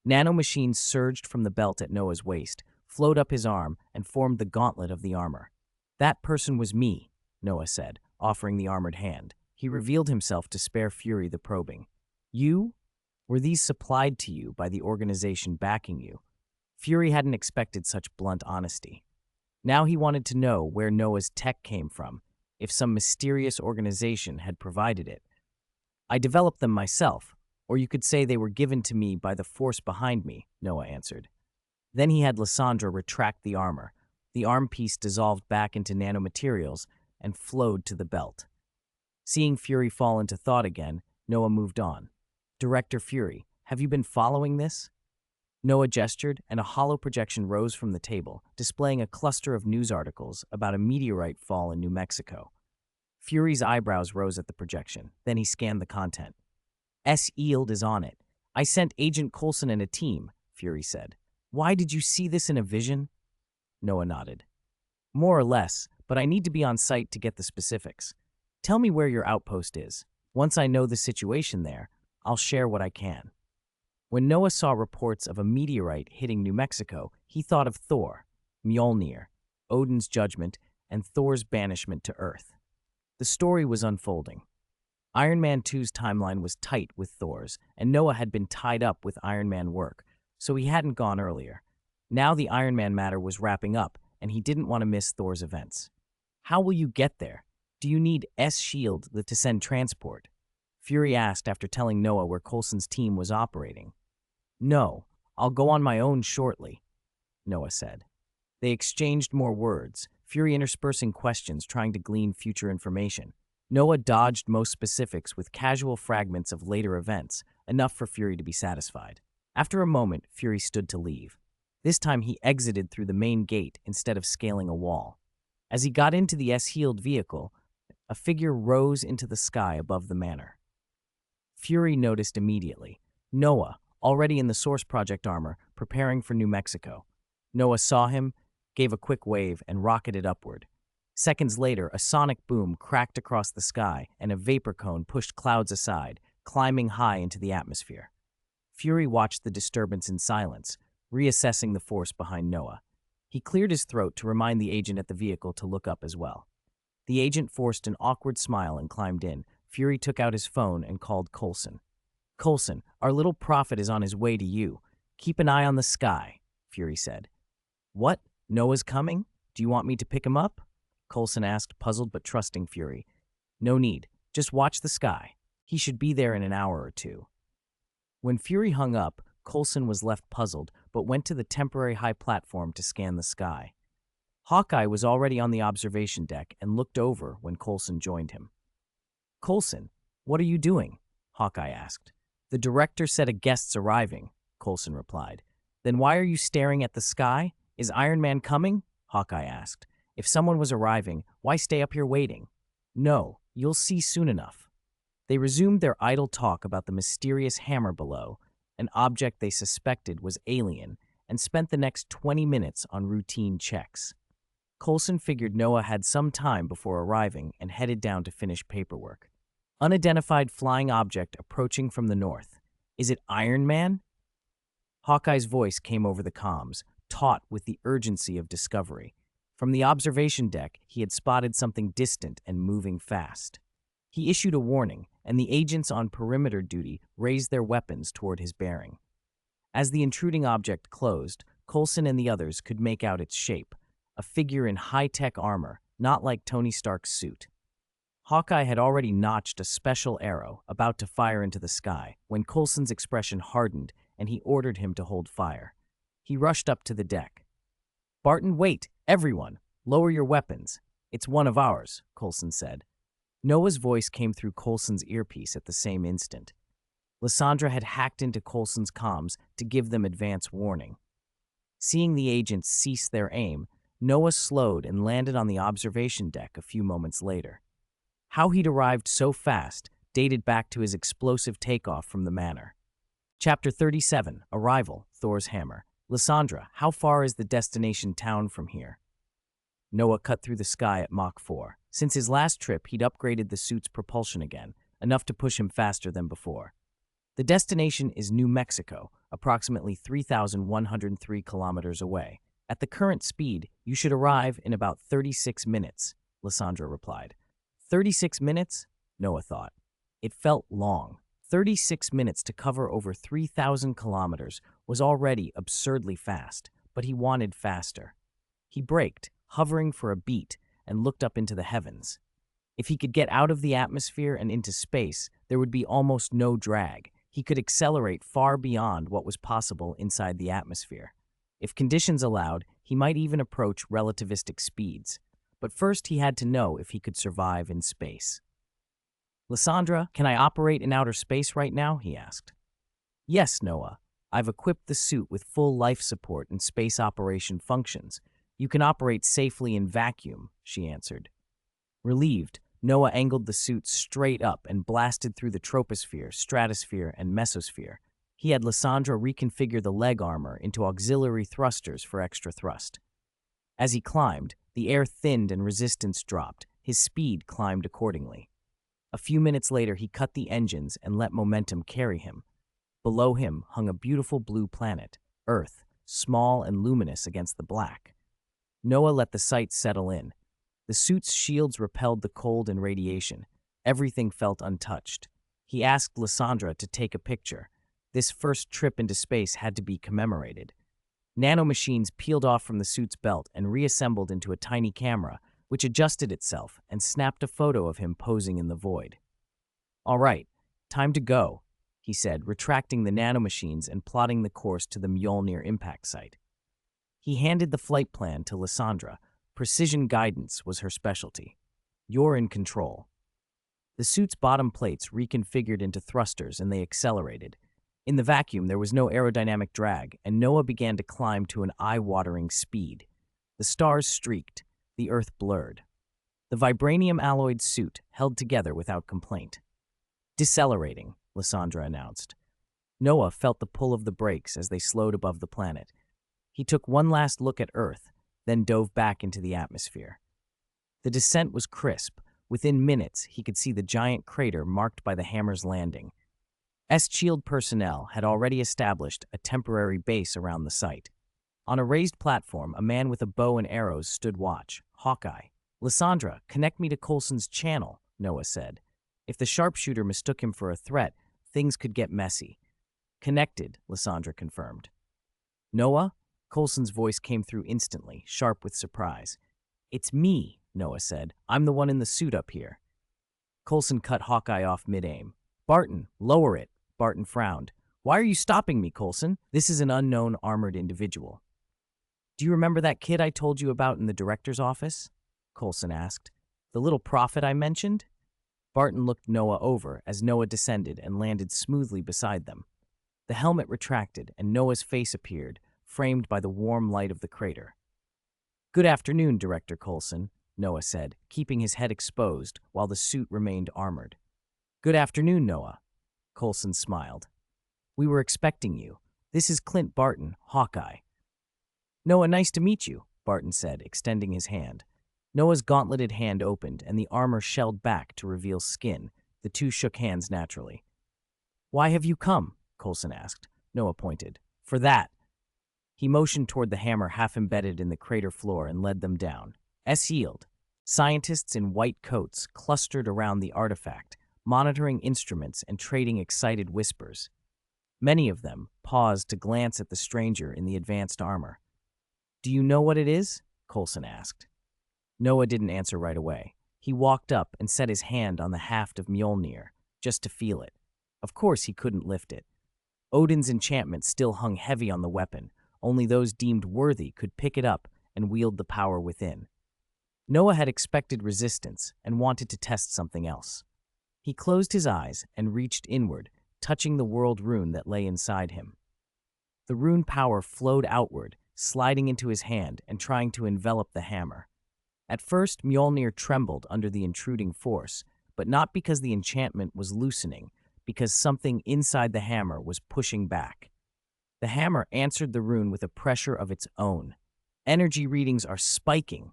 Nanomachines surged from the belt at Noah's waist, flowed up his arm, and formed the gauntlet of the armor. That person was me, Noah said, offering the armored hand. He revealed himself to spare Fury the probing. You? Were these supplied to you by the organization backing you? Fury hadn't expected such blunt honesty. Now he wanted to know where Noah's tech came from, if some mysterious organization had provided it. I developed them myself, or you could say they were given to me by the force behind me, Noah answered. Then he had Lysandra retract the armor. The arm piece dissolved back into nanomaterials and flowed to the belt. Seeing Fury fall into thought again, Noah moved on. Director Fury, have you been following this? Noah gestured, and a hollow projection rose from the table, displaying a cluster of news articles about a meteorite fall in New Mexico. Fury's eyebrows rose at the projection. Then he scanned the content. S.H.I.E.L.D. is on it. I sent Agent Coulson and a team, Fury said. Why did you see this in a vision? Noah nodded. More or less, but I need to be on site to get the specifics. Tell me where your outpost is. Once I know the situation there, I'll share what I can. When Noah saw reports of a meteorite hitting New Mexico, he thought of Thor, Mjolnir, Odin's judgment, and Thor's banishment to Earth. The story was unfolding. Iron Man 2's timeline was tight with Thor's, and Noah had been tied up with Iron Man work, so he hadn't gone earlier. Now the Iron Man matter was wrapping up, and he didn't want to miss Thor's events. How will you get there? Do you need S.H.I.E.L.D. to send transport? Fury asked after telling Noah where Coulson's team was operating. No, I'll go on my own shortly, Noah said. They exchanged more words, Fury interspersing questions trying to glean future information. Noah dodged most specifics with casual fragments of later events, enough for Fury to be satisfied. After a moment, Fury stood to leave. This time he exited through the main gate instead of scaling a wall. As he got into the S.H.I.E.L.D. vehicle, a figure rose into the sky above the manor. Fury noticed immediately. Noah, already in the Source Project armor, preparing for New Mexico. Noah saw him, gave a quick wave, and rocketed upward. Seconds later, a sonic boom cracked across the sky, and a vapor cone pushed clouds aside, climbing high into the atmosphere. Fury watched the disturbance in silence, reassessing the force behind Noah. He cleared his throat to remind the agent at the vehicle to look up as well. The agent forced an awkward smile and climbed in. Fury took out his phone and called Coulson. Coulson, our little prophet is on his way to you. Keep an eye on the sky, Fury said. What? Noah's coming? Do you want me to pick him up? Coulson asked, puzzled but trusting Fury. No need. Just watch the sky. He should be there in an hour or two. When Fury hung up, Coulson was left puzzled, but went to the temporary high platform to scan the sky. Hawkeye was already on the observation deck and looked over when Coulson joined him. "Coulson, what are you doing?" Hawkeye asked. "The director said a guest's arriving," Coulson replied. "Then why are you staring at the sky? Is Iron Man coming?" Hawkeye asked. "If someone was arriving, why stay up here waiting?" "No, you'll see soon enough." They resumed their idle talk about the mysterious hammer below, an object they suspected was alien, and spent the next 20 minutes on routine checks. Coulson figured Noah had some time before arriving and headed down to finish paperwork. Unidentified flying object approaching from the north. Is it Iron Man? Hawkeye's voice came over the comms, taut with the urgency of discovery. From the observation deck, he had spotted something distant and moving fast. He issued a warning, and the agents on perimeter duty raised their weapons toward his bearing. As the intruding object closed, Coulson and the others could make out its shape, a figure in high-tech armor, not like Tony Stark's suit. Hawkeye had already notched a special arrow, about to fire into the sky, when Coulson's expression hardened and he ordered him to hold fire. He rushed up to the deck. "Barton, wait! Everyone! Lower your weapons! It's one of ours," Coulson said. Noah's voice came through Coulson's earpiece at the same instant. Lysandra had hacked into Coulson's comms to give them advance warning. Seeing the agents cease their aim, Noah slowed and landed on the observation deck a few moments later. How he'd arrived so fast dated back to his explosive takeoff from the manor. Chapter 37, Arrival, Thor's Hammer. Lysandra, how far is the destination town from here? Noah cut through the sky at Mach 4. Since his last trip, he'd upgraded the suit's propulsion again, enough to push him faster than before. The destination is New Mexico, approximately 3,103 kilometers away. At the current speed, you should arrive in about 36 minutes, Lysandra replied. 36 minutes? Noah thought. It felt long. 36 minutes to cover over 3,000 kilometers was already absurdly fast, but he wanted faster. He braked, hovering for a beat, and looked up into the heavens. If he could get out of the atmosphere and into space, there would be almost no drag. He could accelerate far beyond what was possible inside the atmosphere. If conditions allowed, he might even approach relativistic speeds. But first he had to know if he could survive in space. "Lysandra, can I operate in outer space right now?" he asked. "Yes, Noah. I've equipped the suit with full life support and space operation functions. You can operate safely in vacuum," she answered. Relieved, Noah angled the suit straight up and blasted through the troposphere, stratosphere, and mesosphere. He had Lysandra reconfigure the leg armor into auxiliary thrusters for extra thrust. As he climbed, the air thinned and resistance dropped. His speed climbed accordingly. A few minutes later, he cut the engines and let momentum carry him. Below him hung a beautiful blue planet, Earth, small and luminous against the black. Noah let the sight settle in. The suit's shields repelled the cold and radiation. Everything felt untouched. He asked Lysandra to take a picture. This first trip into space had to be commemorated. Nanomachines peeled off from the suit's belt and reassembled into a tiny camera, which adjusted itself and snapped a photo of him posing in the void. "All right, time to go," he said, retracting the nanomachines and plotting the course to the Mjolnir impact site. He handed the flight plan to Lysandra. Precision guidance was her specialty. "You're in control." The suit's bottom plates reconfigured into thrusters and they accelerated. In the vacuum, there was no aerodynamic drag, and Noah began to climb to an eye-watering speed. The stars streaked, the earth blurred. The vibranium-alloyed suit held together without complaint. "Decelerating," Lysandra announced. Noah felt the pull of the brakes as they slowed above the planet. He took one last look at Earth, then dove back into the atmosphere. The descent was crisp. Within minutes, he could see the giant crater marked by the hammer's landing. S-Shield personnel had already established a temporary base around the site. On a raised platform, a man with a bow and arrows stood watch. Hawkeye. "Lysandra, connect me to Coulson's channel," Noah said. If the sharpshooter mistook him for a threat, things could get messy. "Connected," Lysandra confirmed. "Noah?" Coulson's voice came through instantly, sharp with surprise. "It's me," Noah said. "I'm the one in the suit up here." Coulson cut Hawkeye off mid-aim. "Barton, lower it." Barton frowned. Why are you stopping me, Coulson? This is an unknown armored individual. Do you remember that kid I told you about in the director's office? Coulson asked. The little prophet I mentioned? Barton looked Noah over as Noah descended and landed smoothly beside them. The helmet retracted and Noah's face appeared, framed by the warm light of the crater. Good afternoon, Director Coulson, Noah said, keeping his head exposed while the suit remained armored. Good afternoon, Noah. Coulson smiled. We were expecting you. This is Clint Barton, Hawkeye. Noah, nice to meet you, Barton said, extending his hand. Noah's gauntleted hand opened and the armor shelled back to reveal skin. The two shook hands naturally. Why have you come? Coulson asked. Noah pointed. For that. He motioned toward the hammer half embedded in the crater floor and led them down. S-Yield. Scientists in white coats clustered around the artifact, monitoring instruments and trading excited whispers. Many of them paused to glance at the stranger in the advanced armor. Do you know what it is? Coulson asked. Noah didn't answer right away. He walked up and set his hand on the haft of Mjolnir, just to feel it. Of course he couldn't lift it. Odin's enchantment still hung heavy on the weapon. Only those deemed worthy could pick it up and wield the power within. Noah had expected resistance and wanted to test something else. He closed his eyes and reached inward, touching the world rune that lay inside him. The rune power flowed outward, sliding into his hand and trying to envelop the hammer. At first, Mjolnir trembled under the intruding force, but not because the enchantment was loosening, because something inside the hammer was pushing back. The hammer answered the rune with a pressure of its own. Energy readings are spiking.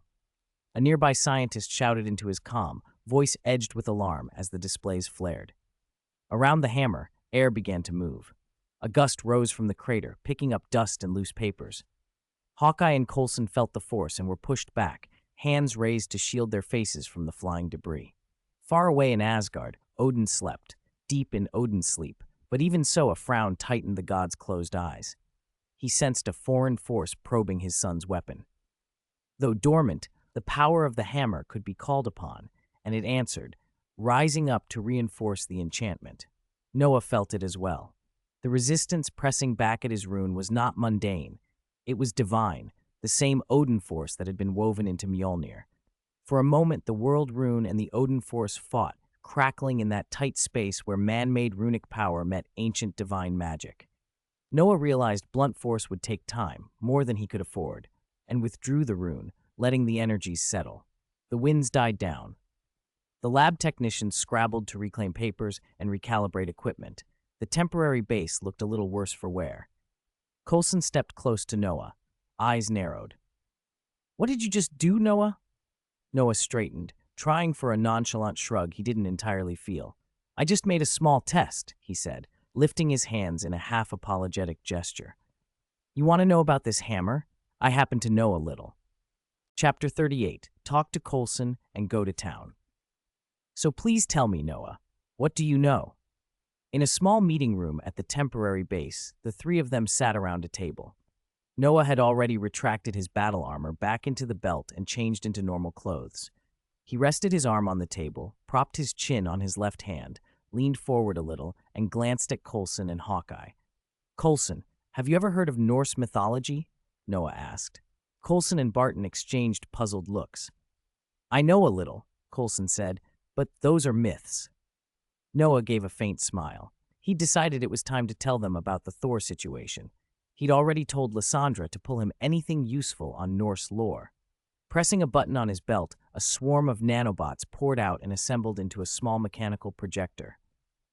A nearby scientist shouted into his comm, voice edged with alarm as the displays flared. Around the hammer, air began to move. A gust rose from the crater, picking up dust and loose papers. Hawkeye and Coulson felt the force and were pushed back, hands raised to shield their faces from the flying debris. Far away in Asgard, Odin slept, deep in Odin's sleep, but even so a frown tightened the god's closed eyes. He sensed a foreign force probing his son's weapon. Though dormant, the power of the hammer could be called upon, and it answered, rising up to reinforce the enchantment. Noah felt it as well. The resistance pressing back at his rune was not mundane. It was divine, the same Odin force that had been woven into Mjolnir. For a moment, the world rune and the Odin force fought, crackling in that tight space where man-made runic power met ancient divine magic. Noah realized blunt force would take time, more than he could afford, and withdrew the rune, letting the energies settle. The winds died down. The lab technicians scrabbled to reclaim papers and recalibrate equipment. The temporary base looked a little worse for wear. Coulson stepped close to Noah, eyes narrowed. What did you just do, Noah? Noah straightened, trying for a nonchalant shrug he didn't entirely feel. I just made a small test, he said, lifting his hands in a half-apologetic gesture. You want to know about this hammer? I happen to know a little. Chapter 38, Talk to Coulson and Go to Town. So please tell me, Noah, what do you know? In a small meeting room at the temporary base, the three of them sat around a table. Noah had already retracted his battle armor back into the belt and changed into normal clothes. He rested his arm on the table, propped his chin on his left hand, leaned forward a little, and glanced at Coulson and Hawkeye. Coulson, have you ever heard of Norse mythology? Noah asked. Coulson and Barton exchanged puzzled looks. I know a little, Coulson said, but those are myths. Noah gave a faint smile. He'd decided it was time to tell them about the Thor situation. He'd already told Lysandra to pull him anything useful on Norse lore. Pressing a button on his belt, a swarm of nanobots poured out and assembled into a small mechanical projector.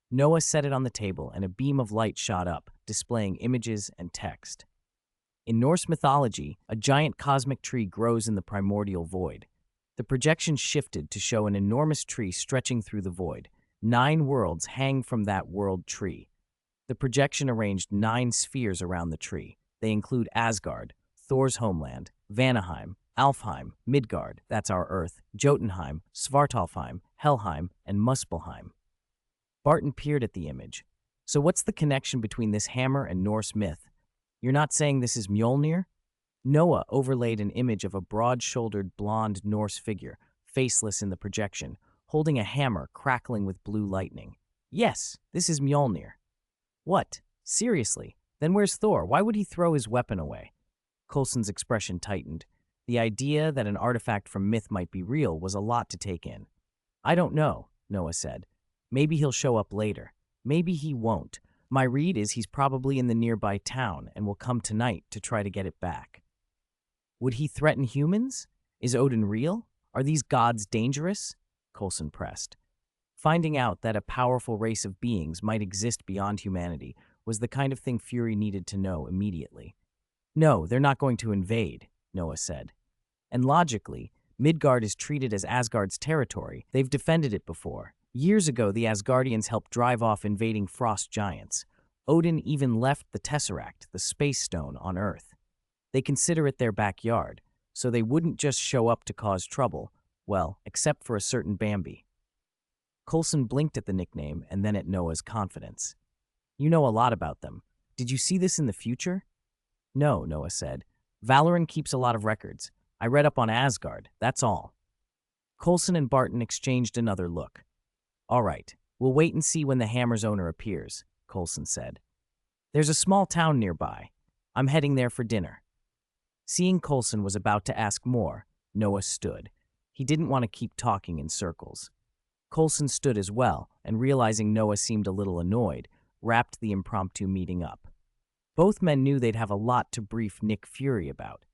Noah set it on the table and a beam of light shot up, displaying images and text. In Norse mythology, a giant cosmic tree grows in the primordial void. The projection shifted to show an enormous tree stretching through the void. 9 worlds hang from that world tree. The projection arranged 9 spheres around the tree. They include Asgard, Thor's homeland, Vanaheim, Alfheim, Midgard, that's our Earth, Jotunheim, Svartalfheim, Helheim, and Muspelheim. Barton peered at the image. So what's the connection between this hammer and Norse myth? You're not saying this is Mjolnir? Noah overlaid an image of a broad-shouldered blonde Norse figure, faceless in the projection, holding a hammer crackling with blue lightning. Yes, this is Mjolnir. What? Seriously, then where's Thor? Why would he throw his weapon away? Coulson's expression tightened. The idea that an artifact from myth might be real was a lot to take in. I don't know, Noah said. Maybe he'll show up later. Maybe he won't. My read is he's probably in the nearby town and will come tonight to try to get it back. Would he threaten humans? Is Odin real? Are these gods dangerous? Coulson pressed. Finding out that a powerful race of beings might exist beyond humanity was the kind of thing Fury needed to know immediately. No, they're not going to invade, Noah said. And logically, Midgard is treated as Asgard's territory. They've defended it before. Years ago, the Asgardians helped drive off invading frost giants. Odin even left the Tesseract, the space stone, on Earth. They consider it their backyard, so they wouldn't just show up to cause trouble, well, except for a certain Bambi. Coulson blinked at the nickname and then at Noah's confidence. You know a lot about them. Did you see this in the future? No, Noah said. Valoran keeps a lot of records. I read up on Asgard, that's all. Coulson and Barton exchanged another look. All right, we'll wait and see when the hammer's owner appears, Coulson said. There's a small town nearby. I'm heading there for dinner. Seeing Coulson was about to ask more, Noah stood. He didn't want to keep talking in circles. Coulson stood as well, and realizing Noah seemed a little annoyed, wrapped the impromptu meeting up. Both men knew they'd have a lot to brief Nick Fury about.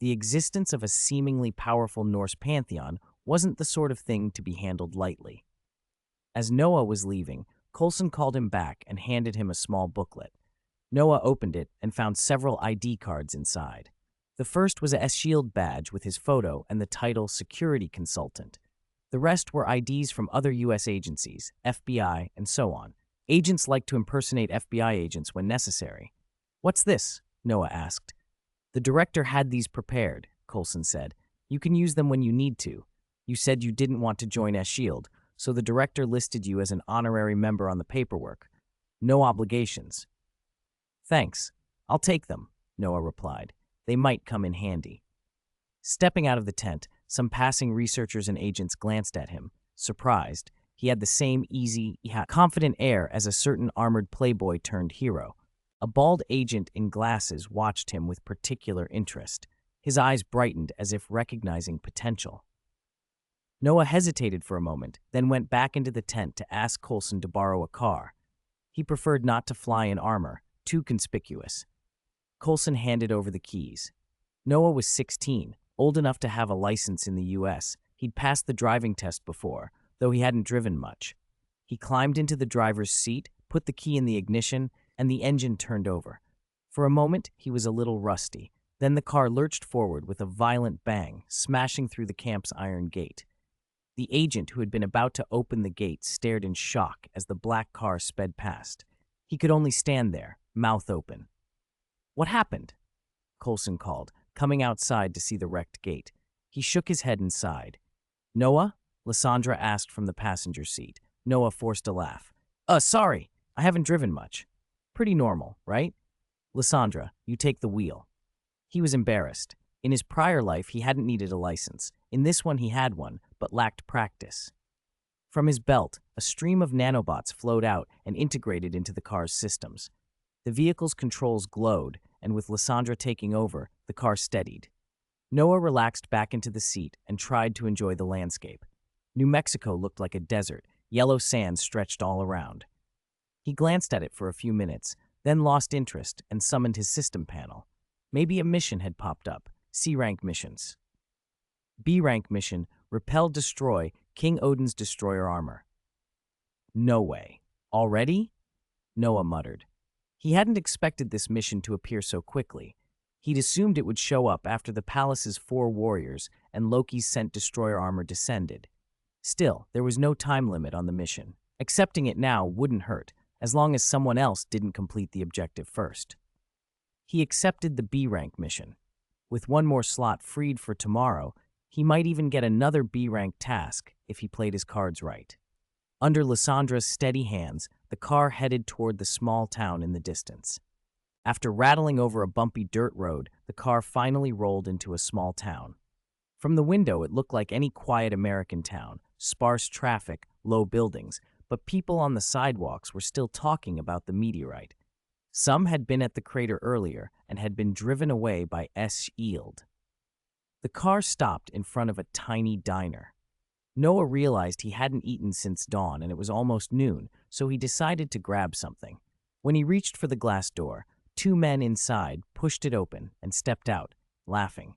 The existence of a seemingly powerful Norse pantheon wasn't the sort of thing to be handled lightly. As Noah was leaving, Coulson called him back and handed him a small booklet. Noah opened it and found several ID cards inside. The first was a S-Shield badge with his photo and the title Security Consultant. The rest were IDs from other U.S. agencies, FBI, and so on. Agents like to impersonate FBI agents when necessary. What's this? Noah asked. The director had these prepared, Coulson said. You can use them when you need to. You said you didn't want to join S-Shield, so the director listed you as an honorary member on the paperwork. No obligations. Thanks. I'll take them, Noah replied. They might come in handy. Stepping out of the tent, some passing researchers and agents glanced at him, surprised. He had the same easy, confident air as a certain armored playboy turned hero. A bald agent in glasses watched him with particular interest. His eyes brightened as if recognizing potential. Noah hesitated for a moment, then went back into the tent to ask Coulson to borrow a car. He preferred not to fly in armor, too conspicuous. Coulson handed over the keys. Noah was 16, old enough to have a license in the U.S. He'd passed the driving test before, though he hadn't driven much. He climbed into the driver's seat, put the key in the ignition, and the engine turned over. For a moment, he was a little rusty. Then the car lurched forward with a violent bang, smashing through the camp's iron gate. The agent who had been about to open the gate stared in shock as the black car sped past. He could only stand there, mouth open. What happened? Coulson called, coming outside to see the wrecked gate. He shook his head and sighed. Noah? Lysandra asked from the passenger seat. Noah forced a laugh. Sorry, I haven't driven much. Pretty normal, right? Lysandra, you take the wheel. He was embarrassed. In his prior life, he hadn't needed a license. In this one, he had one, but lacked practice. From his belt, a stream of nanobots flowed out and integrated into the car's systems. The vehicle's controls glowed, and with Lysandra taking over, the car steadied. Noah relaxed back into the seat and tried to enjoy the landscape. New Mexico looked like a desert, yellow sand stretched all around. He glanced at it for a few minutes, then lost interest and summoned his system panel. Maybe a mission had popped up. C-rank missions. B-rank mission, repel destroy King Odin's destroyer armor. No way. Already? Noah muttered. He hadn't expected this mission to appear so quickly. He'd assumed it would show up after the palace's 4 warriors and Loki's sent destroyer armor descended. Still, there was no time limit on the mission. Accepting it now wouldn't hurt, as long as someone else didn't complete the objective first. He accepted the B-rank mission. With one more slot freed for tomorrow, he might even get another B-rank task if he played his cards right. Under Lysandra's steady hands, the car headed toward the small town in the distance. After rattling over a bumpy dirt road, the car finally rolled into a small town. From the window, it looked like any quiet American town, sparse traffic, low buildings, but people on the sidewalks were still talking about the meteorite. Some had been at the crater earlier and had been driven away by S-Shield. The car stopped in front of a tiny diner. Noah realized he hadn't eaten since dawn and it was almost noon, so he decided to grab something. When he reached for the glass door, two men inside pushed it open and stepped out, laughing.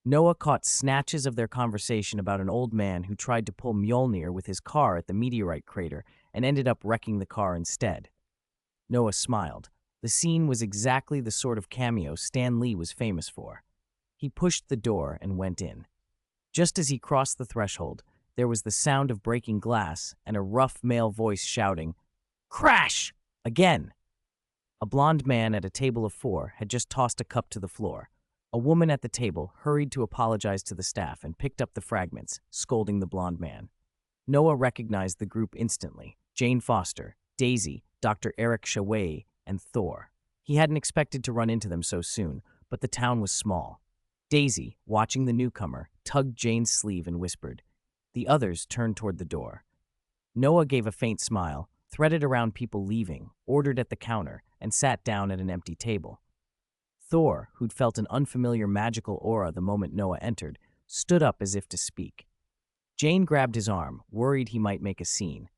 Noah caught snatches of their conversation about an old man who tried to pull Mjolnir with his car at the meteorite crater and ended up wrecking the car instead. Noah smiled. The scene was exactly the sort of cameo Stan Lee was famous for. He pushed the door and went in. Just as he crossed the threshold, there was the sound of breaking glass and a rough male voice shouting, "Crash! Again!" A blond man at a table of 4 had just tossed a cup to the floor. A woman at the table hurried to apologize to the staff and picked up the fragments, scolding the blond man. Noah recognized the group instantly: Jane Foster, Daisy, Dr. Eric Shaway, and Thor. He hadn't expected to run into them so soon, but the town was small. Daisy, watching the newcomer, tugged Jane's sleeve and whispered. The others turned toward the door. Noah gave a faint smile, threaded around people leaving, ordered at the counter, and sat down at an empty table. Thor, who'd felt an unfamiliar magical aura the moment Noah entered, stood up as if to speak. Jane grabbed his arm, worried he might make a scene.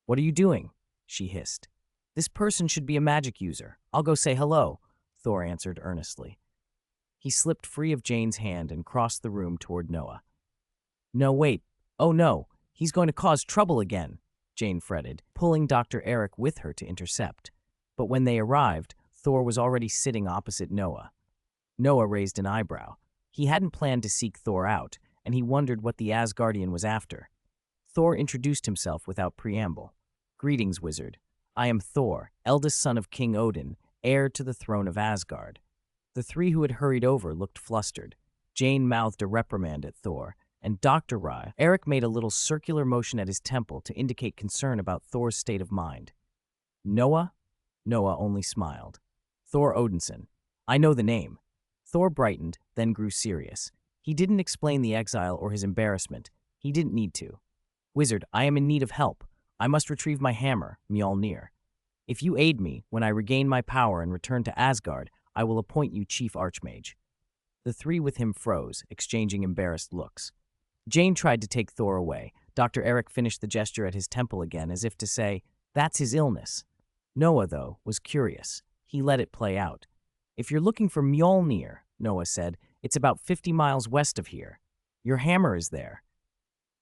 "What are you doing?" she hissed. "This person should be a magic user. I'll go say hello," Thor answered earnestly. He slipped free of Jane's hand and crossed the room toward Noah. "No, wait. Oh no, he's going to cause trouble again," Jane fretted, pulling Dr. Eric with her to intercept. But when they arrived, Thor was already sitting opposite Noah. Noah raised an eyebrow. He hadn't planned to seek Thor out, and he wondered what the Asgardian was after. Thor introduced himself without preamble. "Greetings, wizard. I am Thor, eldest son of King Odin, heir to the throne of Asgard." The three who had hurried over looked flustered. Jane mouthed a reprimand at Thor, and Dr. Eric made a little circular motion at his temple to indicate concern about Thor's state of mind. "Noah?" Noah only smiled. "Thor Odinson. I know the name." Thor brightened, then grew serious. He didn't explain the exile or his embarrassment. He didn't need to. "Wizard, I am in need of help. I must retrieve my hammer, Mjolnir. If you aid me, when I regain my power and return to Asgard, I will appoint you Chief Archmage." The three with him froze, exchanging embarrassed looks. Jane tried to take Thor away. Dr. Eric finished the gesture at his temple again, as if to say, "That's his illness." Noah, though, was curious. He let it play out. "If you're looking for Mjolnir," Noah said, "it's about 50 miles west of here. Your hammer is there."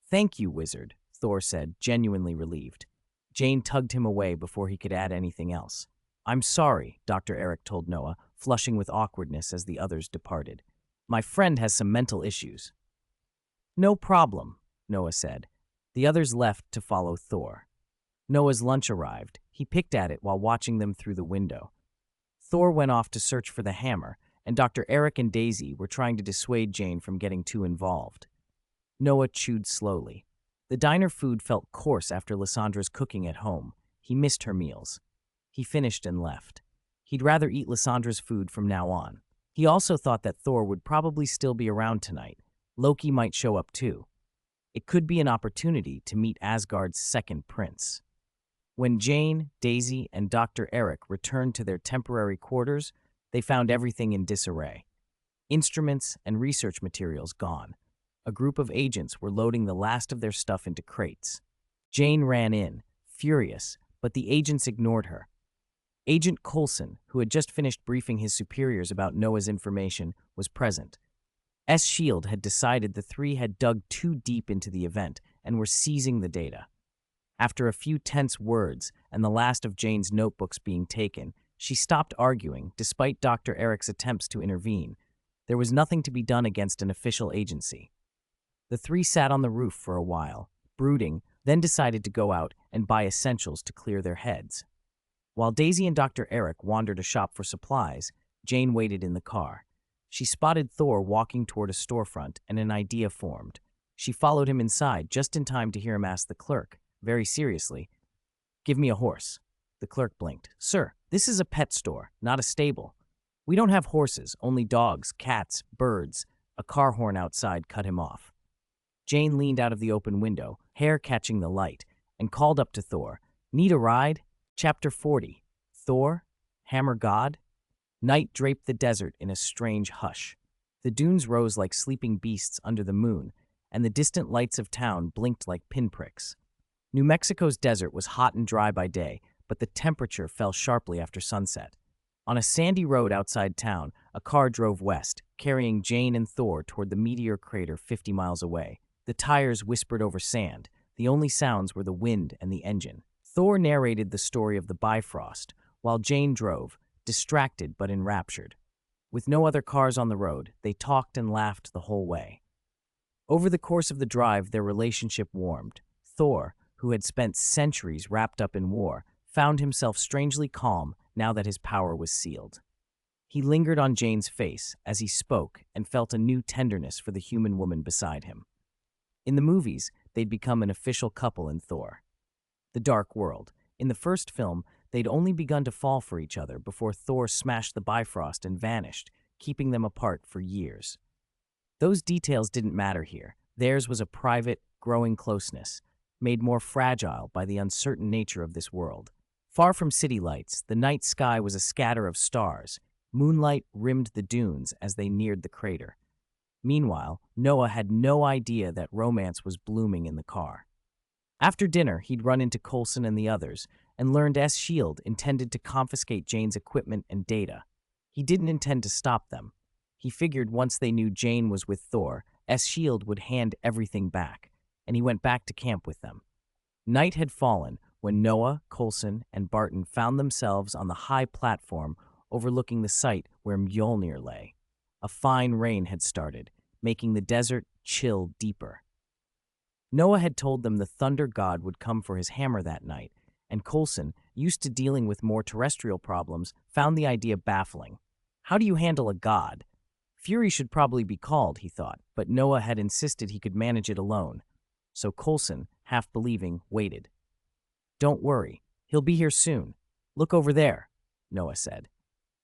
"Thank you, wizard," Thor said, genuinely relieved. Jane tugged him away before he could add anything else. "I'm sorry," Dr. Eric told Noah, flushing with awkwardness as the others departed. "My friend has some mental issues." "No problem," Noah said. The others left to follow Thor. Noah's lunch arrived. He picked at it while watching them through the window. Thor went off to search for the hammer, and Dr. Eric and Daisy were trying to dissuade Jane from getting too involved. Noah chewed slowly. The diner food felt coarse after Lyssandra's cooking at home. He missed her meals. He finished and left. He'd rather eat Lyssandra's food from now on. He also thought that Thor would probably still be around tonight. Loki might show up too. It could be an opportunity to meet Asgard's second prince. When Jane, Daisy, and Dr. Eric returned to their temporary quarters, they found everything in disarray. Instruments and research materials gone. A group of agents were loading the last of their stuff into crates. Jane ran in, furious, but the agents ignored her. Agent Coulson, who had just finished briefing his superiors about Noah's information, was present. S-Shield had decided the three had dug too deep into the event and were seizing the data. After a few tense words and the last of Jane's notebooks being taken, she stopped arguing, despite Dr. Eric's attempts to intervene. There was nothing to be done against an official agency. The three sat on the roof for a while, brooding, then decided to go out and buy essentials to clear their heads. While Daisy and Dr. Eric wandered a shop for supplies, Jane waited in the car. She spotted Thor walking toward a storefront, and an idea formed. She followed him inside just in time to hear him ask the clerk, very seriously, "Give me a horse." The clerk blinked. "Sir, this is a pet store, not a stable. We don't have horses, only dogs, cats, birds." A car horn outside cut him off. Jane leaned out of the open window, hair catching the light, and called up to Thor, "Need a ride?" Chapter 40. Thor, Hammer God? Night draped the desert in a strange hush. The dunes rose like sleeping beasts under the moon, and the distant lights of town blinked like pinpricks. New Mexico's desert was hot and dry by day, but the temperature fell sharply after sunset. On a sandy road outside town, a car drove west, carrying Jane and Thor toward the meteor crater 50 miles away. The tires whispered over sand. The only sounds were the wind and the engine. Thor narrated the story of the Bifrost, while Jane drove, distracted but enraptured. With no other cars on the road, they talked and laughed the whole way. Over the course of the drive, their relationship warmed. Thor, who had spent centuries wrapped up in war, found himself strangely calm now that his power was sealed. He lingered on Jane's face as he spoke and felt a new tenderness for the human woman beside him. In the movies, they'd become an official couple in Thor. The Dark World. In the first film, they'd only begun to fall for each other before Thor smashed the Bifrost and vanished, keeping them apart for years. Those details didn't matter here. Theirs was a private, growing closeness, made more fragile by the uncertain nature of this world. Far from city lights, the night sky was a scatter of stars. Moonlight rimmed the dunes as they neared the crater. Meanwhile, Noah had no idea that romance was blooming in the car. After dinner, he'd run into Coulson and the others and learned S.H.I.E.L.D. intended to confiscate Jane's equipment and data. He didn't intend to stop them. He figured once they knew Jane was with Thor, S.H.I.E.L.D. would hand everything back, and he went back to camp with them. Night had fallen when Noah, Coulson, and Barton found themselves on the high platform overlooking the site where Mjolnir lay. A fine rain had started, making the desert chill deeper. Noah had told them the thunder god would come for his hammer that night, and Coulson, used to dealing with more terrestrial problems, found the idea baffling. How do you handle a god? Fury should probably be called, he thought, but Noah had insisted he could manage it alone. So Coulson, half believing, waited. "Don't worry, he'll be here soon. Look over there," Noah said.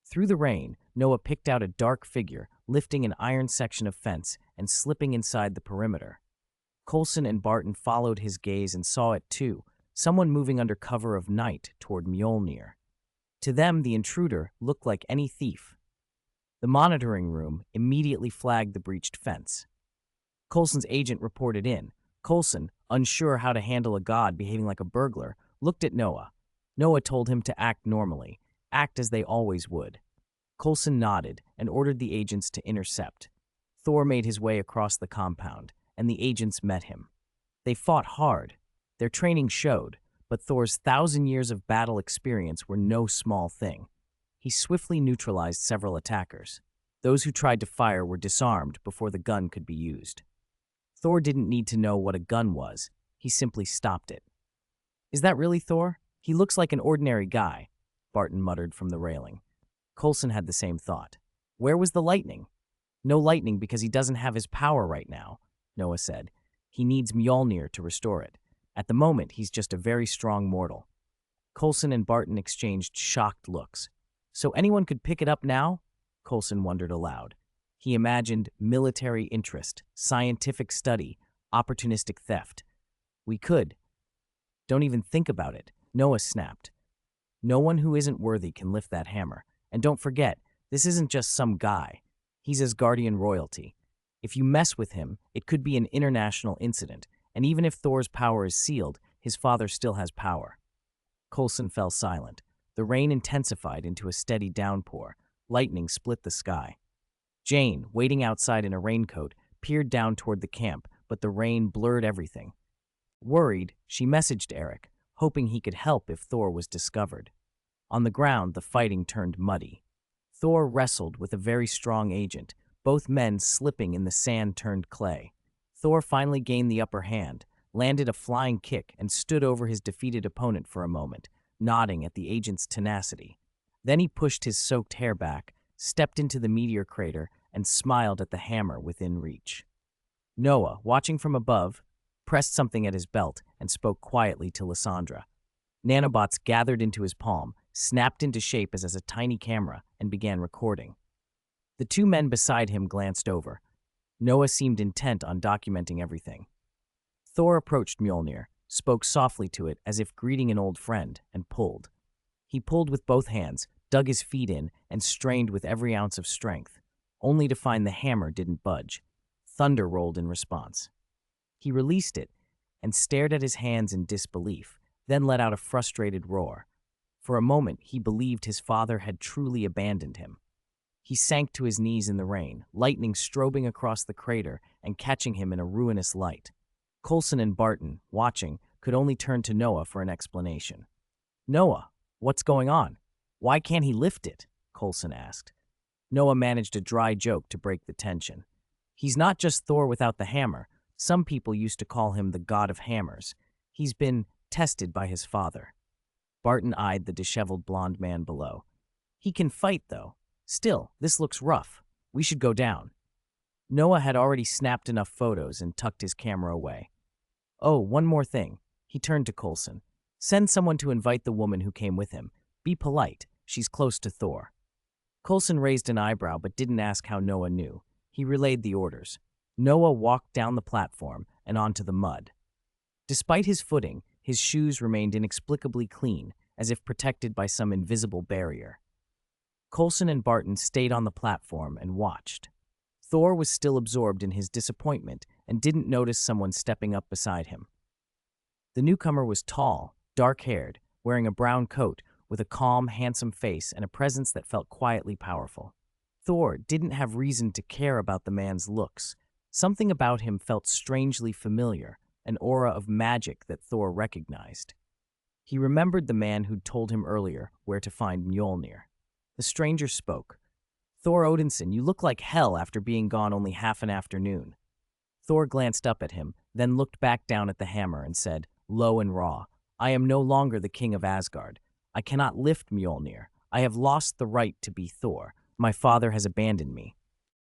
Through the rain, Noah picked out a dark figure, lifting an iron section of fence and slipping inside the perimeter. Coulson and Barton followed his gaze and saw it too, someone moving under cover of night toward Mjolnir. To them, the intruder looked like any thief. The monitoring room immediately flagged the breached fence. Coulson's agent reported in. Coulson, unsure how to handle a god behaving like a burglar, looked at Noah. Noah told him to act normally, act as they always would. Coulson nodded and ordered the agents to intercept. Thor made his way across the compound, and the agents met him. They fought hard. Their training showed, but Thor's 1,000 years of battle experience were no small thing. He swiftly neutralized several attackers. Those who tried to fire were disarmed before the gun could be used. Thor didn't need to know what a gun was. He simply stopped it. "Is that really Thor? He looks like an ordinary guy," Barton muttered from the railing. Coulson had the same thought. "Where was the lightning?" "No lightning because he doesn't have his power right now," Noah said. "He needs Mjolnir to restore it. At the moment, he's just a very strong mortal." Coulson and Barton exchanged shocked looks. "So anyone could pick it up now?" Coulson wondered aloud. He imagined military interest, scientific study, opportunistic theft. "We could." "Don't even think about it," Noah snapped. "No one who isn't worthy can lift that hammer. And don't forget, this isn't just some guy. He's Asgardian royalty. If you mess with him, it could be an international incident, and even if Thor's power is sealed, his father still has power." Coulson fell silent. The rain intensified into a steady downpour. Lightning split the sky. Jane, waiting outside in a raincoat, peered down toward the camp, but the rain blurred everything. Worried, she messaged Eric, hoping he could help if Thor was discovered. On the ground, the fighting turned muddy. Thor wrestled with a very strong agent, both men slipping in the sand turned clay. Thor finally gained the upper hand, landed a flying kick, and stood over his defeated opponent for a moment, nodding at the agent's tenacity. Then he pushed his soaked hair back, stepped into the meteor crater, and smiled at the hammer within reach. Noah, watching from above, pressed something at his belt and spoke quietly to Lysandra. Nanobots gathered into his palm, snapped into shape as a tiny camera, and began recording. The two men beside him glanced over. Noah seemed intent on documenting everything. Thor approached Mjolnir, spoke softly to it as if greeting an old friend, and pulled. He pulled with both hands, dug his feet in, and strained with every ounce of strength, only to find the hammer didn't budge. Thunder rolled in response. He released it and stared at his hands in disbelief, then let out a frustrated roar. For a moment, he believed his father had truly abandoned him. He sank to his knees in the rain, lightning strobing across the crater and catching him in a ruinous light. Coulson and Barton, watching, could only turn to Noah for an explanation. "Noah, what's going on? Why can't he lift it?" Coulson asked. Noah managed a dry joke to break the tension. "He's not just Thor without the hammer. Some people used to call him the god of hammers. He's been tested by his father." Barton eyed the disheveled blonde man below. "He can fight, though. Still, this looks rough. We should go down." Noah had already snapped enough photos and tucked his camera away. "Oh, one more thing." He turned to Coulson. "Send someone to invite the woman who came with him. Be polite. She's close to Thor." Coulson raised an eyebrow but didn't ask how Noah knew. He relayed the orders. Noah walked down the platform and onto the mud. Despite his footing, his shoes remained inexplicably clean, as if protected by some invisible barrier. Coulson and Barton stayed on the platform and watched. Thor was still absorbed in his disappointment and didn't notice someone stepping up beside him. The newcomer was tall, dark-haired, wearing a brown coat with a calm, handsome face and a presence that felt quietly powerful. Thor didn't have reason to care about the man's looks. Something about him felt strangely familiar, an aura of magic that Thor recognized. He remembered the man who'd told him earlier where to find Mjolnir. The stranger spoke. "Thor Odinson, you look like hell after being gone only half an afternoon." Thor glanced up at him, then looked back down at the hammer and said, low and raw, "I am no longer the king of Asgard. I cannot lift Mjolnir. I have lost the right to be Thor. My father has abandoned me.